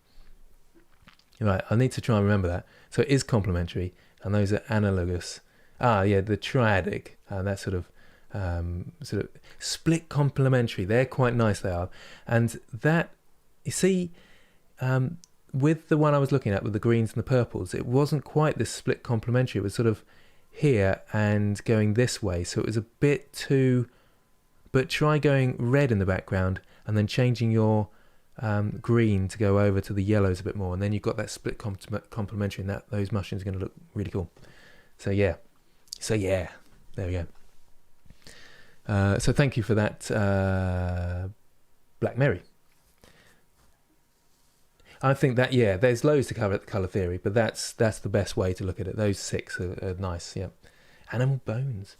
Right, I need to try and remember that. So it is complementary, and those are analogous. The triadic, that sort of split complementary. They're quite nice, they are. And that, you see, with the one I was looking at with the greens and the purples, it wasn't quite this split complementary. It was sort of here and going this way, so it was a bit too. But try going red in the background and then changing your green to go over to the yellows a bit more, and then you've got that split complementary, and those mushrooms are going to look really cool. So yeah, there we go. So thank you for that, Black Mary. I think that, there's loads to cover at the colour theory, but that's the best way to look at it. Those 6 are nice, yeah. Animal bones.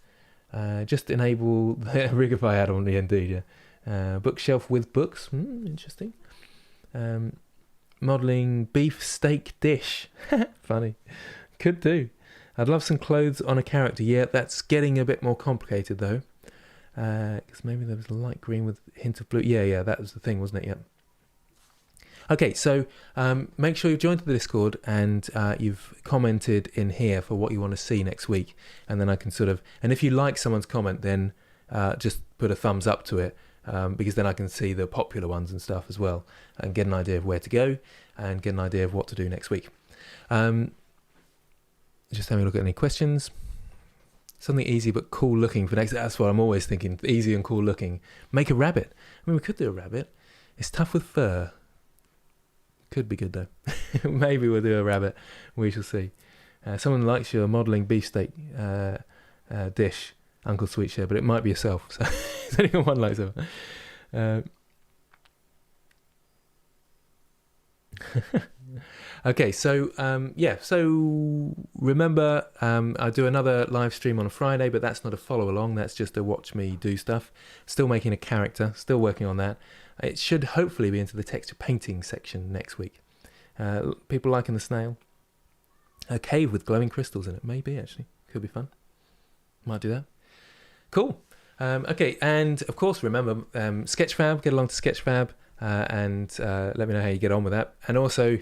Just enable the Rigify add-on, indeed, yeah. Bookshelf with books, interesting. Modelling beef steak dish. Funny. Could do. I'd love some clothes on a character. Yeah, that's getting a bit more complicated, though. Because maybe there was a light green with a hint of blue. Yeah, that was the thing, wasn't it? Yeah. Okay, so make sure you've joined the Discord and you've commented in here for what you want to see next week, and then I can and if you like someone's comment, then just put a thumbs up to it, because then I can see the popular ones and stuff as well, and get an idea of where to go and get an idea of what to do next week. Just having a look at any questions. Something easy but cool looking for next. That's what I'm always thinking, easy and cool looking. Make a rabbit. I mean, we could do a rabbit. It's tough with fur. Could be good, though. Maybe we'll do a rabbit. We shall see. Someone likes your modelling beefsteak dish, Uncle Sweetshare, but it might be yourself. So if anyone likes it. Okay, so so remember, I do another live stream on a Friday, but that's not a follow along. That's just to watch me do stuff. Still making a character. Still working on that. It should hopefully be into the texture painting section next week. People liking the snail. A cave with glowing crystals in it. Maybe, actually. Could be fun. Might do that. Cool. Okay, and of course, remember, Sketchfab. Get along to Sketchfab and let me know how you get on with that. And also,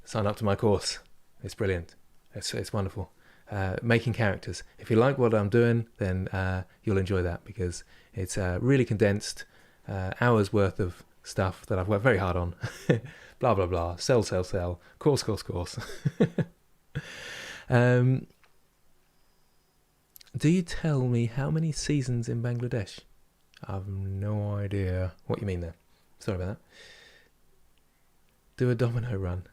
sign up to my course. It's brilliant. It's wonderful. Making characters. If you like what I'm doing, then you'll enjoy that, because it's really condensed. Hours worth of stuff that I've worked very hard on. Blah blah blah. Sell. Course. Do you tell me how many seasons in Bangladesh? I've no idea what you mean there. Sorry about that. Do a domino run.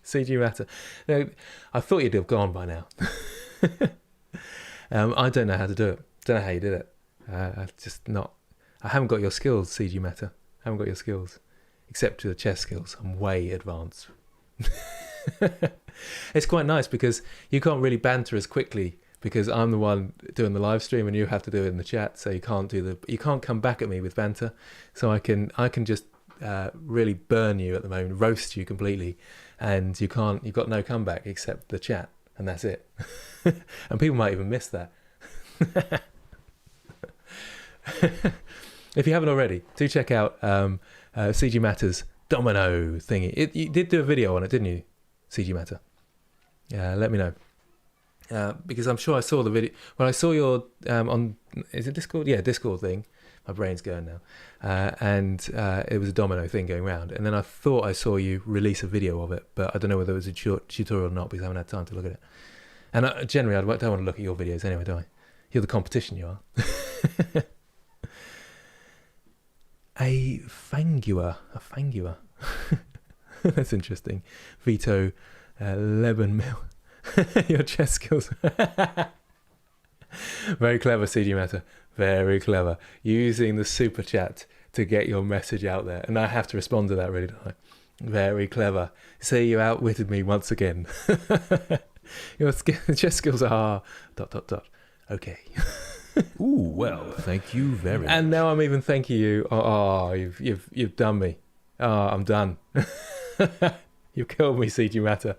CG matter. No, I thought you'd have gone by now. I don't know how to do it. Don't know how you did it. I haven't got your skills, CG Meta. I haven't got your skills. Except to the chess skills. I'm way advanced. It's quite nice because you can't really banter as quickly, because I'm the one doing the live stream and you have to do it in the chat, so you can't come back at me with banter. So I can just really burn you at the moment, roast you completely, and you've got no comeback except the chat, and that's it. And people might even miss that. if you haven't already, do check out CG Matter's domino thingy. You did do a video on it, didn't you, CG Matter? Let me know. Because I'm sure I saw the video. Well, I saw your on, is it Discord? Yeah, Discord thing. My brain's going now. And it was a domino thing going around. And then I thought I saw you release a video of it, but I don't know whether it was a tutorial or not because I haven't had time to look at it. And generally, I don't want to look at your videos anyway, do I? You're the competition, you are. A fangua. That's interesting. Vito Leban Mill. Your chess skills. Very clever, CG Matter. Very clever. Using the super chat to get your message out there. And I have to respond to that, really, don't I? Very clever. See, you outwitted me once again. Your chess skills are ... Okay. Ooh, well, thank you very much. And now I'm even thanking you. Oh, you've done me. Oh, I'm done. You killed me, CG Matter.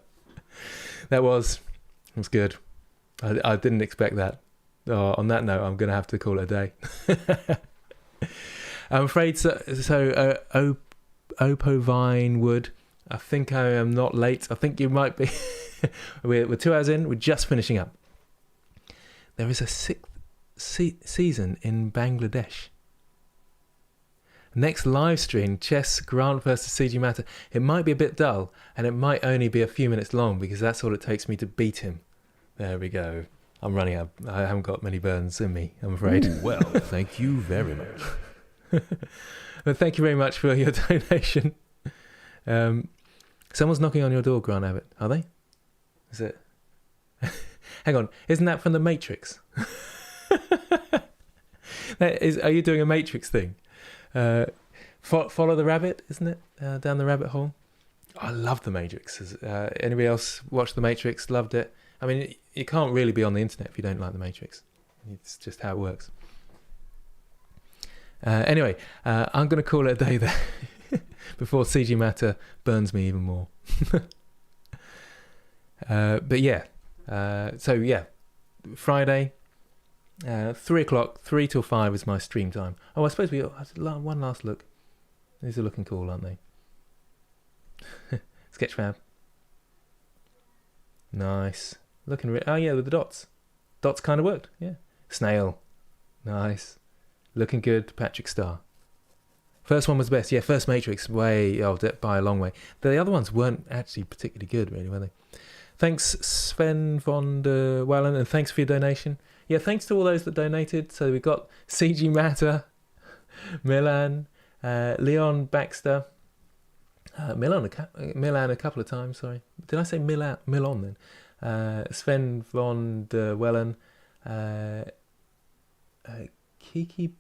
That was good. I didn't expect that. Oh, on that note, I'm going to have to call it a day. I'm afraid so. Opovine Wood. I think I am not late. I think you might be. We're 2 hours in. We're just finishing up. There is a 6th season in Bangladesh. Next live stream, Chess Grant versus CG Matter. It might be a bit dull, and it might only be a few minutes long because that's all it takes me to beat him. There we go. I'm running out. I haven't got many burns in me, I'm afraid. Ooh, well, thank you very much. But thank you very much for your donation. Someone's knocking on your door, Grant Abbitt. Are they? Is it? Hang on. Isn't that from the Matrix? Are you doing a Matrix thing? Follow the rabbit, isn't it? Down the rabbit hole. I love the Matrix. Anybody else watch the Matrix? Loved it. I mean, you can't really be on the internet if you don't like the Matrix. It's just how it works. Anyway, I'm going to call it a day there before CG Matter burns me even more. But yeah, Friday, 3 o'clock, 3 till 5 is my stream time. Oh, I suppose one last look. These are looking cool, aren't they? Sketchfab. Nice. Looking oh yeah, with the dots. Dots kind of worked, yeah. Snail. Nice. Looking good, Patrick Starr. First one was best. Yeah, first Matrix, by a long way. The other ones weren't actually particularly good, really, were they? Thanks, Sven von der Wallen, and thanks for your donation. Yeah, thanks to all those that donated. So we got CG Matter, Milan, Leon Baxter, Milan a couple of times, sorry. Did I say Milan then? Sven von der Wellen, Kiki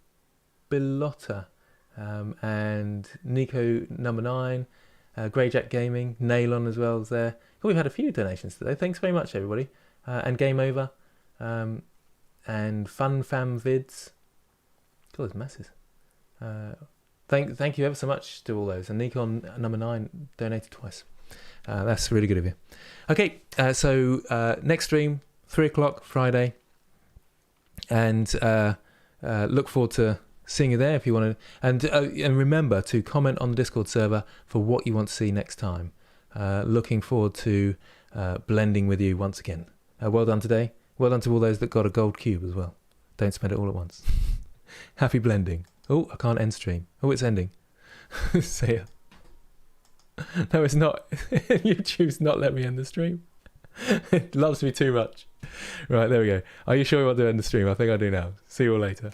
Bilotta, and Nico number 9, Greyjack Gaming, Nailon as well as there. Oh, we've had a few donations today. Thanks very much, everybody. And Game Over, and Fun Fam Vids. God, there's masses. Thank you ever so much to all those. And Nikon number 9 donated twice. That's really good of you. Okay, so next stream, 3 o'clock Friday, and look forward to seeing you there if you want to. And remember to comment on the Discord server for what you want to see next time. Looking forward to blending with you once again. Well done today. Well done to all those that got a gold cube as well. Don't spend it all at once. Happy blending. Oh, I can't end stream. Oh, it's ending. See ya. No, it's not. YouTube's not let me end the stream. It loves me too much. Right, there we go. Are you sure you want to end the stream? I think I do now. See you all later.